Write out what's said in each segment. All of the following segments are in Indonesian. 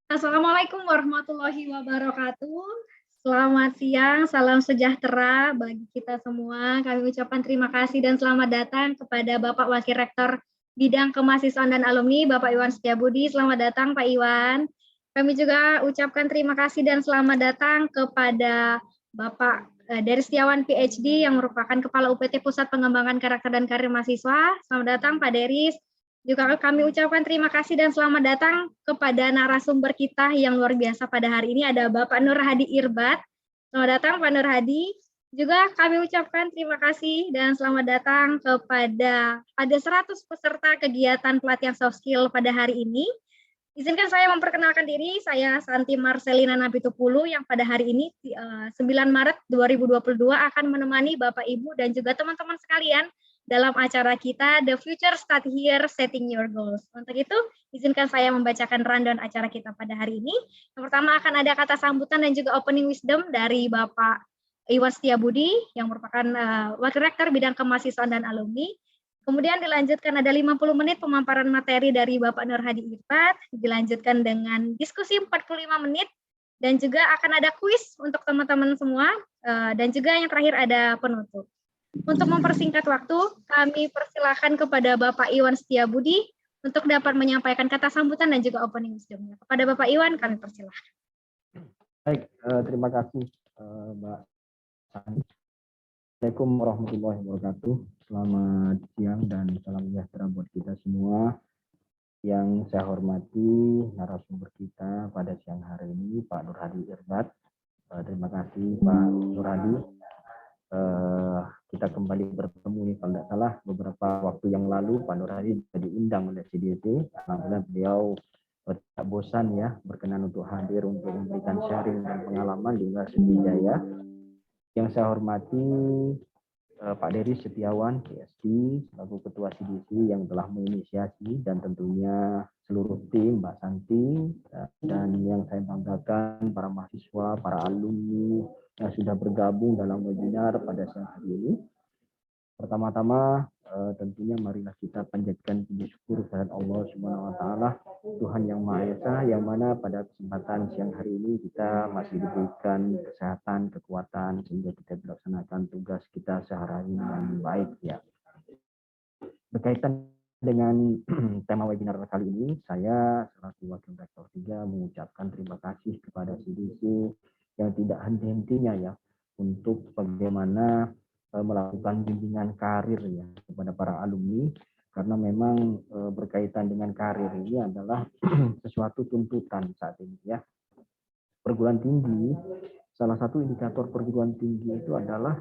Assalamualaikum warahmatullahi wabarakatuh. Selamat siang, salam sejahtera bagi kita semua. Kami ucapkan terima kasih dan selamat datang kepada Bapak Wakil Rektor Bidang Kemahasiswaan dan Alumni, Bapak Iwan Setiabudi. Selamat datang, Pak Iwan. Kami juga ucapkan terima kasih dan selamat datang kepada Bapak Dery Setiawan PhD yang merupakan Kepala UPT Pusat Pengembangan Karakter dan Karir Mahasiswa. Selamat datang, Pak Deris. Juga kami ucapkan terima kasih dan selamat datang kepada narasumber kita yang luar biasa pada hari ini, ada Bapak Nur Hadi Irbat. Selamat datang Pak Nur Hadi. Juga kami ucapkan terima kasih dan selamat datang kepada ada 100 peserta kegiatan pelatihan soft skill pada hari ini. Izinkan saya memperkenalkan diri, saya Santi Marcelina Nabitupulu yang pada hari ini 9 Maret 2022 akan menemani Bapak Ibu dan juga teman-teman sekalian dalam acara kita The Future Start Here Setting Your Goals. Untuk itu, izinkan saya membacakan rundown acara kita pada hari ini. Yang pertama akan ada kata sambutan dan juga opening wisdom dari Bapak Iwan Setiabudi yang merupakan Wakil Rektor Bidang Kemahasiswaan dan Alumni. Kemudian dilanjutkan ada 50 menit pemaparan materi dari Bapak Nur Hadi Irfat, dilanjutkan dengan diskusi 45 menit, dan juga akan ada kuis untuk teman-teman semua, dan juga yang terakhir ada penutup. Untuk mempersingkat waktu, kami persilahkan kepada Bapak Iwan Setiabudi untuk dapat menyampaikan kata sambutan dan juga opening wisdom-nya. Kepada Bapak Iwan, kami persilahkan. Baik, terima kasih Mbak Sani. Assalamualaikum warahmatullahi wabarakatuh. Selamat siang dan salam sejahtera buat kita semua. Yang saya hormati narasumber kita pada siang hari ini, Pak Nur Hadi Irbat. Terima kasih Pak Nur Hadi. Kita kembali bertemu nih, kalau tidak salah beberapa waktu yang lalu Pak Nur Hadi diundang oleh CDT. Alhamdulillah beliau tidak bosan ya berkenan untuk hadir untuk memberikan sharing dan pengalaman di Universitas Wijaya. Yang saya hormati Pak Dery Setiawan, PhD, selaku Ketua CDC yang telah menginisiasi, dan tentunya seluruh tim, Mbak Santi, dan yang saya banggakan para mahasiswa, para alumni yang sudah bergabung dalam webinar pada siang hari ini. Pertama-tama tentunya marilah kita panjatkan puji syukur kepada Allah Subhanahu wa taala, Tuhan yang Maha Esa, yang mana pada kesempatan siang hari ini kita masih diberikan kesehatan, kekuatan sehingga kita melaksanakan tugas kita sehari-hari dengan baik ya. Berkaitan dengan tema webinar kali ini, saya selaku Wakil Rektor 3 mengucapkan terima kasih kepada CDC yang tidak henti-hentinya ya untuk bagaimana melakukan bimbingan karir ya kepada para alumni, karena memang berkaitan dengan karir ini adalah sesuatu tuntutan saat ini ya. Perguruan tinggi, salah satu indikator perguruan tinggi itu adalah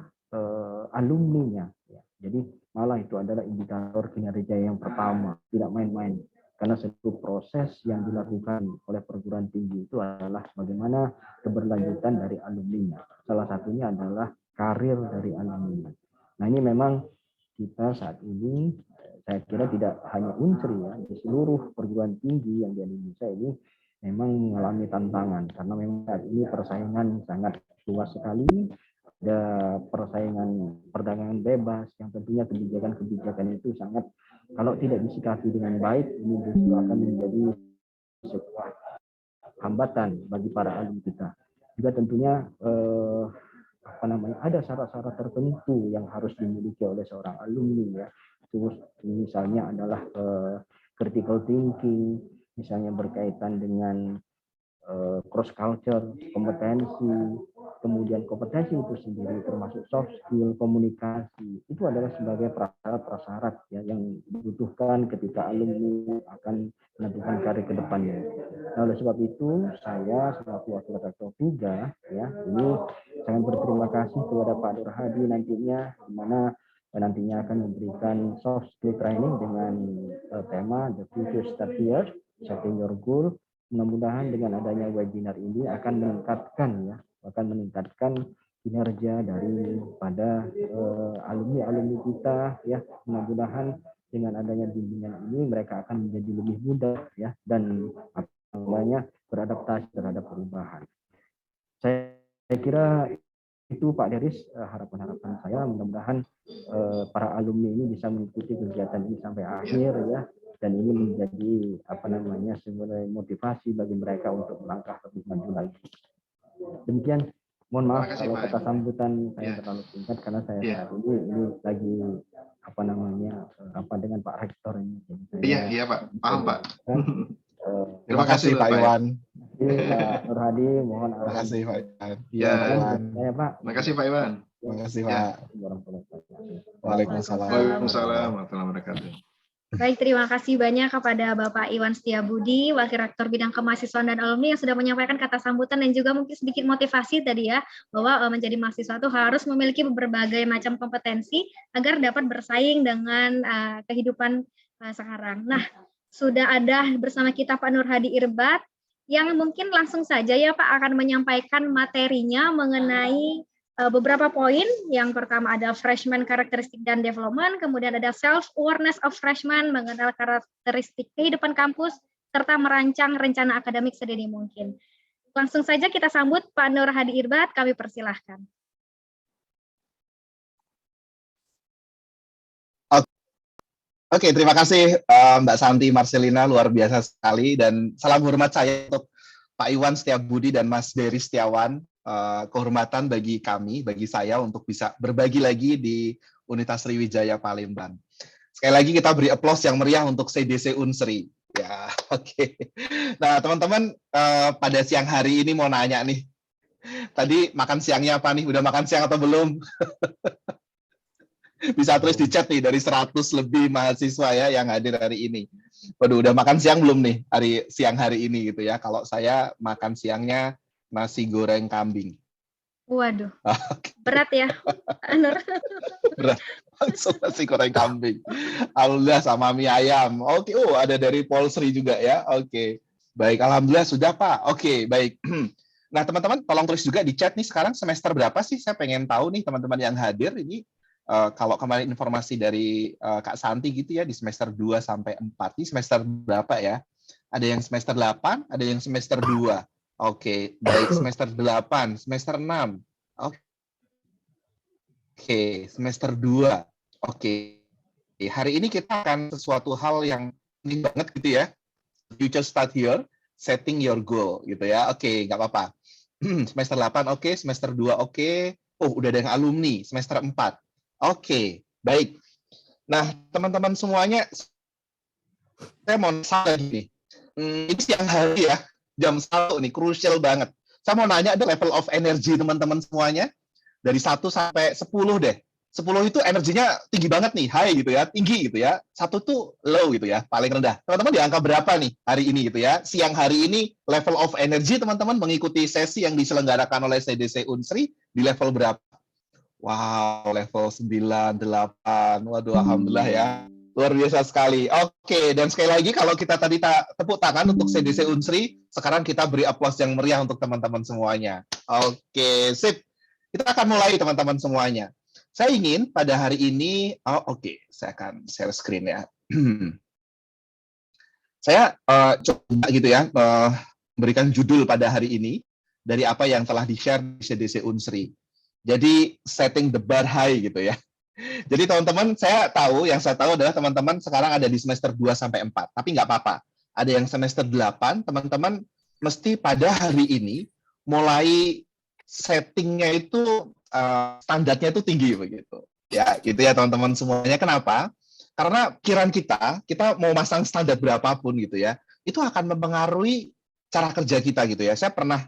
alumninya ya. Jadi malah itu adalah indikator kinerja yang pertama, tidak main-main, karena satu proses yang dilakukan oleh perguruan tinggi itu adalah bagaimana keberlanjutan dari alumninya. Salah satunya adalah karir dari alumni. Nah ini memang kita saat ini saya kira tidak hanya Unsri ya, di seluruh perguruan tinggi yang di Indonesia ini memang mengalami tantangan, karena memang saat ini persaingan sangat luas sekali, ada persaingan perdagangan bebas yang tentunya kebijakan-kebijakan itu sangat, kalau tidak disikapi dengan baik, ini justru akan menjadi sebuah hambatan bagi para alumni kita. Juga tentunya ada syarat-syarat tertentu yang harus dimiliki oleh seorang alumni ya. Terus misalnya adalah critical thinking, misalnya berkaitan dengan cross culture, kompetensi, kemudian kompetensi itu sendiri termasuk soft skill, komunikasi, itu adalah sebagai prasyarat-prasyarat ya yang dibutuhkan ketika alumni akan menentukan karir ke depannya. Nah, oleh sebab itu saya selaku Wakil Rektor 3 ya ini sangat berterima kasih kepada Pak Nur Hadi nantinya, di mana nantinya akan memberikan soft skill training dengan tema The Future Start Here, Setting Your Goal. Mudah-mudahan dengan adanya webinar ini akan meningkatkan kinerja daripada alumni-alumni kita ya. Mudah-mudahan dengan adanya bimbingan ini mereka akan menjadi lebih mudah ya dan beradaptasi terhadap perubahan. Saya kira itu Pak Deris harapan-harapan saya, mudah-mudahan para alumni ini bisa mengikuti kegiatan ini sampai akhir ya. dan ini menjadi sebagai motivasi bagi mereka untuk melangkah lebih maju lagi. Demikian, mohon maaf kalau kata sambutan saya terlalu singkat karena saya saat ini lagi dengan Pak Rektor ini. Iya Pak, paham Pak. Terima kasih Pak Iwan. Pak Nur Hadi, mohon Terima kasih Pak Iwan. Ya, Pak. Terima kasih Pak Iwan. Terima kasih Pak. Waalaikumsalam. Waalaikumsalam warahmatullahi wabarakatuh. Baik, terima kasih banyak kepada Bapak Iwan Setiabudi, Wakil Rektor Bidang Kemahasiswaan dan Alumni yang sudah menyampaikan kata sambutan dan juga mungkin sedikit motivasi tadi ya, bahwa menjadi mahasiswa itu harus memiliki berbagai macam kompetensi agar dapat bersaing dengan kehidupan sekarang. Nah, sudah ada bersama kita Pak Nur Hadi Irbat, yang mungkin langsung saja ya Pak akan menyampaikan materinya mengenai beberapa poin. Yang pertama ada freshman karakteristik dan development, kemudian ada self awareness of freshman, mengenal karakteristik kehidupan kampus, serta merancang rencana akademik sedini mungkin. Langsung saja kita sambut Pak Nur Hadi Irbat, kami persilahkan. Oke, terima kasih Mbak Santi Marcelina, luar biasa sekali, dan salam hormat saya untuk Pak Iwan Setiabudi dan Mas Dery Setiawan. Kehormatan bagi kami, bagi saya untuk bisa berbagi lagi di Universitas Sriwijaya Palembang. Sekali lagi kita beri aplaus yang meriah untuk CDC Unsri. Ya, oke. Nah, teman-teman, pada siang hari ini mau nanya nih. Tadi makan siangnya apa nih? Udah makan siang atau belum? Bisa tulis di chat nih dari 100 lebih mahasiswa ya yang hadir hari ini. Waduh, udah makan siang belum nih siang hari ini gitu ya? Kalau saya makan siangnya nasi goreng kambing. Waduh, berat ya, Anur. Berat, langsung nasi goreng kambing. Alhamdulillah sama mie ayam. Oke, ada dari Polsri juga ya. Oke, baik. Alhamdulillah sudah Pak. Oke, baik. Nah teman-teman, tolong tulis juga di chat nih sekarang semester berapa sih? Saya pengen tahu nih teman-teman yang hadir ini. Kalau kemarin informasi dari Kak Santi gitu ya, di semester 2 sampai 4. Ini semester berapa ya? Ada yang semester 8, ada yang semester 2. Oke, baik, semester 8, semester 6. Oke, semester 2. Oke. Hari ini kita akan sesuatu hal yang penting banget gitu ya. Future start here, setting your goal gitu ya. Oke, nggak apa-apa. Semester 8 oke, semester 2 oke. Oh, udah ada yang alumni, semester 4. Oke, baik. Nah, teman-teman semuanya, saya mau nanya nih. Ini siang hari ya. Jam 1 nih, krusial banget. Saya mau nanya ada level of energy teman-teman semuanya. Dari 1 sampai 10 deh. 10 itu energinya tinggi banget nih, high gitu ya, tinggi gitu ya. 1 tuh low gitu ya, paling rendah. Teman-teman di angka berapa nih hari ini gitu ya? Siang hari ini level of energy teman-teman mengikuti sesi yang diselenggarakan oleh CDC Unsri di level berapa? Wow, level 9, 8. Waduh, alhamdulillah ya. Luar biasa sekali. Oke, dan sekali lagi kalau kita tadi tepuk tangan untuk CDC Unsri, sekarang kita beri aplaus yang meriah untuk teman-teman semuanya. Oke, sip. Kita akan mulai teman-teman semuanya. Saya ingin pada hari ini, saya akan share screen ya. Saya coba gitu ya, memberikan judul pada hari ini dari apa yang telah di-share di CDC Unsri. Jadi setting the bar high gitu ya. Jadi teman-teman, yang saya tahu adalah teman-teman sekarang ada di semester 2 sampai 4, tapi nggak apa-apa. Ada yang semester 8, teman-teman mesti pada hari ini mulai settingnya itu standarnya itu tinggi begitu. Ya, gitu ya teman-teman semuanya. Kenapa? Karena kiraan kita mau masang standar berapapun gitu ya, itu akan mempengaruhi cara kerja kita gitu ya. Saya pernah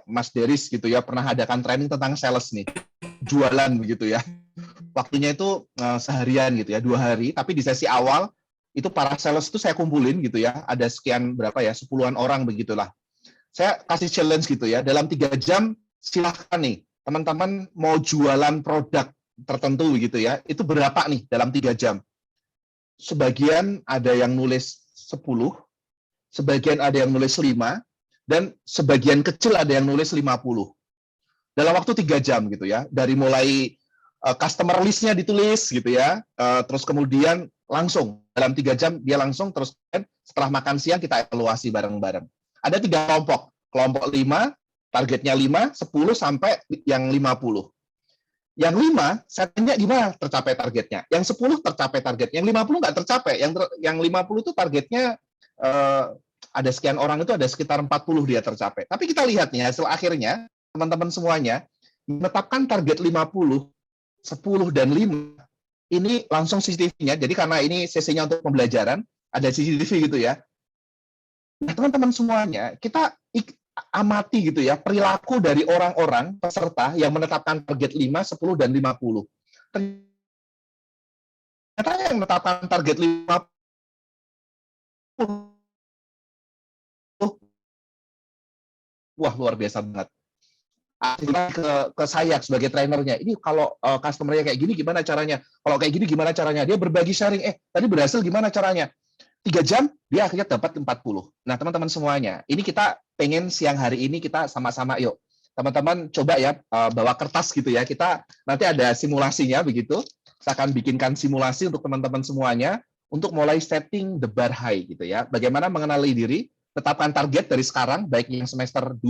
Mas Deris gitu ya, pernah adakan training tentang sales nih, jualan begitu ya. Waktunya itu seharian gitu ya, 2 hari, tapi di sesi awal itu para sales itu saya kumpulin gitu ya, ada sekian berapa ya, 10-an orang begitulah. Saya kasih challenge gitu ya, dalam 3 jam silahkan nih, teman-teman mau jualan produk tertentu gitu ya, itu berapa nih dalam 3 jam? Sebagian ada yang nulis 10, sebagian ada yang nulis 5, dan sebagian kecil ada yang nulis 50. Dalam waktu 3 jam gitu ya, dari mulai customer list-nya ditulis gitu ya, terus kemudian langsung dalam 3 jam dia langsung terus setelah makan siang kita evaluasi bareng-bareng. Ada 3 kelompok 5, targetnya 5, 10 sampai yang 50. Yang 5, saya tanya gimana tercapai targetnya. Yang 10 tercapai targetnya, yang 50 nggak tercapai. Yang 50 itu targetnya ada sekian orang itu ada sekitar 40 dia tercapai. Tapi kita lihat nih hasil akhirnya, teman-teman semuanya, menetapkan target 50, 10, dan 5, ini langsung CCTV-nya. Jadi karena ini sesinya untuk pembelajaran, ada CCTV gitu ya. Nah, teman-teman semuanya, kita amati gitu ya, perilaku dari orang-orang peserta yang menetapkan target 5, 10, dan 50. Ternyata yang menetapkan target 50, wah luar biasa banget. Ke saya sebagai trainernya, ini kalau customer-nya kayak gini gimana caranya? Kalau kayak gini gimana caranya? Dia berbagi sharing, tadi berhasil gimana caranya? 3 jam, dia akhirnya dapat 40. Nah, teman-teman semuanya, ini kita pengen siang hari ini kita sama-sama, yuk. Teman-teman coba ya, bawa kertas gitu ya. Kita nanti ada simulasinya begitu. Saya akan bikinkan simulasi untuk teman-teman semuanya, untuk mulai setting the bar high gitu ya. Bagaimana mengenali diri, tetapkan target dari sekarang, baik yang semester 2,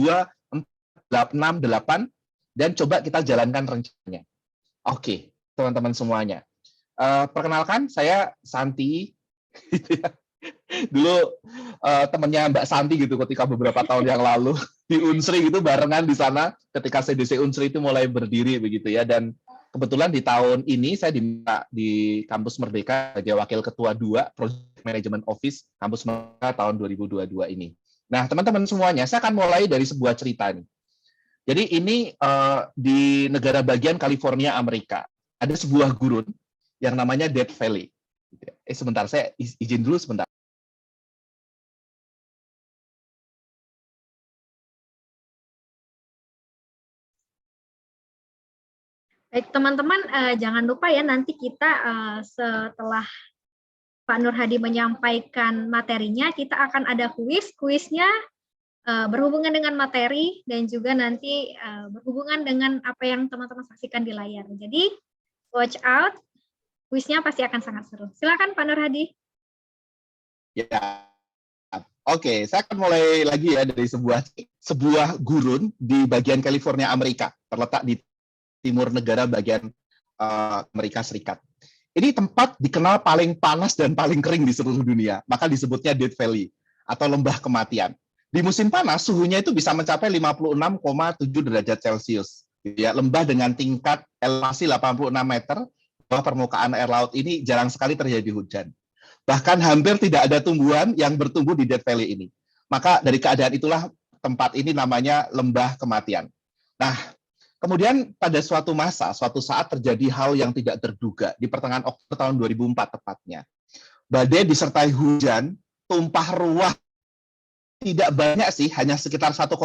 4, 6, 8, dan coba kita jalankan rencananya. Oke, teman-teman semuanya. Perkenalkan, saya Santi. Dulu temannya Mbak Santi gitu ketika beberapa tahun yang lalu di Unsri gitu barengan di sana ketika CDC Unsri itu mulai berdiri begitu ya. Dan kebetulan di tahun ini saya diminta di Kampus Merdeka sebagai Wakil Ketua 2 Project Management Office Kampus Merdeka tahun 2022 ini. Nah, teman-teman semuanya, saya akan mulai dari sebuah cerita nih. Jadi ini di negara bagian California, Amerika. Ada sebuah gurun yang namanya Death Valley. Sebentar, saya izin dulu sebentar. Baik, teman-teman, jangan lupa ya nanti kita setelah Pak Nur Hadi menyampaikan materinya, kita akan ada kuis. Kuisnya berhubungan dengan materi dan juga nanti berhubungan dengan apa yang teman-teman saksikan di layar. Jadi, watch out, kuisnya pasti akan sangat seru. Silakan Pak Nur Hadi. Ya, oke, saya akan mulai lagi ya dari sebuah gurun di bagian California, Amerika, terletak di timur negara bagian Amerika Serikat. Ini tempat dikenal paling panas dan paling kering di seluruh dunia, maka disebutnya Death Valley atau lembah kematian. Di musim panas suhunya itu bisa mencapai 56,7 derajat Celcius. Ya, lembah dengan tingkat elevasi 86 meter bawah permukaan air laut ini jarang sekali terjadi hujan. Bahkan hampir tidak ada tumbuhan yang bertumbuh di Death Valley ini. Maka dari keadaan itulah tempat ini namanya lembah kematian. Nah, kemudian pada suatu saat terjadi hal yang tidak terduga di pertengahan Oktober tahun 2004 tepatnya. Badai disertai hujan, tumpah ruah, tidak banyak sih, hanya sekitar 1,5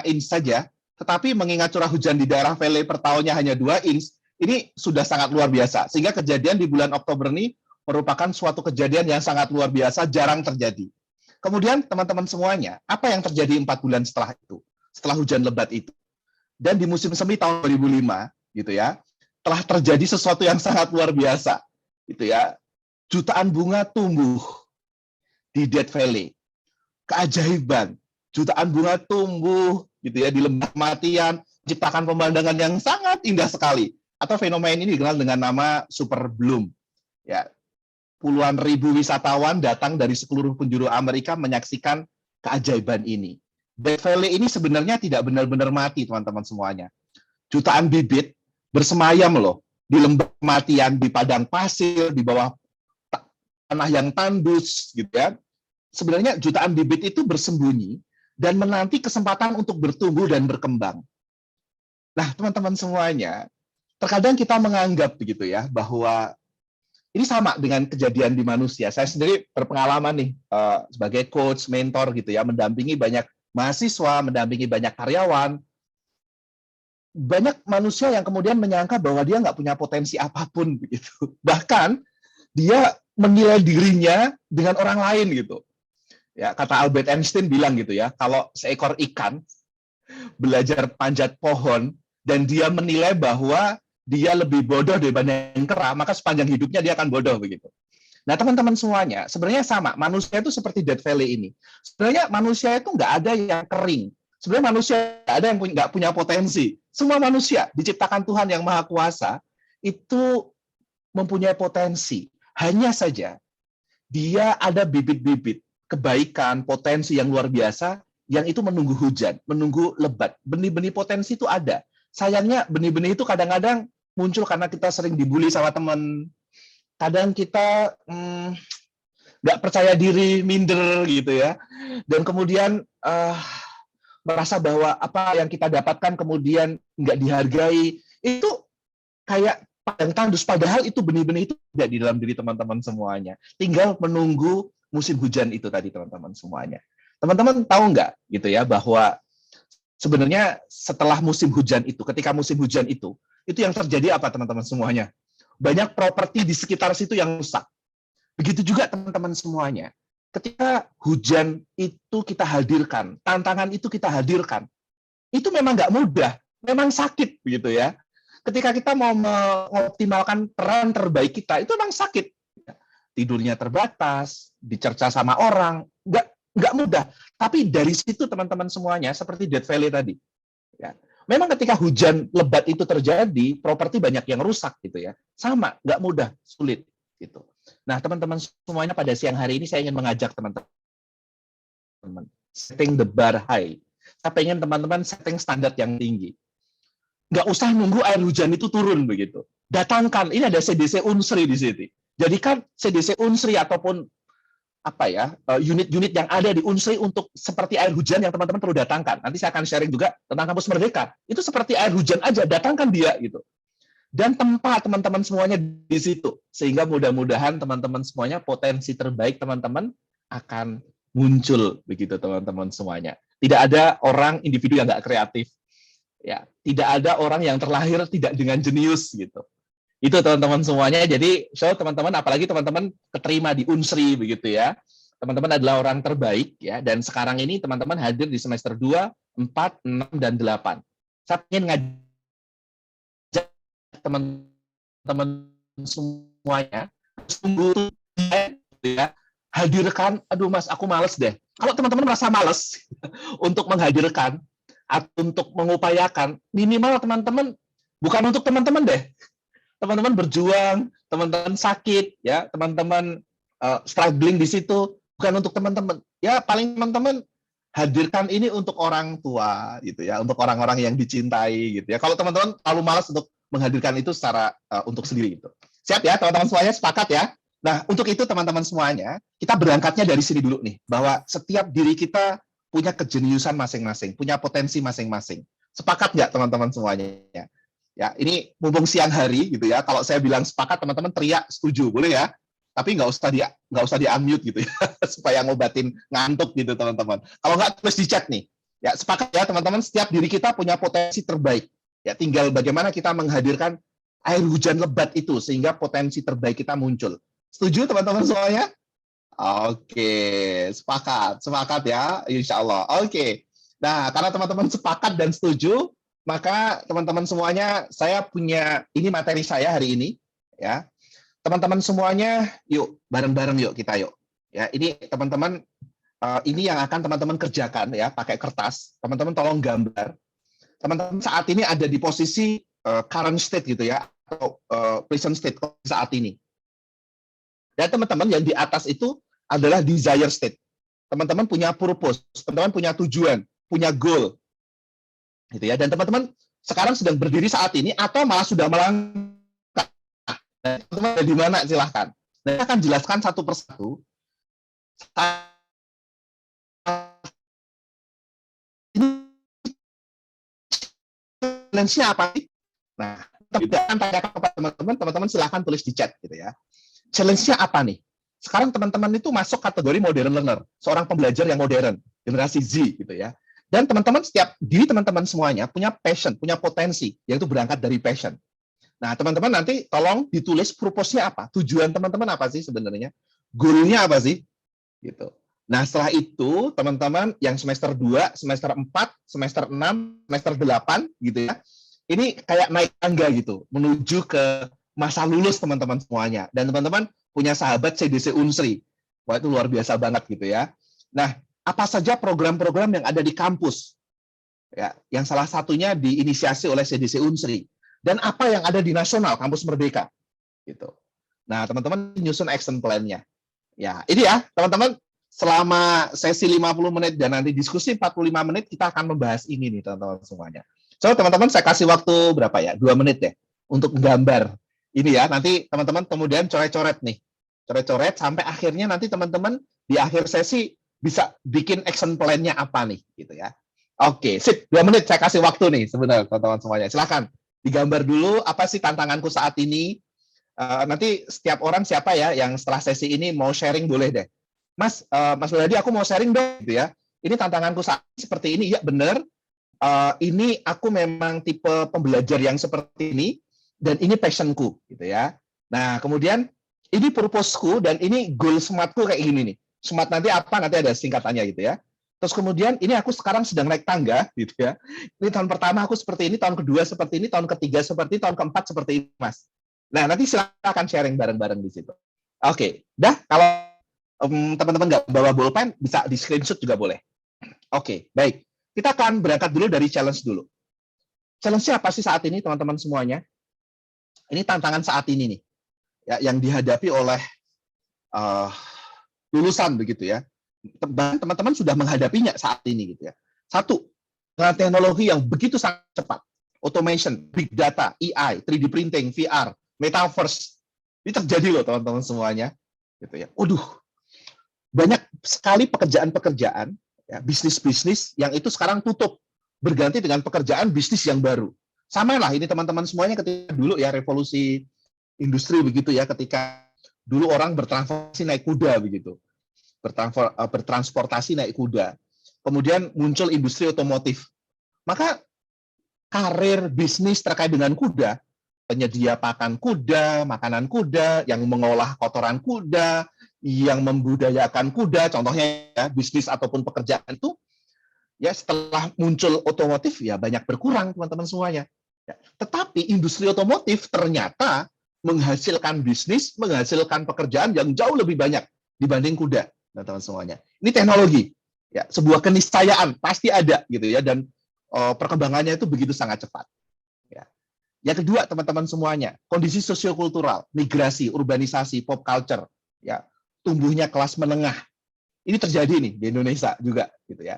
inch saja, tetapi mengingat curah hujan di daerah Valley per tahunnya hanya 2 inch, ini sudah sangat luar biasa. Sehingga kejadian di bulan Oktober ini merupakan suatu kejadian yang sangat luar biasa, jarang terjadi. Kemudian teman-teman semuanya, apa yang terjadi 4 bulan setelah itu? Setelah hujan lebat itu? Dan di musim semi tahun 2005 gitu ya, telah terjadi sesuatu yang sangat luar biasa gitu ya. Jutaan bunga tumbuh di Death Valley. Keajaiban, jutaan bunga tumbuh gitu ya di lembah kematian, menciptakan pemandangan yang sangat indah sekali. Atau fenomena ini dikenal dengan nama super bloom. Ya, puluhan ribu wisatawan datang dari seluruh penjuru Amerika menyaksikan keajaiban ini. Death Valley ini sebenarnya tidak benar-benar mati, teman-teman semuanya. Jutaan bibit bersemayam loh di lembah kematian, di padang pasir, di bawah tanah yang tandus, gitu ya. Sebenarnya jutaan bibit itu bersembunyi dan menanti kesempatan untuk bertumbuh dan berkembang. Nah, teman-teman semuanya, terkadang kita menganggap begitu ya bahwa ini sama dengan kejadian di manusia. Saya sendiri berpengalaman nih sebagai coach, mentor gitu ya, mendampingi banyak mahasiswa, mendampingi banyak karyawan. Banyak manusia yang kemudian menyangka bahwa dia nggak punya potensi apapun begitu. Bahkan dia menilai dirinya dengan orang lain gitu. Ya, kata Albert Einstein bilang gitu ya, kalau seekor ikan belajar panjat pohon dan dia menilai bahwa dia lebih bodoh dibanding kera, maka sepanjang hidupnya dia akan bodoh begitu. Nah, teman-teman semuanya, sebenarnya sama. Manusia itu seperti Death Valley ini. Sebenarnya manusia itu nggak ada yang kering. Sebenarnya manusia nggak ada yang nggak punya potensi. Semua manusia diciptakan Tuhan yang Maha Kuasa itu mempunyai potensi. Hanya saja dia ada bibit-bibit kebaikan, potensi yang luar biasa yang itu menunggu hujan, menunggu lebat. Benih-benih potensi itu ada. Sayangnya benih-benih itu kadang-kadang muncul karena kita sering dibully sama teman. Kadang kita nggak percaya diri, minder gitu ya. Dan kemudian merasa bahwa apa yang kita dapatkan kemudian nggak dihargai, itu kayak padang tandus. Padahal itu benih-benih itu tidak di dalam diri teman-teman semuanya. Tinggal menunggu musim hujan itu tadi teman-teman semuanya. Teman-teman tahu nggak gitu ya bahwa sebenarnya setelah musim hujan itu, ketika musim hujan itu yang terjadi apa teman-teman semuanya? Banyak properti di sekitar situ yang rusak. Begitu juga teman-teman semuanya. Ketika hujan itu kita hadirkan, tantangan itu kita hadirkan, itu memang nggak mudah, memang sakit begitu ya. Ketika kita mau mengoptimalkan peran terbaik kita, itu memang sakit. Tidurnya terbatas, dicerca sama orang, nggak mudah. Tapi dari situ teman-teman semuanya, seperti Death Valley tadi, ya, memang ketika hujan lebat itu terjadi, properti banyak yang rusak gitu ya. Sama, nggak mudah, sulit gitu. Nah, teman-teman semuanya pada siang hari ini saya ingin mengajak teman-teman setting the bar high. Saya pengen teman-teman setting standar yang tinggi. Nggak usah nunggu air hujan itu turun begitu. Datangkan, ini ada CDC Unsri di sini. Jadikan CDC Unsri ataupun apa ya, unit-unit yang ada di Unsri untuk seperti air hujan yang teman-teman perlu datangkan. Nanti saya akan sharing juga tentang kampus Merdeka. Itu seperti air hujan aja, datangkan dia gitu. Dan tempat teman-teman semuanya di situ. Sehingga mudah-mudahan teman-teman semuanya potensi terbaik teman-teman akan muncul begitu teman-teman semuanya. Tidak ada orang individu yang nggak kreatif. Ya, tidak ada orang yang terlahir tidak dengan jenius gitu. Itu teman-teman semuanya. Jadi, teman-teman apalagi teman-teman keterima di Unsri begitu ya. Teman-teman adalah orang terbaik ya, dan sekarang ini teman-teman hadir di semester 2, 4, 6 dan 8. Saya ingin ngajak teman-teman semuanya sungguh ya, hadirkan. Aduh Mas, aku males deh. Kalau teman-teman merasa males untuk menghadirkan atau untuk mengupayakan, minimal teman-teman bukan untuk teman-teman deh. Teman-teman berjuang, teman-teman sakit ya, teman-teman struggling di situ, bukan untuk teman-teman. Ya paling teman-teman hadirkan ini untuk orang tua gitu ya, untuk orang-orang yang dicintai gitu ya. Kalau teman-teman terlalu malas untuk menghadirkan itu secara untuk sendiri gitu. Siap ya teman-teman semuanya, sepakat ya? Nah, untuk itu teman-teman semuanya, kita berangkatnya dari sini dulu nih, bahwa setiap diri kita punya kejeniusan masing-masing, punya potensi masing-masing. Sepakat nggak teman-teman semuanya? Ya, ini mumpung siang hari gitu ya. Kalau saya bilang sepakat, teman-teman teriak setuju, boleh ya? Tapi nggak usah di unmute gitu ya, supaya ngobatin ngantuk gitu teman-teman. Kalau nggak tulis di chat nih. Ya, sepakat ya teman-teman, setiap diri kita punya potensi terbaik. Ya, tinggal bagaimana kita menghadirkan air hujan lebat itu sehingga potensi terbaik kita muncul. Setuju teman-teman semuanya? Oke, sepakat ya, insya Allah. Oke, nah karena teman-teman sepakat dan setuju, maka teman-teman semuanya, saya punya ini materi saya hari ini, ya. Teman-teman semuanya, yuk bareng-bareng yuk kita yuk. Ya, ini teman-teman, ini yang akan teman-teman kerjakan ya, pakai kertas. Teman-teman tolong gambar. Teman-teman saat ini ada di posisi current state gitu ya, atau present state saat ini. Dan teman-teman yang di atas itu adalah desire state. Teman-teman punya purpose, teman-teman punya tujuan, punya goal. Gitu ya. Dan teman-teman sekarang sedang berdiri saat ini atau malah sudah melangkah. Nah, teman-teman ada di mana silahkan. Dan saya akan jelaskan satu persatu. Challenge-nya apa sih? Nah, kita akan tanyakan kepada teman-teman, teman-teman silahkan tulis di chat gitu ya. Challenge-nya apa nih? Sekarang teman-teman itu masuk kategori modern learner, seorang pembelajar yang modern, generasi Z gitu ya. Dan teman-teman setiap diri teman-teman semuanya punya passion, punya potensi, yaitu berangkat dari passion. Nah, teman-teman nanti tolong ditulis purpose-nya apa? Tujuan teman-teman apa sih sebenarnya? Goal-nya apa sih? Gitu. Nah, setelah itu teman-teman yang semester 2, semester 4, semester 6, semester 8 gitu ya. Ini kayak naik tangga gitu, menuju ke masa lulus teman-teman semuanya. Dan teman-teman punya sahabat CDC Unsri. Wah, itu luar biasa banget gitu ya. Nah, apa saja program-program yang ada di kampus? Ya, yang salah satunya diinisiasi oleh CDC Unsri. Dan apa yang ada di nasional Kampus Merdeka, gitu. Nah, teman-teman nyusun action plan-nya. Ya, ini ya, teman-teman, selama sesi 50 menit dan nanti diskusi 45 menit, kita akan membahas ini nih, teman-teman semuanya. So, teman-teman, saya kasih waktu berapa ya? 2 menit ya, untuk gambar. Ini ya, nanti teman-teman kemudian coret-coret nih. Coret-coret, sampai akhirnya nanti teman-teman di akhir sesi bisa bikin action plan-nya apa nih, gitu ya. Oke, sip. 2 menit saya kasih waktu nih, sebenarnya, teman-teman semuanya. Silakan, digambar dulu, apa sih tantanganku saat ini. Nanti setiap orang siapa ya yang setelah sesi ini mau sharing boleh deh. Mas Mulyadi, aku mau sharing dong gitu ya. Ini tantanganku saat seperti ini, ya benar. Ini aku memang tipe pembelajar yang seperti ini dan ini passionku gitu ya. Nah, kemudian ini purposeku dan ini goal smartku kayak gini nih. Smart nanti apa? Nanti ada singkatannya gitu ya. Terus kemudian ini aku sekarang sedang naik tangga gitu ya. Ini tahun pertama aku seperti ini, tahun kedua seperti ini, tahun ketiga seperti ini, tahun keempat seperti ini, Mas. Nah, nanti silakan sharing bareng-bareng di situ. Oke, dah kalau teman-teman nggak bawa bolpen, bisa di screenshot juga boleh. Oke, baik. Kita akan berangkat dulu dari challenge dulu. Challenge-nya apa sih saat ini, teman-teman semuanya? Ini tantangan saat ini nih, ya, yang dihadapi oleh lulusan begitu ya. Teman-teman sudah menghadapinya saat ini gitu ya. Satu, dengan teknologi yang begitu sangat cepat, automation, big data, AI, 3D printing, VR, metaverse, ini terjadi loh teman-teman semuanya, gitu ya. Banyak sekali pekerjaan-pekerjaan, ya, bisnis-bisnis yang itu sekarang tutup, berganti dengan pekerjaan bisnis yang baru. Sama lah ini teman-teman semuanya ketika dulu ya revolusi industri begitu ya, ketika dulu orang bertransportasi naik kuda begitu, bertransportasi naik kuda. Kemudian muncul industri otomotif. Maka karir bisnis terkait dengan kuda, penyedia pakan kuda, makanan kuda, yang mengolah kotoran kuda, yang membudayakan kuda, contohnya ya, bisnis ataupun pekerjaan itu, ya setelah muncul otomotif, ya banyak berkurang teman-teman semuanya. Ya, tetapi industri otomotif ternyata menghasilkan bisnis, menghasilkan pekerjaan yang jauh lebih banyak dibanding kuda, teman-teman semuanya. Ini teknologi, ya sebuah keniscayaan pasti ada gitu ya, dan perkembangannya itu begitu sangat cepat. Ya. Yang kedua, teman-teman semuanya, kondisi sosiokultural, migrasi, urbanisasi, pop culture, ya, tumbuhnya kelas menengah. Ini terjadi nih di Indonesia juga, gitu ya.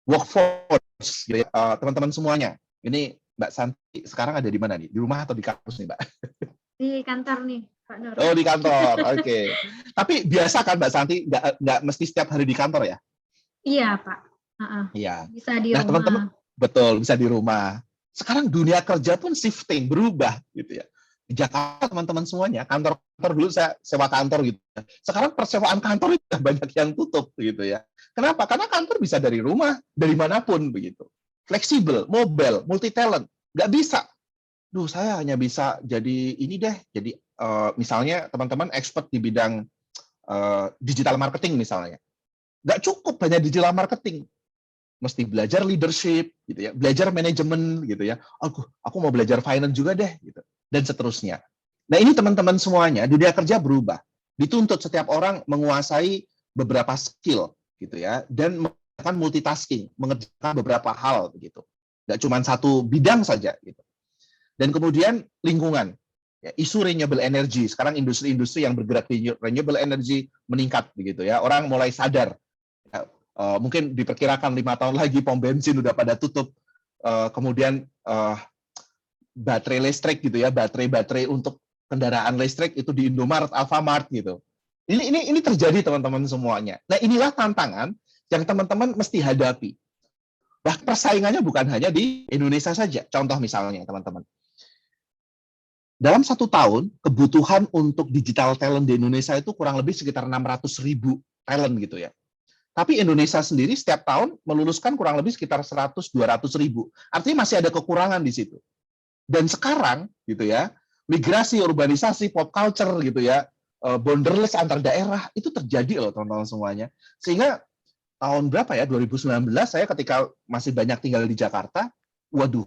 Workforce, gitu ya. Teman-teman semuanya. Ini Mbak Santi sekarang ada di mana nih? Di rumah atau di kampus nih, Mbak? Di kantor nih, Pak Nur. Oh, di kantor, oke. Tapi biasa kan Mbak Santi, nggak mesti setiap hari di kantor ya? Iya, Pak. Iya. Bisa di Nah, rumah. teman-teman, betul, bisa di rumah. Sekarang dunia kerja pun shifting, berubah gitu ya. Di Jakarta teman-teman semuanya, kantor-kantor dulu saya sewa kantor gitu. Sekarang persewaan kantor itu banyak yang tutup gitu ya. Kenapa? Karena kantor bisa dari rumah, dari manapun begitu. Fleksibel, mobile, multi talent. Nggak bisa. Saya hanya bisa jadi ini deh. Jadi misalnya teman-teman expert di bidang digital marketing misalnya. Nggak cukup hanya digital marketing. Mesti belajar leadership gitu ya, belajar manajemen gitu ya. Aku mau belajar finance juga deh gitu, dan seterusnya. Nah, ini teman-teman semuanya, dunia kerja berubah. Dituntut setiap orang menguasai beberapa skill gitu ya, dan melakukan multitasking, mengerjakan beberapa hal begitu. Nggak cuma satu bidang saja gitu. Dan kemudian lingkungan, ya, isu renewable energy. Sekarang industri-industri yang bergerak di renewable energy meningkat begitu ya. Orang mulai sadar. Mungkin diperkirakan 5 tahun lagi pom bensin udah pada tutup, kemudian baterai listrik gitu ya, baterai untuk kendaraan listrik itu di Indomaret, Alfamart gitu. Ini terjadi teman-teman semuanya. Nah, inilah tantangan yang teman-teman mesti hadapi. Bahkan persaingannya bukan hanya di Indonesia saja. Contoh misalnya teman-teman, dalam 1 tahun kebutuhan untuk digital talent di Indonesia itu kurang lebih sekitar 600.000 talent gitu ya. Tapi Indonesia sendiri setiap tahun meluluskan kurang lebih sekitar 100-200 ribu. Artinya masih ada kekurangan di situ. Dan sekarang, gitu ya, migrasi, urbanisasi, pop culture, gitu ya, borderless antar daerah, itu terjadi loh teman-teman semuanya. Sehingga tahun berapa ya, 2019, saya ketika masih banyak tinggal di Jakarta, waduh,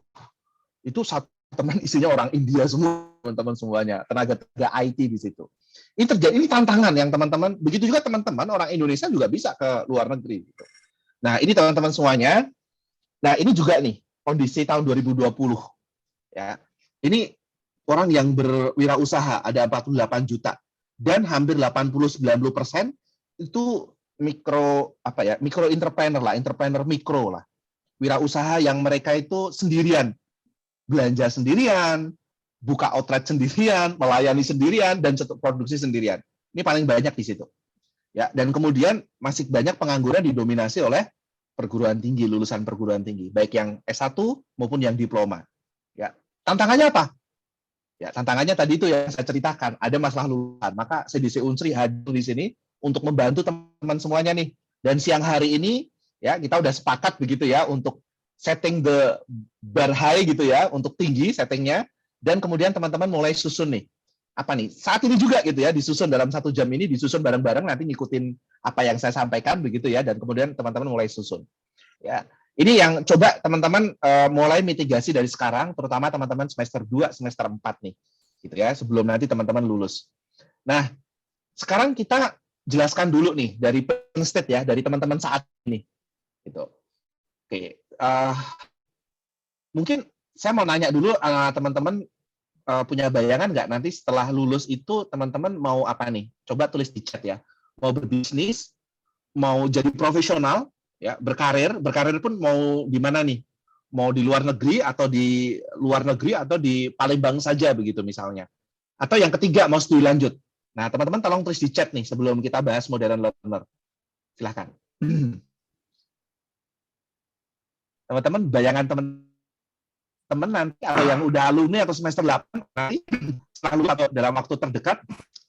itu satu teman isinya orang India semua, teman-teman semuanya, tenaga IT di situ. Ini terjadi, ini tantangan yang teman-teman, begitu juga teman-teman orang Indonesia juga bisa ke luar negeri. Gitu. Nah, ini teman-teman semuanya. Nah, ini juga nih kondisi tahun 2020 ya. Ini orang yang berwirausaha ada 48 juta dan hampir 80-90% itu mikro entrepreneur lah, entrepreneur mikro lah. Wirausaha yang mereka itu sendirian, belanja sendirian, buka outlet sendirian, melayani sendirian, dan produksi sendirian. Ini paling banyak di situ. Ya, dan kemudian masih banyak pengangguran didominasi oleh perguruan tinggi, lulusan perguruan tinggi, baik yang S1 maupun yang diploma. Ya, tantangannya apa? Ya, tantangannya tadi itu yang saya ceritakan, ada masalah lulusan. Maka CDC Unsri hadir di sini untuk membantu teman-teman semuanya nih. Dan siang hari ini ya kita udah sepakat begitu ya untuk setting the bar high gitu ya, untuk tinggi settingnya. Dan kemudian teman-teman mulai susun nih. Apa nih? Saat ini juga gitu ya, disusun dalam 1 jam ini, disusun bareng-bareng, nanti ngikutin apa yang saya sampaikan begitu ya, dan kemudian teman-teman mulai susun. Ya, ini yang coba teman-teman mulai mitigasi dari sekarang, terutama teman-teman semester 2, semester 4 nih, gitu ya, sebelum nanti teman-teman lulus. Nah, sekarang kita jelaskan dulu nih dari state ya, dari teman-teman saat ini, gitu. Oke, mungkin saya mau nanya dulu teman-teman punya bayangan nggak nanti setelah lulus itu teman-teman mau apa nih? Coba tulis di chat ya. Mau berbisnis, mau jadi profesional, ya berkarir pun mau di mana nih? Mau di luar negeri atau di Palembang saja begitu misalnya. Atau yang ketiga mau studi lanjut. Nah, teman-teman tolong tulis di chat nih sebelum kita bahas modern learner. Silahkan. Teman-teman bayangan teman nanti atau yang udah alumni atau semester 8 nanti setelah lulus atau dalam waktu terdekat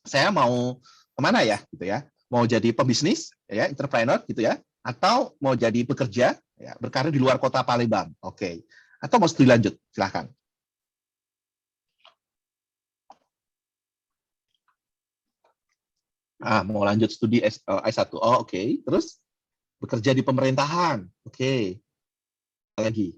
saya mau kemana ya gitu ya. Mau jadi pebisnis ya, entrepreneur gitu ya, atau mau jadi pekerja ya, berkarir di luar kota Palembang. Oke. Atau mau studi lanjut, silahkan. Mau lanjut studi S1. Oh, oke. Terus bekerja di pemerintahan. Oke. Lagi.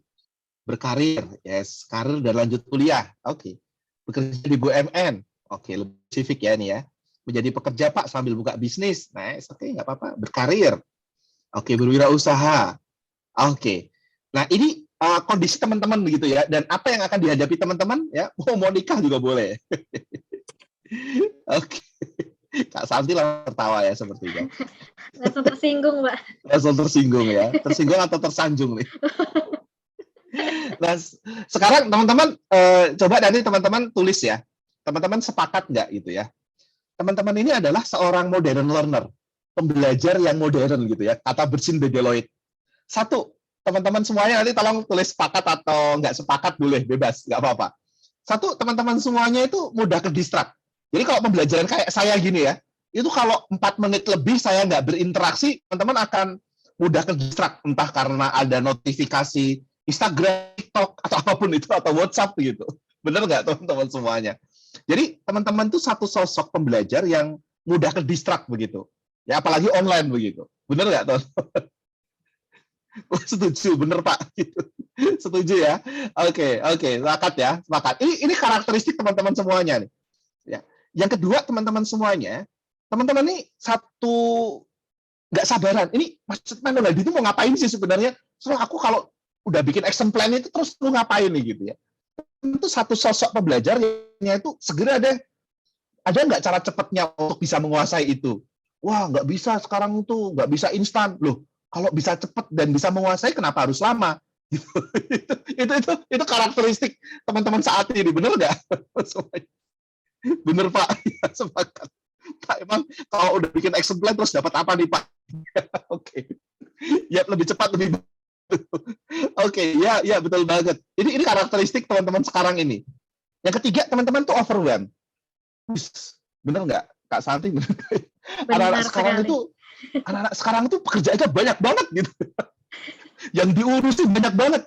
Berkarir, yes, karir dan lanjut kuliah. Oke. Bekerja di BUMN. Oke, lebih spesifik ya ini ya. Menjadi pekerja Pak sambil buka bisnis. Nice, oke, nggak apa-apa. Berkarir. Oke, berwirausaha. Oke. Nah, ini kondisi teman-teman begitu ya. Dan apa yang akan dihadapi teman-teman ya? Mau nikah juga boleh. Oke. Kak Santi langsung tertawa ya sepertinya. Langsung tersinggung, Pak. Langsung tersinggung ya. Tersinggung atau tersanjung nih? Nah, sekarang teman-teman coba nanti teman-teman tulis ya. Teman-teman sepakat nggak gitu ya? Teman-teman ini adalah seorang modern learner, pembelajar yang modern gitu ya. Kata bersin Deloitte. 1, teman-teman semuanya nanti tolong tulis sepakat atau nggak sepakat boleh, bebas, nggak apa-apa. 1, teman-teman semuanya itu mudah ke distract. Jadi kalau pembelajaran kayak saya gini ya, itu kalau 4 menit lebih saya nggak berinteraksi, teman-teman akan mudah ke distract. Entah karena ada notifikasi Instagram, TikTok, atau apapun itu, atau WhatsApp gitu. Bener nggak teman-teman semuanya? Jadi teman-teman tuh satu sosok pembelajar yang mudah ke distract begitu. Ya apalagi online begitu. Bener nggak teman-teman? Setuju, bener Pak. Gitu. Setuju ya? Oke, sepakat ya, sepakat. Ini karakteristik teman-teman semuanya nih. Ya. Yang kedua teman-teman semuanya, teman-teman ini satu nggak sabaran. Ini maksud Manoladi itu mau ngapain sih sebenarnya? Soalnya aku kalau udah bikin action plan itu terus lu ngapain nih gitu ya? Itu satu sosok pembelajarnya itu segera ada nggak cara cepatnya untuk bisa menguasai itu? Wah, nggak bisa sekarang itu, nggak bisa instan. Loh, kalau bisa cepat dan bisa menguasai, kenapa harus lama? Gitu. itu karakteristik teman-teman saat ini, bener nggak? Bener Pak, ya, sepakat. Pak, emang kalau udah bikin action plan terus dapat apa nih Pak? Oke. Ya, lebih cepat, lebih Oke, ya betul banget. Ini karakteristik teman-teman sekarang ini. Yang ketiga, teman-teman tuh overwhelmed. Bener nggak, Kak Santi? Anak-anak sekarang itu pekerjaannya banyak banget gitu. Yang diurusin banyak banget.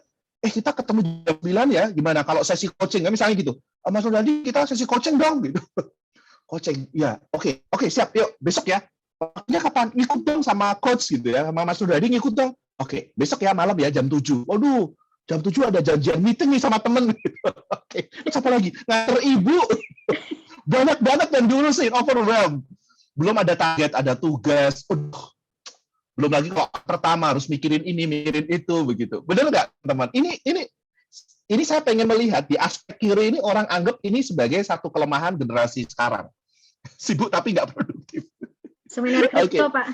Kita ketemu jam 9 ya, gimana kalau sesi coaching, misalnya gitu. Mas Nurdadi, kita sesi coaching dong gitu. Coaching, ya, oke, siap, yuk besok ya. Waktunya kapan? Ngikut dong sama coach gitu ya, sama Mas Nurdadi ngikut dong. Oke, besok ya malam ya jam 7. Waduh, jam 7 ada janjian meeting nih sama temen. Oke, terus apa lagi? Nganter ibu. Banyak banget yang diurusin, overwhelmed. Belum ada target, ada tugas. Belum lagi kok pertama harus mikirin ini, mikirin itu, begitu. Benar nggak, teman? Ini saya pengen melihat di aspek kiri ini orang anggap ini sebagai satu kelemahan generasi sekarang. Sibuk tapi nggak produktif. Seminar kripto, Oke. Pak.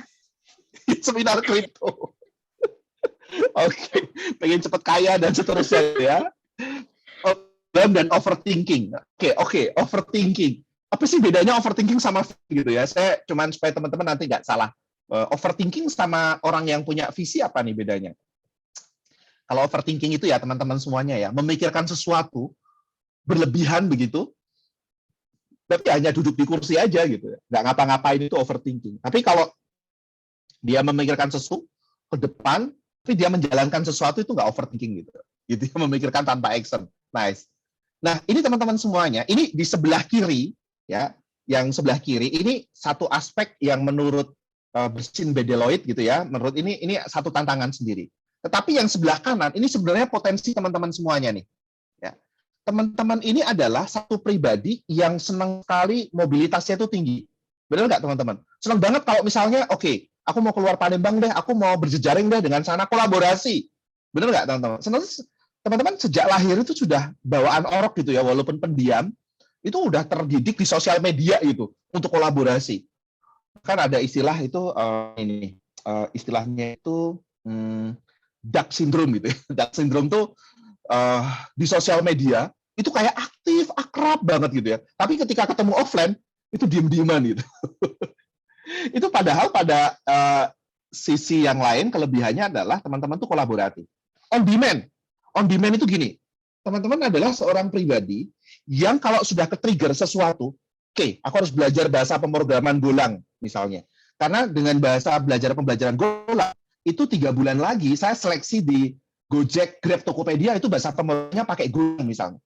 Seminar kripto. Oke, pengen cepat kaya dan seterusnya ya. Dan overthinking. Oke, overthinking. Apa sih bedanya overthinking sama gitu ya? Saya cuman supaya teman-teman nanti nggak salah. Overthinking sama orang yang punya visi apa nih bedanya? Kalau overthinking itu ya teman-teman semuanya ya, memikirkan sesuatu berlebihan begitu, tapi hanya duduk di kursi aja gitu, nggak ngapa-ngapain, itu overthinking. Tapi kalau dia memikirkan sesuatu ke depan, tapi dia menjalankan sesuatu, itu nggak overthinking gitu. Gitu, memikirkan tanpa action. Nice. Nah, ini teman-teman semuanya, ini di sebelah kiri ya, yang sebelah kiri ini satu aspek yang menurut Bersin Bedeloid gitu ya, menurut ini satu tantangan sendiri. Tetapi yang sebelah kanan ini sebenarnya potensi teman-teman semuanya nih. Ya. Teman-teman ini adalah satu pribadi yang senang sekali mobilitasnya itu tinggi. Benar nggak teman-teman? Senang banget kalau misalnya, oke, aku mau keluar Palembang deh, aku mau berjejaring deh dengan sana, kolaborasi. Benar nggak teman-teman? Teman-teman sejak lahir itu sudah bawaan orok gitu ya, walaupun pendiam, itu udah terdidik di sosial media gitu untuk kolaborasi. Kan ada istilah itu, istilahnya itu dark syndrome gitu ya. Dark syndrome tuh di sosial media, itu kayak aktif, akrab banget gitu ya. Tapi ketika ketemu offline, itu diem-dieman gitu. Itu padahal pada sisi yang lain, kelebihannya adalah teman-teman tuh kolaboratif. On demand. On demand itu gini, teman-teman adalah seorang pribadi yang kalau sudah ke-trigger sesuatu, oke, aku harus belajar bahasa pemrograman Golang, misalnya. Karena dengan bahasa pembelajaran Golang, itu 3 bulan lagi, saya seleksi di Gojek, Grab, Tokopedia, itu bahasa pemrogramannya pakai Golang misalnya.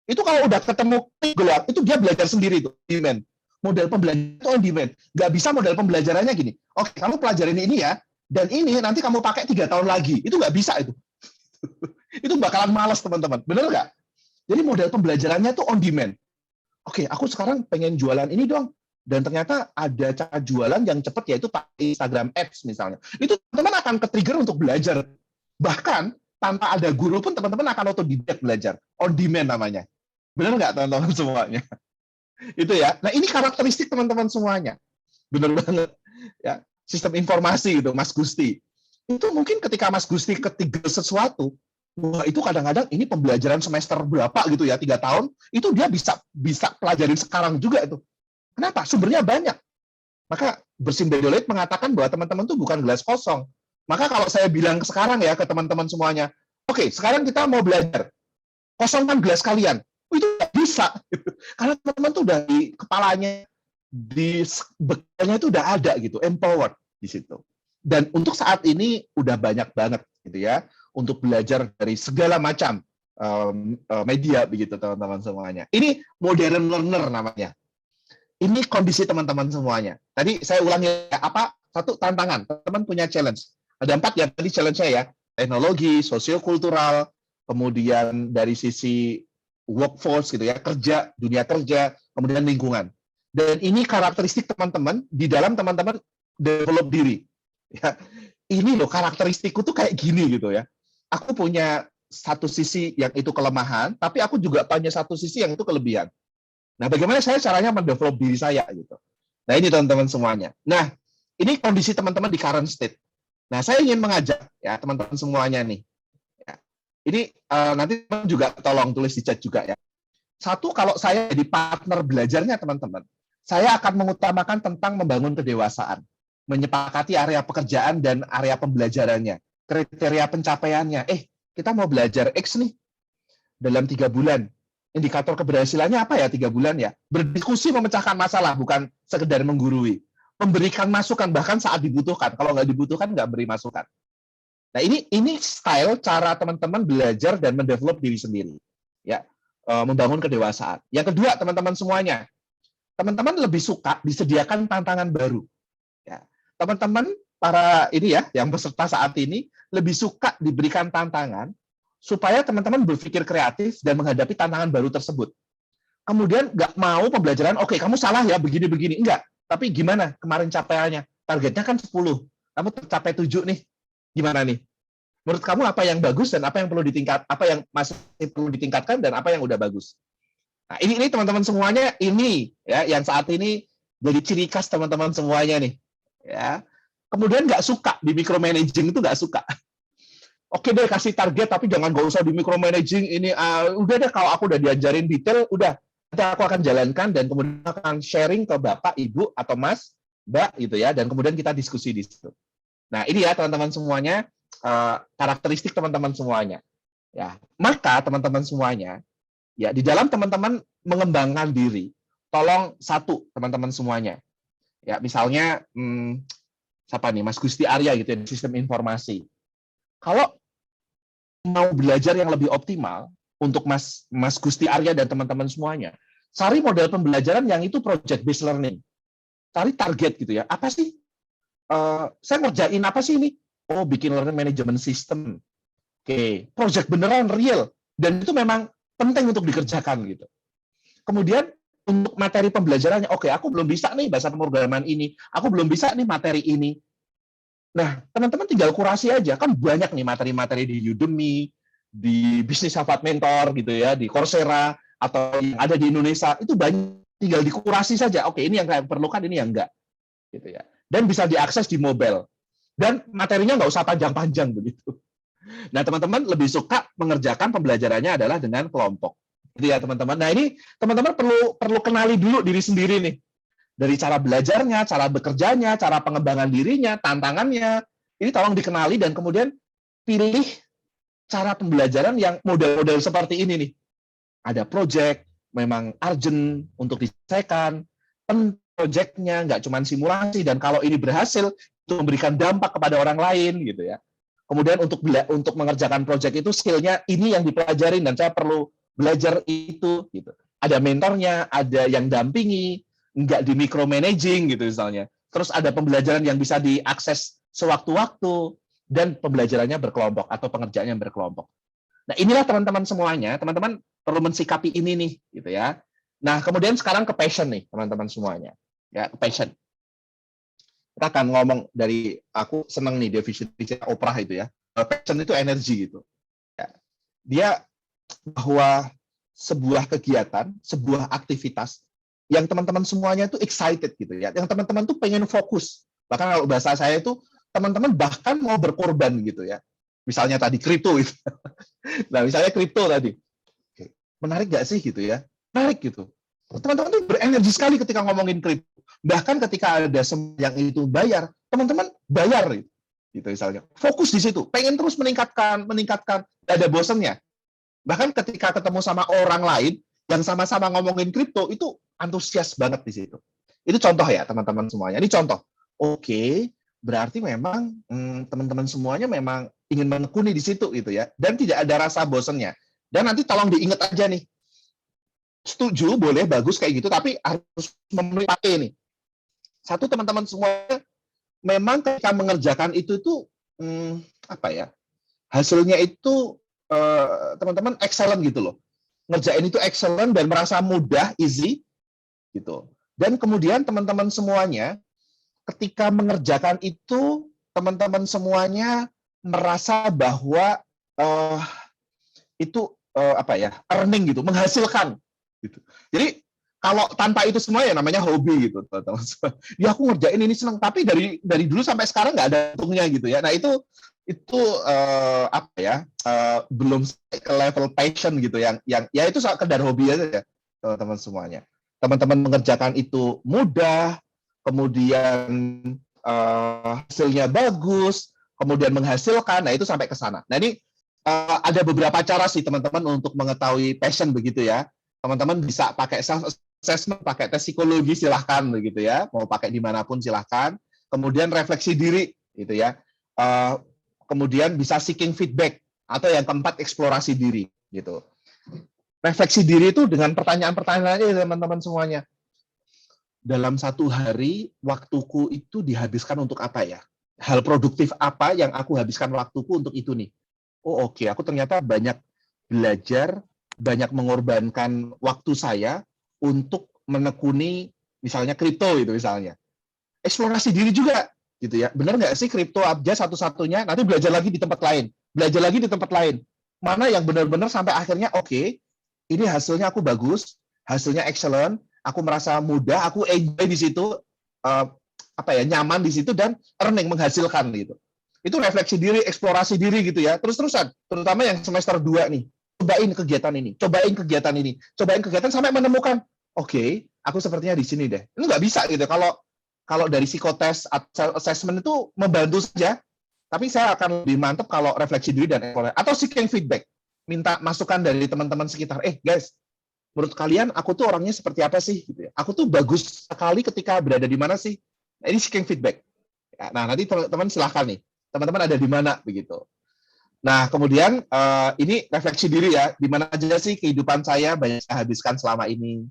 Itu kalau udah ketemu Golang, itu dia belajar sendiri tuh, demand. Model pembelajaran itu on demand. Nggak bisa model pembelajarannya gini, oke, kamu pelajarin ini ya, dan ini nanti kamu pakai 3 tahun lagi. Itu nggak bisa itu. Itu bakalan malas teman-teman. Bener nggak? Jadi model pembelajarannya tuh on demand. Oke, aku sekarang pengen jualan ini dong. Dan ternyata ada cara jualan yang cepat, yaitu pakai Instagram Ads misalnya. Itu teman-teman akan ke-trigger untuk belajar. Bahkan tanpa ada guru pun teman-teman akan otodidak belajar. On demand namanya. Benar nggak teman-teman semuanya? Itu ya. Nah, ini karakteristik teman-teman semuanya. Benar banget. Ya, sistem informasi gitu, Mas Gusti. Itu mungkin ketika Mas Gusti ke-trigger sesuatu, wah, itu kadang-kadang ini pembelajaran semester berapa gitu ya, 3 tahun, itu dia bisa pelajarin sekarang juga itu. Kenapa? Sumbernya banyak. Maka Bersin Bedeloid mengatakan bahwa teman-teman itu bukan gelas kosong. Maka kalau saya bilang sekarang ya ke teman-teman semuanya, oke, sekarang kita mau belajar. Kosongkan gelas kalian. Itu nggak bisa. Karena teman-teman tuh udah di kepalanya, di bekalnya itu udah ada gitu, empowered di situ. Dan untuk saat ini udah banyak banget gitu ya, untuk belajar dari segala macam media begitu teman-teman semuanya. Ini modern learner namanya. Ini kondisi teman-teman semuanya. Tadi saya ulangi apa? Satu, tantangan. Teman-teman punya challenge. Ada 4 ya tadi challenge-nya ya. Teknologi, sosiokultural, kemudian dari sisi workforce gitu ya, kerja, dunia kerja, kemudian lingkungan. Dan ini karakteristik teman-teman di dalam teman-teman develop diri. Ya. Ini loh karakteristikku tuh kayak gini gitu ya. Aku punya satu sisi yang itu kelemahan, tapi aku juga punya satu sisi yang itu kelebihan. Nah, bagaimana saya caranya mendevelop diri saya gitu. Nah, ini teman-teman semuanya. Nah, ini kondisi teman-teman di current state. Nah, saya ingin mengajak ya teman-teman semuanya nih. Ya. Ini nanti juga tolong tulis di chat juga ya. Satu, kalau saya jadi partner belajarnya teman-teman, saya akan mengutamakan tentang membangun kedewasaan, menyepakati area pekerjaan dan area pembelajarannya, kriteria pencapaiannya. Kita mau belajar X nih dalam 3 bulan. Indikator keberhasilannya apa ya 3 bulan ya? Berdiskusi memecahkan masalah, bukan sekedar menggurui. Memberikan masukan, bahkan saat dibutuhkan. Kalau nggak dibutuhkan, nggak beri masukan. Nah, ini style cara teman-teman belajar dan mendevelop diri sendiri. Ya, membangun kedewasaan. Yang kedua, teman-teman semuanya, teman-teman lebih suka disediakan tantangan baru. Ya, teman-teman para ini ya, yang peserta saat ini lebih suka diberikan tantangan supaya teman-teman berpikir kreatif dan menghadapi tantangan baru tersebut. Kemudian nggak mau pembelajaran, oke, kamu salah ya, begini-begini. Enggak, tapi gimana kemarin capaiannya? Targetnya kan 10. kamu tercapai 7 nih. Gimana nih? Menurut kamu apa yang bagus dan apa yang perlu apa yang masih perlu ditingkatkan dan apa yang udah bagus? Nah, ini teman-teman semuanya ini ya yang saat ini jadi ciri khas teman-teman semuanya nih. Ya. Kemudian nggak suka di micromanaging itu nggak suka. Oke deh kasih target tapi jangan nggak usah di micromanaging ini udah deh kalau aku udah diajarin detail udah nanti aku akan jalankan dan kemudian akan sharing ke Bapak, Ibu atau Mas, Mbak gitu ya dan kemudian kita diskusi di situ. Nah, ini ya teman-teman semuanya karakteristik teman-teman semuanya. Ya, maka teman-teman semuanya ya di dalam teman-teman mengembangkan diri, tolong satu teman-teman semuanya. Ya, misalnya siapa nih Mas Gusti Arya gitu ya, sistem informasi. Kalau mau belajar yang lebih optimal untuk Mas Gusti Arya dan teman-teman semuanya, cari model pembelajaran yang itu project based learning. Cari target gitu ya. Apa sih? Saya ngerjain apa sih ini? Oh, bikin learning management system. Oke, project beneran real dan itu memang penting untuk dikerjakan gitu. Kemudian untuk materi pembelajarannya, oke, aku belum bisa nih bahasa pemrograman ini, aku belum bisa nih materi ini. Nah, teman-teman tinggal kurasi aja, kan banyak nih materi-materi di Udemy, di Business Sahabat Mentor gitu ya, di Coursera atau yang ada di Indonesia itu banyak, tinggal dikurasi saja. Oke, ini yang kalian perlukan, ini yang enggak, gitu ya. Dan bisa diakses di mobile. Dan materinya nggak usah panjang-panjang begitu. Nah, teman-teman lebih suka mengerjakan pembelajarannya adalah dengan kelompok. Gitu ya, teman-teman. Nah, ini teman-teman perlu kenali dulu diri sendiri nih. Dari cara belajarnya, cara bekerjanya, cara pengembangan dirinya, tantangannya. Ini tolong dikenali dan kemudian pilih cara pembelajaran yang model-model seperti ini nih. Ada project, memang urgent untuk diselesaikan, project-nya nggak cuma simulasi, dan kalau ini berhasil, itu memberikan dampak kepada orang lain, gitu ya. Kemudian untuk mengerjakan project itu, skill-nya ini yang dipelajarin, dan saya perlu belajar itu, gitu. Ada mentornya, ada yang dampingi, nggak di micromanaging gitu misalnya. Terus ada pembelajaran yang bisa diakses sewaktu-waktu dan pembelajarannya berkelompok atau pengerjaannya berkelompok. Nah, inilah teman-teman semuanya, teman-teman perlu mensikapi ini nih gitu ya. Nah, kemudian sekarang ke passion nih teman-teman semuanya. Ya, ke passion. Kita akan ngomong dari aku senang nih definisi Oprah itu ya. Passion itu energi gitu. Ya. Dia bahwa sebuah kegiatan, sebuah aktivitas yang teman-teman semuanya itu excited gitu ya. Yang teman-teman tuh pengen fokus. Bahkan kalau bahasa saya itu teman-teman bahkan mau berkorban gitu ya. Misalnya tadi kripto itu. Nah, misalnya kripto tadi. Menarik nggak sih gitu ya? Menarik gitu. Teman-teman tuh berenergi sekali ketika ngomongin kripto. Bahkan ketika ada yang itu bayar, teman-teman bayar gitu misalnya. Fokus di situ, pengen terus meningkatkan, tidak ada bosannya. Bahkan ketika ketemu sama orang lain yang sama-sama ngomongin kripto, itu antusias banget di situ. Itu contoh ya teman-teman semuanya. Ini contoh. Oke, berarti memang teman-teman semuanya memang ingin menekuni di situ gitu ya. Dan tidak ada rasa bosannya. Dan nanti tolong diingat aja nih. Setuju, boleh, bagus kayak gitu, tapi harus memenuhi pakai nih. Satu, teman-teman semuanya memang ketika mengerjakan itu tuh apa ya? Hasilnya itu teman-teman excellent gitu loh. Ngerjain itu excellent dan merasa mudah, easy gitu. Dan kemudian teman-teman semuanya ketika mengerjakan itu teman-teman semuanya merasa bahwa itu apa ya? Earning gitu, menghasilkan gitu. Jadi kalau tanpa itu semua ya namanya hobi gitu, teman-teman. Ya aku ngerjain ini senang, tapi dari dulu sampai sekarang nggak ada untungnya gitu ya. Nah itu apa ya? Belum ke level passion gitu yang ya itu sekedar hobi aja ya, teman-teman semuanya. Teman-teman mengerjakan itu mudah, kemudian hasilnya bagus, kemudian menghasilkan. Nah itu sampai ke sana. Nah ini ada beberapa cara sih teman-teman untuk mengetahui passion begitu ya. Teman-teman bisa pakai self assessment, pakai tes psikologi silahkan begitu ya, mau pakai dimanapun silahkan. Kemudian refleksi diri gitu ya. Kemudian bisa seeking feedback atau yang keempat eksplorasi diri gitu. Refleksi diri itu dengan pertanyaan-pertanyaan aja teman-teman semuanya. Dalam satu hari waktuku itu dihabiskan untuk apa ya? Hal produktif apa yang aku habiskan waktuku untuk itu nih? Oh oke, aku ternyata banyak belajar, banyak mengorbankan waktu saya untuk menekuni misalnya kripto itu misalnya. Eksplorasi diri juga gitu ya. Benar nggak sih kripto aja satu-satunya? Nanti belajar lagi di tempat lain, belajar lagi di tempat lain. Mana yang benar-benar sampai akhirnya oke, ini hasilnya aku bagus, hasilnya excellent, aku merasa mudah, aku enjoy di situ, nyaman di situ dan earning, menghasilkan gitu. Itu refleksi diri, eksplorasi diri gitu ya. Terus-terusan, terutama yang semester 2 nih. Cobain kegiatan ini, cobain kegiatan ini, cobain kegiatan sampai menemukan, oke, aku sepertinya di sini deh. Ini nggak bisa gitu. Kalau dari psikotes assessment itu membantu saja, tapi saya akan lebih mantap kalau refleksi diri dan eksplorasi. Atau seeking feedback, minta masukan dari teman-teman sekitar. Guys, menurut kalian aku tuh orangnya seperti apa sih? Gitu ya. Aku tuh bagus sekali ketika berada di mana sih? Nah, ini seeking feedback. Nah, nanti teman-teman silahkan nih. Teman-teman ada di mana begitu. Nah, kemudian ini refleksi diri ya, di mana aja sih kehidupan saya banyak saya habiskan selama ini.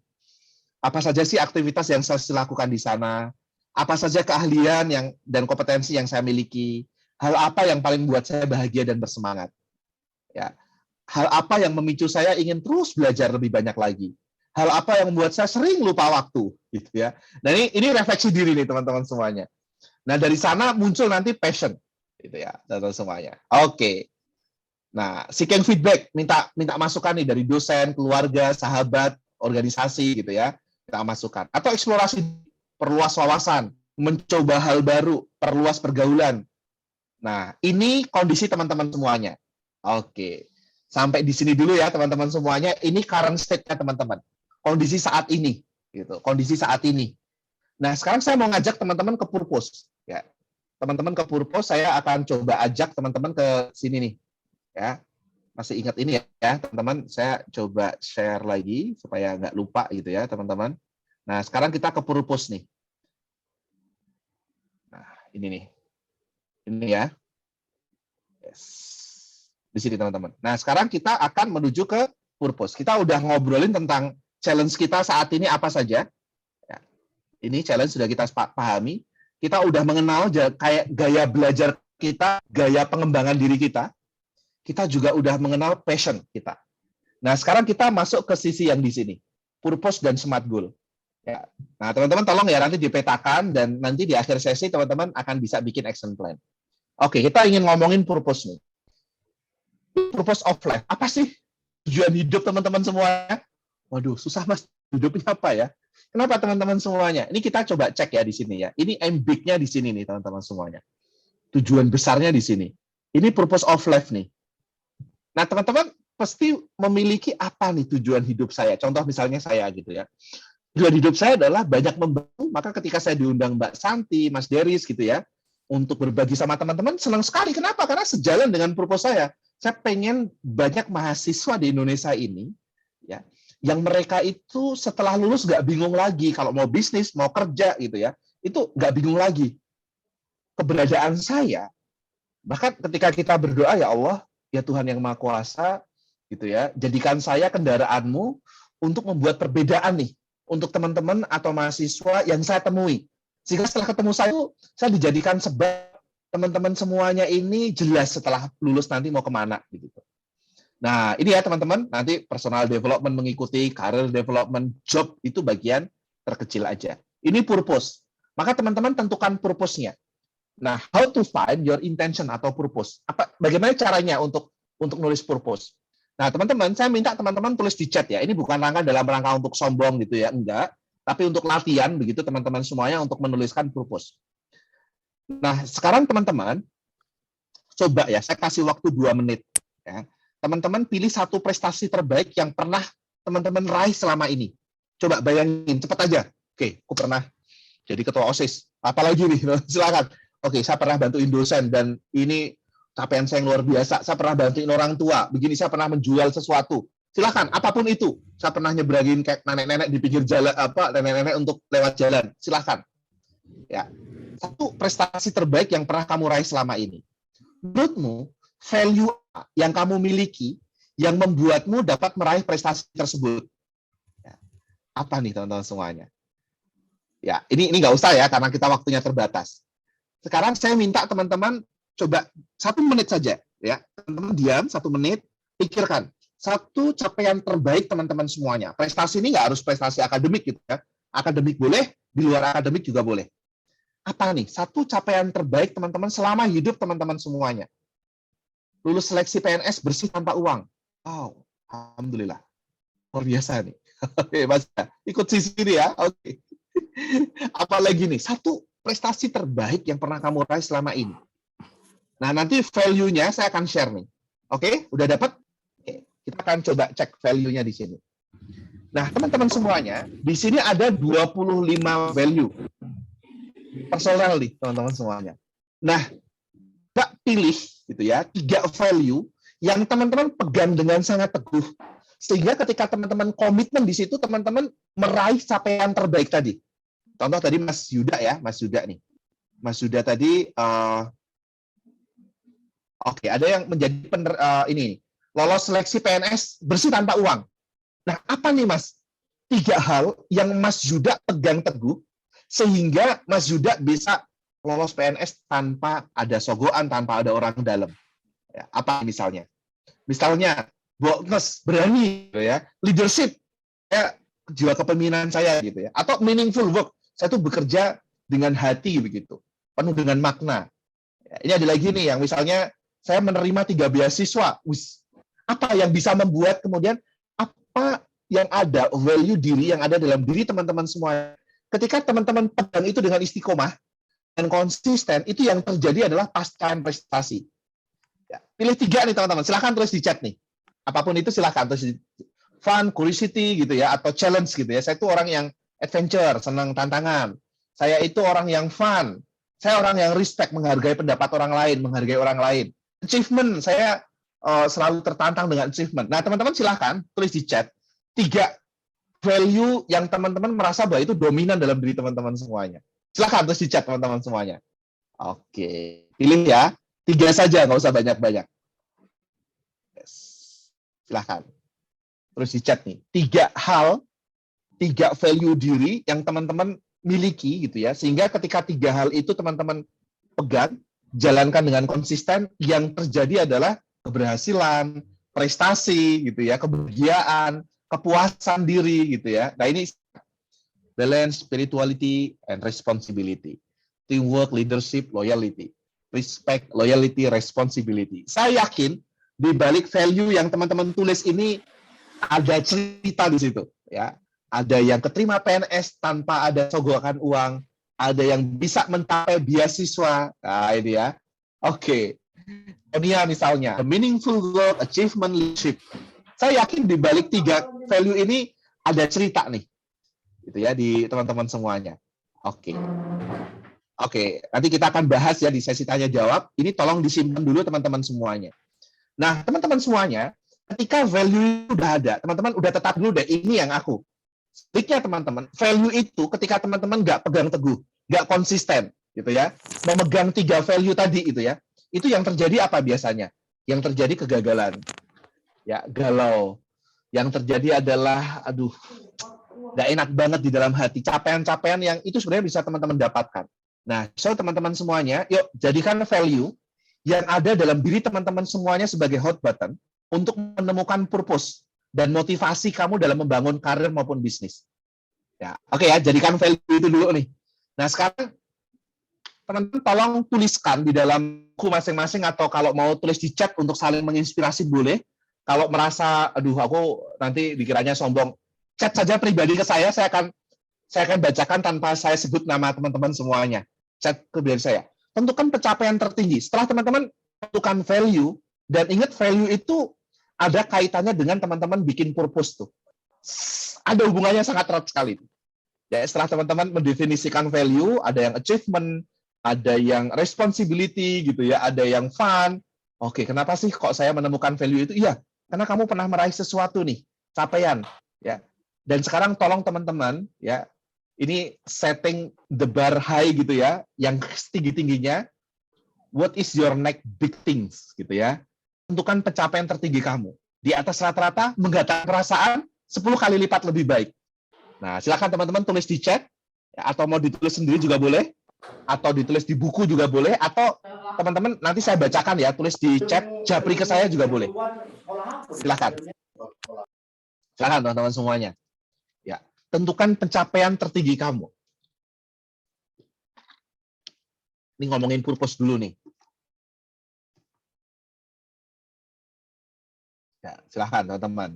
Apa saja sih aktivitas yang saya lakukan di sana? Apa saja keahlian dan kompetensi yang saya miliki? Hal apa yang paling membuat saya bahagia dan bersemangat? Ya. Hal apa yang memicu saya ingin terus belajar lebih banyak lagi? Hal apa yang membuat saya sering lupa waktu, gitu ya. Nah, ini refleksi diri nih teman-teman semuanya. Nah, dari sana muncul nanti passion, gitu ya, teman-teman semuanya. Oke. Nah, seeking feedback, minta masukan nih dari dosen, keluarga, sahabat, organisasi gitu ya, minta masukan. Atau eksplorasi, perluas wawasan, mencoba hal baru, perluas pergaulan. Nah, ini kondisi teman-teman semuanya. Oke. Sampai di sini dulu ya teman-teman semuanya. Ini current state-nya teman-teman. Kondisi saat ini, gitu. Kondisi saat ini. Nah, sekarang saya mau ngajak teman-teman ke purpose, ya. Teman-teman ke purpose, saya akan coba ajak teman-teman ke sini nih. Ya, masih ingat ini ya teman-teman, saya coba share lagi supaya nggak lupa gitu ya teman-teman. Nah, sekarang kita ke purpose nih. Nah, ini ya. Yes. Di sini teman-teman. Nah, sekarang kita akan menuju ke purpose. Kita udah ngobrolin tentang challenge kita saat ini apa saja. Ya. Ini challenge sudah kita pahami. Kita udah mengenal kayak gaya belajar kita, gaya pengembangan diri kita. Kita juga udah mengenal passion kita. Nah, sekarang kita masuk ke sisi yang di sini, purpose dan smart goal. Ya. Nah, teman-teman tolong ya nanti dipetakan dan nanti di akhir sesi teman-teman akan bisa bikin action plan. Oke, kita ingin ngomongin purpose nih. Purpose of life. Apa sih tujuan hidup teman-teman semuanya? Waduh, susah Mas. Hidupnya apa ya? Kenapa teman-teman semuanya? Ini kita coba cek ya di sini ya. Ini ambig-nya di sini nih teman-teman semuanya. Tujuan besarnya di sini. Ini purpose of life nih. Nah, teman-teman pasti memiliki apa nih tujuan hidup saya. Contoh misalnya saya gitu ya. Tujuan hidup saya adalah banyak membantu, maka ketika saya diundang Mbak Santi, Mas Deris gitu ya, untuk berbagi sama teman-teman, senang sekali. Kenapa? Karena sejalan dengan purpose saya. Saya pengen banyak mahasiswa di Indonesia ini, ya, yang mereka itu setelah lulus nggak bingung lagi kalau mau bisnis, mau kerja gitu ya, itu nggak bingung lagi. Keberadaan saya, bahkan ketika kita berdoa, ya Allah, ya Tuhan yang Maha Kuasa, gitu ya, jadikan saya kendaraanmu untuk membuat perbedaan nih untuk teman-teman atau mahasiswa yang saya temui. Sehingga setelah ketemu saya dijadikan sebab teman-teman semuanya ini jelas setelah lulus nanti mau kemana. Gitu. Nah, ini ya teman-teman, nanti personal development mengikuti, career development, job itu bagian terkecil aja. Ini purpose. Maka teman-teman tentukan purpose-nya. Nah, how to find your intention atau purpose? Bagaimana caranya untuk nulis purpose? Nah, teman-teman, saya minta teman-teman tulis di chat ya. Ini bukan dalam rangka untuk sombong gitu ya, enggak. Tapi untuk latihan begitu teman-teman semuanya untuk menuliskan purpose. Nah, sekarang teman-teman coba ya, saya kasih waktu 2 menit ya. Teman-teman pilih satu prestasi terbaik yang pernah teman-teman raih selama ini. Coba bayangin, cepat aja. Oke, aku pernah jadi ketua OSIS. Apalagi nih, silakan. Oke, saya pernah bantuin dosen dan ini capaian saya yang luar biasa. Saya pernah bantuin orang tua. Begini, saya pernah menjual sesuatu. Silakan, apapun itu. Saya pernah nyebrangin kayak nenek-nenek di pinggir jalan, nenek-nenek untuk lewat jalan. Silakan. Ya, satu prestasi terbaik yang pernah kamu raih selama ini. Menurutmu, value yang kamu miliki yang membuatmu dapat meraih prestasi tersebut. Ya. Apa nih teman-teman semuanya? Ya, ini nggak usah ya karena kita waktunya terbatas. Sekarang saya minta teman-teman coba 1 menit saja, ya. Teman-teman diam 1 menit, pikirkan satu capaian terbaik teman-teman semuanya. Prestasi ini nggak harus prestasi akademik gitu ya. Akademik boleh, di luar akademik juga boleh. Apa nih? Satu capaian terbaik teman-teman selama hidup teman-teman semuanya. Lulus seleksi PNS bersih tanpa uang. Wow, alhamdulillah. Luar biasa nih. Oke, Mas, ikut sini ya. Oke. Apalagi nih, satu prestasi terbaik yang pernah kamu raih selama ini. Nah, nanti value-nya saya akan share nih. Oke, udah dapat? Oke, kita akan coba cek value-nya di sini. Nah, teman-teman semuanya, di sini ada 25 value. Personal nih, teman-teman semuanya. Nah, Mbak pilih gitu ya, 3 value yang teman-teman pegang dengan sangat teguh. Sehingga ketika teman-teman komitmen di situ, teman-teman meraih capaian terbaik tadi. Contoh tadi Mas Yuda ya, Mas Yuda nih. Mas Yuda tadi, oke, ada yang menjadi ini, lolos seleksi PNS bersih tanpa uang. Nah, apa nih Mas? 3 hal yang Mas Yuda pegang teguh, sehingga Mas Yuda bisa lolos PNS tanpa ada sogokan, tanpa ada orang dalam. Ya, apa misalnya? Misalnya, boldness, berani, gitu ya, leadership, ya, jiwa kepemimpinan saya gitu ya, atau meaningful work, saya tuh bekerja dengan hati begitu, penuh dengan makna. Ya, ini ada lagi nih yang misalnya saya menerima 3 beasiswa. Apa yang bisa membuat kemudian apa yang ada value diri yang ada dalam diri teman-teman semua. Ketika teman-teman pegang itu dengan istiqomah dan konsisten, itu yang terjadi adalah pasca prestasi. Ya, pilih 3 nih teman-teman. Silahkan tulis di chat nih. Apapun itu silahkan tulis di fun, curiosity gitu ya, atau challenge gitu ya. Saya itu orang yang adventure, senang tantangan. Saya itu orang yang fun. Saya orang yang respect, menghargai pendapat orang lain, menghargai orang lain. Achievement, saya selalu tertantang dengan achievement. Nah, teman-teman silahkan tulis di chat 3 value yang teman-teman merasa bahwa itu dominan dalam diri teman-teman semuanya. Silahkan tulis di chat teman-teman semuanya. Oke, pilih ya. 3 saja, nggak usah banyak-banyak. Yes. Silahkan. Terus di chat nih. 3 hal, 3 value diri yang teman-teman miliki gitu ya. Sehingga ketika 3 hal itu teman-teman pegang, jalankan dengan konsisten, yang terjadi adalah keberhasilan, prestasi gitu ya, kebahagiaan, kepuasan diri gitu ya. Nah, ini balance, spirituality, and responsibility. Teamwork, leadership, loyalty. Respect, loyalty, responsibility. Saya yakin di balik value yang teman-teman tulis ini ada cerita di situ ya. Ada yang keterima PNS tanpa ada sogokan uang, ada yang bisa mencapai beasiswa. Nah, ini ya. Oke. Dunia misalnya, the meaningful work, achievement, leadership. Saya yakin di balik 3 value ini ada cerita nih. Gitu ya di teman-teman semuanya. Oke. Oke, nanti kita akan bahas ya di sesi tanya jawab. Ini tolong disimpan dulu teman-teman semuanya. Nah, teman-teman semuanya, ketika value udah ada, teman-teman udah tetap dulu deh, ini yang aku. Sebaliknya teman-teman, value itu ketika teman-teman nggak pegang teguh, nggak konsisten, gitu ya, memegang 3 value tadi itu ya, itu yang terjadi apa biasanya? Yang terjadi kegagalan, ya galau. Yang terjadi adalah, aduh, nggak enak banget di dalam hati. Capaian-capaian yang itu sebenarnya bisa teman-teman dapatkan. Nah, so teman-teman semuanya, yuk jadikan value yang ada dalam diri teman-teman semuanya sebagai hot button untuk menemukan purpose dan motivasi kamu dalam membangun karir maupun bisnis. Ya, oke ya, jadikan value itu dulu nih. Nah, sekarang teman-teman tolong tuliskan di dalam buku masing-masing atau kalau mau tulis di chat untuk saling menginspirasi boleh. Kalau merasa, aduh aku nanti dikiranya sombong, chat saja pribadi ke saya akan bacakan tanpa saya sebut nama teman-teman semuanya. Chat ke diri saya. Tentukan pencapaian tertinggi. Setelah teman-teman tentukan value, dan ingat value itu ada kaitannya dengan teman-teman bikin purpose tuh. Ada hubungannya sangat erat sekali. Ya, setelah teman-teman mendefinisikan value, ada yang achievement, ada yang responsibility gitu ya, ada yang fun. Oke, kenapa sih kok saya menemukan value itu? Iya, karena kamu pernah meraih sesuatu nih, capaian, ya. Dan sekarang tolong teman-teman, ya, ini setting the bar high gitu ya, yang tinggi-tingginya. What is your next big things gitu ya? Tentukan pencapaian tertinggi kamu. Di atas rata-rata, menggatak perasaan 10 kali lipat lebih baik. Nah, silakan teman-teman tulis di chat, ya, atau mau ditulis sendiri juga boleh, atau ditulis di buku juga boleh, atau teman-teman nanti saya bacakan ya, tulis di chat, japri ke saya juga boleh. Silakan. Silakan teman-teman semuanya. Ya, tentukan pencapaian tertinggi kamu. Ini ngomongin purpose dulu nih. Ya, silahkan teman-teman.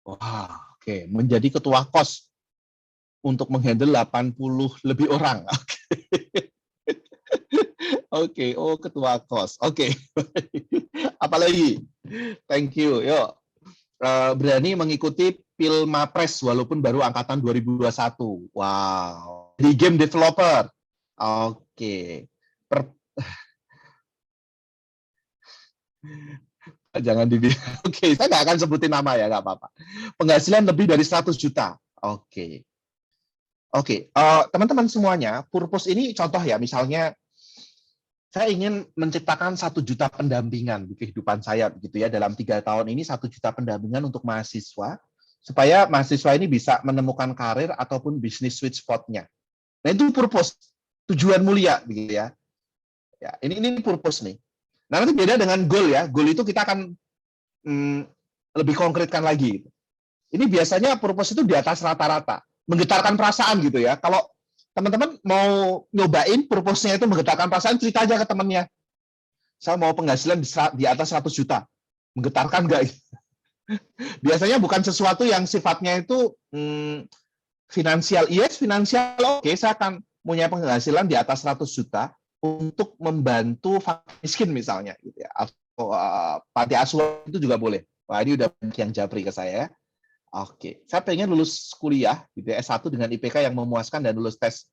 Wah, oke. Menjadi ketua KOS untuk menghandle 80 lebih orang. Oke, oh ketua KOS. Oke. Apalagi? Thank you. Yuk. Berani mengikuti Pilmapres walaupun baru angkatan 2021. Wow. Di game developer. Oke. Jangan dibilang. Oke, saya nggak akan sebutin nama ya, nggak apa-apa. Penghasilan lebih dari 100 juta. Oke. Oke, teman-teman semuanya, purpose ini contoh ya, misalnya saya ingin menciptakan 1 juta pendampingan di kehidupan saya, begitu ya, dalam 3 tahun ini 1 juta pendampingan untuk mahasiswa, supaya mahasiswa ini bisa menemukan karir ataupun bisnis sweet spot-nya. Nah, itu purpose, tujuan mulia, begitu ya. Ya, ini purpose nih. Nah, nanti beda dengan goal ya. Goal itu kita akan lebih konkretkan lagi. Ini biasanya purpose itu di atas rata-rata, menggetarkan perasaan gitu ya. Kalau teman-teman mau nyobain purpose-nya itu menggetarkan perasaan, cerita aja ke temannya. Saya mau penghasilan di atas 100 juta. Menggetarkan nggak? Biasanya bukan sesuatu yang sifatnya itu finansial. Yes, finansial. Oke, saya akan punya penghasilan di atas 100 juta untuk membantu fakir miskin misalnya gitu ya, atau panti asuhan itu juga boleh. Wah, ini udah banyak yang japri ke saya ya. Oke, saya pengen lulus kuliah gitu ya, S1 dengan IPK yang memuaskan dan lulus tes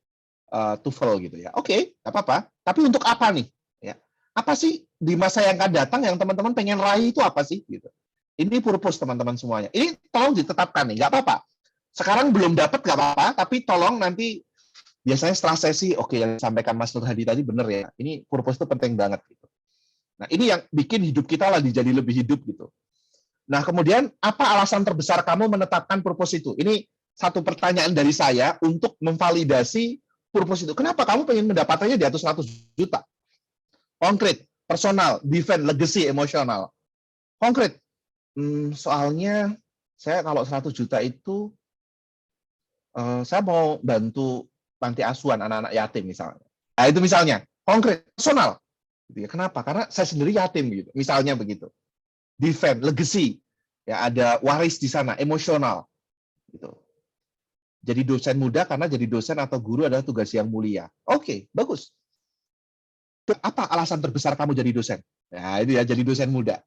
TOEFL gitu ya. Oke, nggak apa-apa. Tapi untuk apa nih? Ya, apa sih di masa yang akan datang yang teman-teman pengen raih itu apa sih? Gitu. Ini purpose teman-teman semuanya. Ini tolong ditetapkan nih, nggak apa-apa. Sekarang belum dapat nggak apa-apa, tapi tolong nanti biasanya setelah sesi, oke, yang disampaikan Mas Nur Hadi tadi benar ya. Ini purpose itu penting banget gitu. Nah, ini yang bikin hidup kita lagi jadi lebih hidup gitu. Nah, kemudian apa alasan terbesar kamu menetapkan purpose itu? Ini satu pertanyaan dari saya untuk memvalidasi purpose itu. Kenapa kamu pengen mendapatkannya di atas 100 juta? Konkret, personal, defense, legacy, emosional. Konkret. Soalnya saya kalau 100 juta itu saya mau bantu panti asuhan anak-anak yatim misalnya. Nah, itu misalnya konkret, personal. Kenapa? Karena saya sendiri yatim gitu. Misalnya begitu. Defense, legacy, ya ada waris di sana, emosional. Gitu. Jadi dosen muda karena jadi dosen atau guru adalah tugas yang mulia. Oke, bagus. Apa alasan terbesar kamu jadi dosen? Nah, itu ya, jadi dosen muda.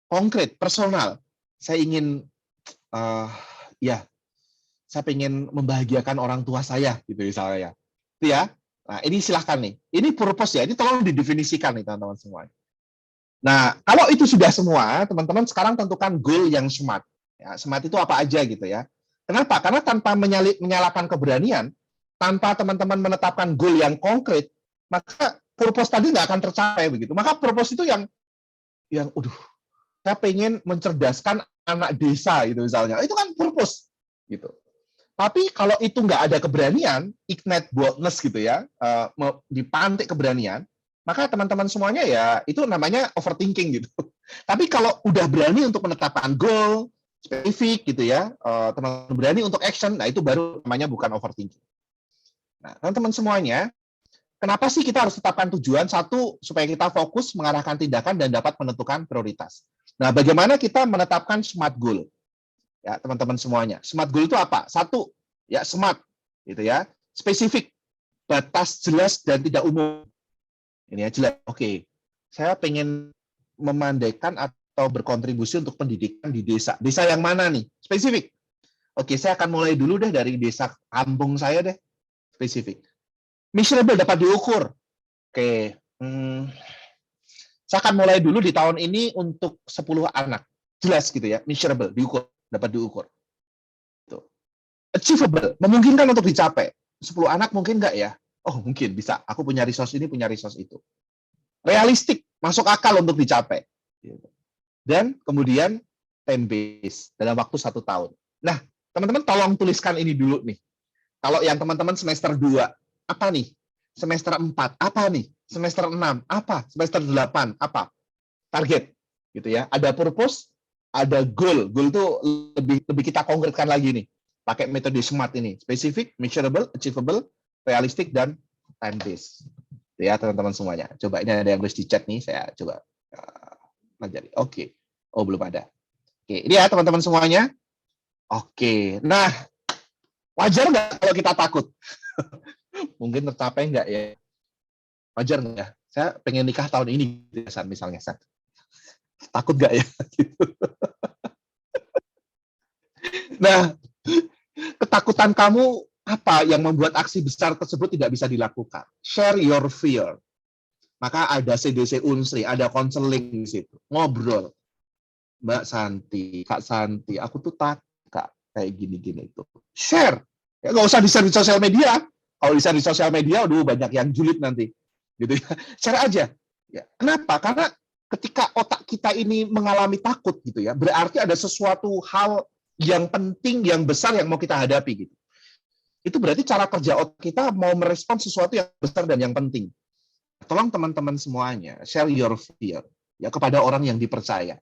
Konkret, personal. Saya ingin, saya ingin membahagiakan orang tua saya, gitu misalnya. Itu ya. Nah, ini silahkan nih. Ini purpose ya. Ini tolong didefinisikan nih teman-teman semua. Nah, kalau itu sudah semua, teman-teman sekarang tentukan goal yang smart. Ya, smart itu apa aja gitu ya. Kenapa? Karena tanpa menyalakan keberanian, tanpa teman-teman menetapkan goal yang konkret, maka purpose tadi nggak akan tercapai begitu. Maka purpose itu yang saya pengen mencerdaskan anak desa gitu misalnya. Itu kan purpose gitu. Tapi kalau itu nggak ada keberanian, ignite boldness gitu ya, dipantik keberanian, maka teman-teman semuanya ya itu namanya overthinking gitu. Tapi kalau udah berani untuk menetapkan goal spesifik gitu ya, teman-teman berani untuk action, nah itu baru namanya bukan overthinking. Nah, teman-teman semuanya, kenapa sih kita harus tetapkan tujuan? Satu, supaya kita fokus mengarahkan tindakan dan dapat menentukan prioritas. Nah, bagaimana kita menetapkan SMART goal? Ya, teman-teman semuanya. SMART goal itu apa? Satu, ya SMART gitu ya. Spesifik, batas, jelas dan tidak umum. Ini ya jelas. Oke. Saya pengen memandaikan atau berkontribusi untuk pendidikan di desa. Desa yang mana nih? Spesifik. Oke, saya akan mulai dulu deh dari desa kampung saya deh. Spesifik. Measurable, dapat diukur. Oke. Saya akan mulai dulu di tahun ini untuk 10 anak. Jelas gitu ya. Measurable, diukur. Dapat diukur. Achievable, memungkinkan untuk dicapai. 10 anak mungkin nggak ya? Oh, mungkin, bisa. Aku punya resource ini, punya resource itu. Realistik, masuk akal untuk dicapai. Dan kemudian time base, dalam waktu 1 tahun. Nah, teman-teman tolong tuliskan ini dulu nih. Kalau yang teman-teman semester 2, apa nih? Semester 4, apa nih? Semester 6, apa? Semester 8, apa? Target, gitu ya. Ada purpose, ada goal. Goal itu lebih kita konkretkan lagi nih. Pakai metode SMART ini. Specific, measurable, achievable, realistic, dan time-based. Ya, teman-teman semuanya. Coba, ini ada yang tulis di chat nih, saya coba pelajari. Oke. Oh, belum ada. Oke, ini ya teman-teman semuanya. Oke, nah, wajar nggak kalau kita takut? Mungkin tercapai nggak ya? Wajar nggak? Saya pengen nikah tahun ini, misalnya. Takut nggak ya? Nah, ketakutan kamu apa yang membuat aksi besar tersebut tidak bisa dilakukan? Share your fear. Maka ada CDC Unsri, ada konseling di situ. Ngobrol. Mbak Santi, Kak Santi, aku tuh takut kayak gini-gini itu. Share. Ya, nggak usah di-share di sosial media. Kalau di-share di sosial media, aduh banyak yang julid nanti. Gitu ya. Share aja. Ya. Kenapa? Karena ketika otak kita ini mengalami takut gitu ya, berarti ada sesuatu hal yang penting, yang besar yang mau kita hadapi gitu. Itu berarti cara kerja otak kita mau merespon sesuatu yang besar dan yang penting. Tolong teman-teman semuanya, share your fear ya kepada orang yang dipercaya.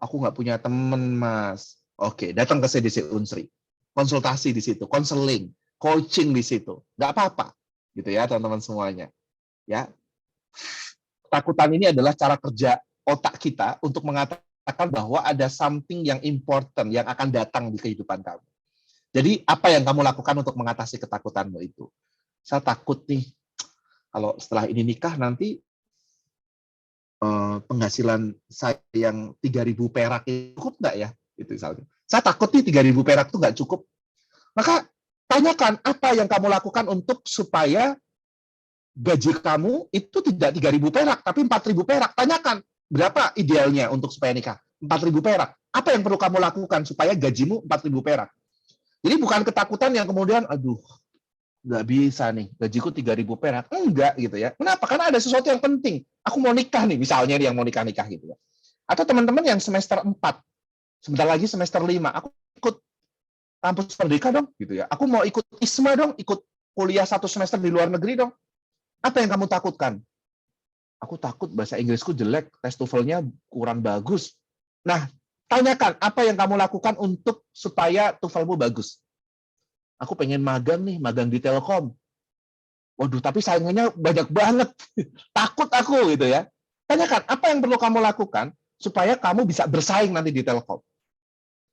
Aku nggak punya teman, Mas. Oke, datang ke CDC Unsri. Konsultasi di situ, konseling, coaching di situ. Nggak apa-apa. Gitu ya, teman-teman semuanya. Ya. Ketakutan ini adalah cara kerja otak kita untuk mengatakan bahwa ada something yang important yang akan datang di kehidupan kamu. Jadi, apa yang kamu lakukan untuk mengatasi ketakutanmu itu? Saya takut nih, kalau setelah ini nikah nanti penghasilan saya yang 3.000 perak itu cukup nggak ya? Itu misalnya. Saya takut nih 3.000 perak itu nggak cukup. Maka tanyakan apa yang kamu lakukan untuk supaya gaji kamu itu tidak 3.000 perak, tapi 4.000 perak. Tanyakan berapa idealnya untuk supaya nikah? 4.000 perak. Apa yang perlu kamu lakukan supaya gajimu 4.000 perak? Jadi bukan ketakutan yang kemudian, aduh, nggak bisa nih, gajiku 3.000 perak. Enggak gitu ya. Kenapa? Karena ada sesuatu yang penting. Aku mau nikah nih, misalnya yang mau nikah-nikah gitu ya. Atau teman-teman yang semester 4, sebentar lagi semester 5, aku ikut kampus Merdeka dong, gitu ya. Aku mau ikut ISMA dong, ikut kuliah 1 semester di luar negeri dong. Apa yang kamu takutkan? Aku takut bahasa Inggrisku jelek, tes TOEFL-nya kurang bagus. Nah, tanyakan apa yang kamu lakukan untuk supaya TOEFL-mu bagus. Aku pengen magang nih, magang di Telkom. Waduh, tapi saingannya banyak banget. Takut aku gitu ya. Tanyakan, apa yang perlu kamu lakukan supaya kamu bisa bersaing nanti di Telkom.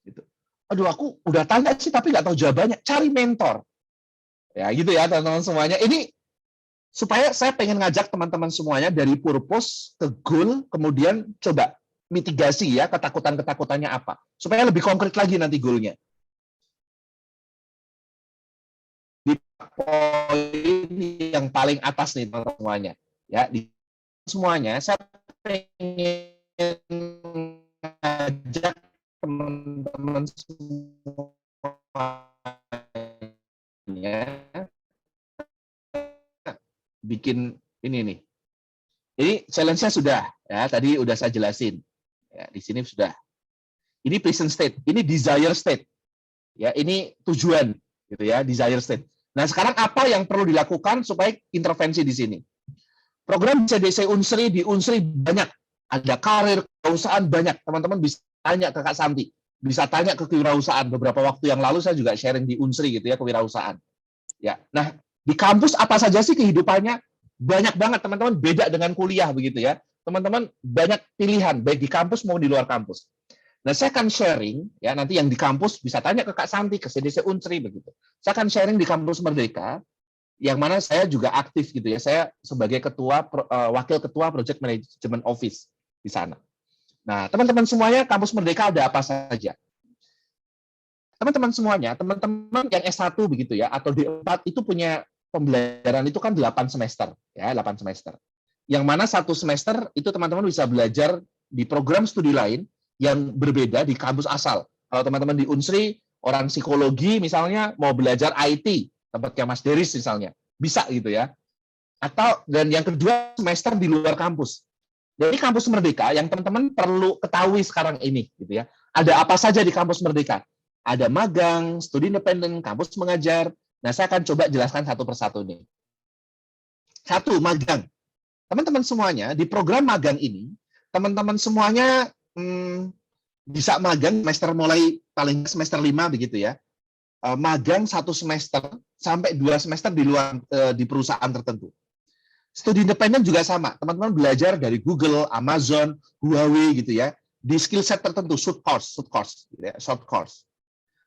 Gitu. Aduh, aku udah tanya sih, tapi nggak tahu jawabannya. Cari mentor. Ya, gitu ya, teman-teman semuanya. Ini supaya saya pengen ngajak teman-teman semuanya dari purpose ke goal, kemudian coba mitigasi ya, ketakutan-ketakutannya apa. Supaya lebih konkret lagi nanti goalnya. Di poin yang paling atas nih teman-teman semuanya ya, di semuanya saya pengen ngajak teman-teman semuanya bikin ini nih. Ini challenge-nya sudah ya, tadi udah saya jelasin. Ya, di sini sudah. Ini present state, ini desire state. Ya, ini tujuan gitu ya, desire state. Nah, sekarang apa yang perlu dilakukan supaya intervensi di sini? Program CDC Unsri di Unsri banyak. Ada karir, kewirausahaan banyak. Teman-teman bisa tanya ke Kak Santi. Bisa tanya ke kewirausahaan. Beberapa waktu yang lalu saya juga sharing di Unsri gitu ya, kewirausahaan. Ya. Nah, di kampus apa saja sih kehidupannya? Banyak banget, teman-teman. Beda dengan kuliah begitu ya. Teman-teman banyak pilihan, baik di kampus maupun di luar kampus. Nah, saya akan sharing, ya nanti yang di kampus bisa tanya ke Kak Santi, ke CDC Unsri begitu. Saya akan sharing di kampus Merdeka, yang mana saya juga aktif gitu ya. Saya sebagai wakil ketua Project Management Office di sana. Nah, teman-teman semuanya, kampus Merdeka ada apa saja? Teman-teman semuanya, teman-teman yang S1 begitu ya, atau D4 itu punya pembelajaran itu kan 8 semester, ya 8 semester. Yang mana 1 semester itu teman-teman bisa belajar di program studi lain yang berbeda di kampus asal. Kalau teman-teman di Unsri, orang psikologi misalnya mau belajar IT, tempatnya Mas Deris misalnya, bisa gitu ya. Atau dan yang kedua semester di luar kampus. Jadi kampus Merdeka yang teman-teman perlu ketahui sekarang ini gitu ya. Ada apa saja di kampus Merdeka? Ada magang, studi independen, kampus mengajar, Nah, saya akan coba jelaskan satu persatu nih. Satu, magang. Teman-teman semuanya, di program magang ini, teman-teman semuanya bisa magang semester mulai paling semester 5 begitu ya. Magang 1 semester sampai 2 semester di luar di perusahaan tertentu. Studi independen juga sama. Teman-teman belajar dari Google, Amazon, Huawei gitu ya, di skill set tertentu, short course, gitu ya, short course.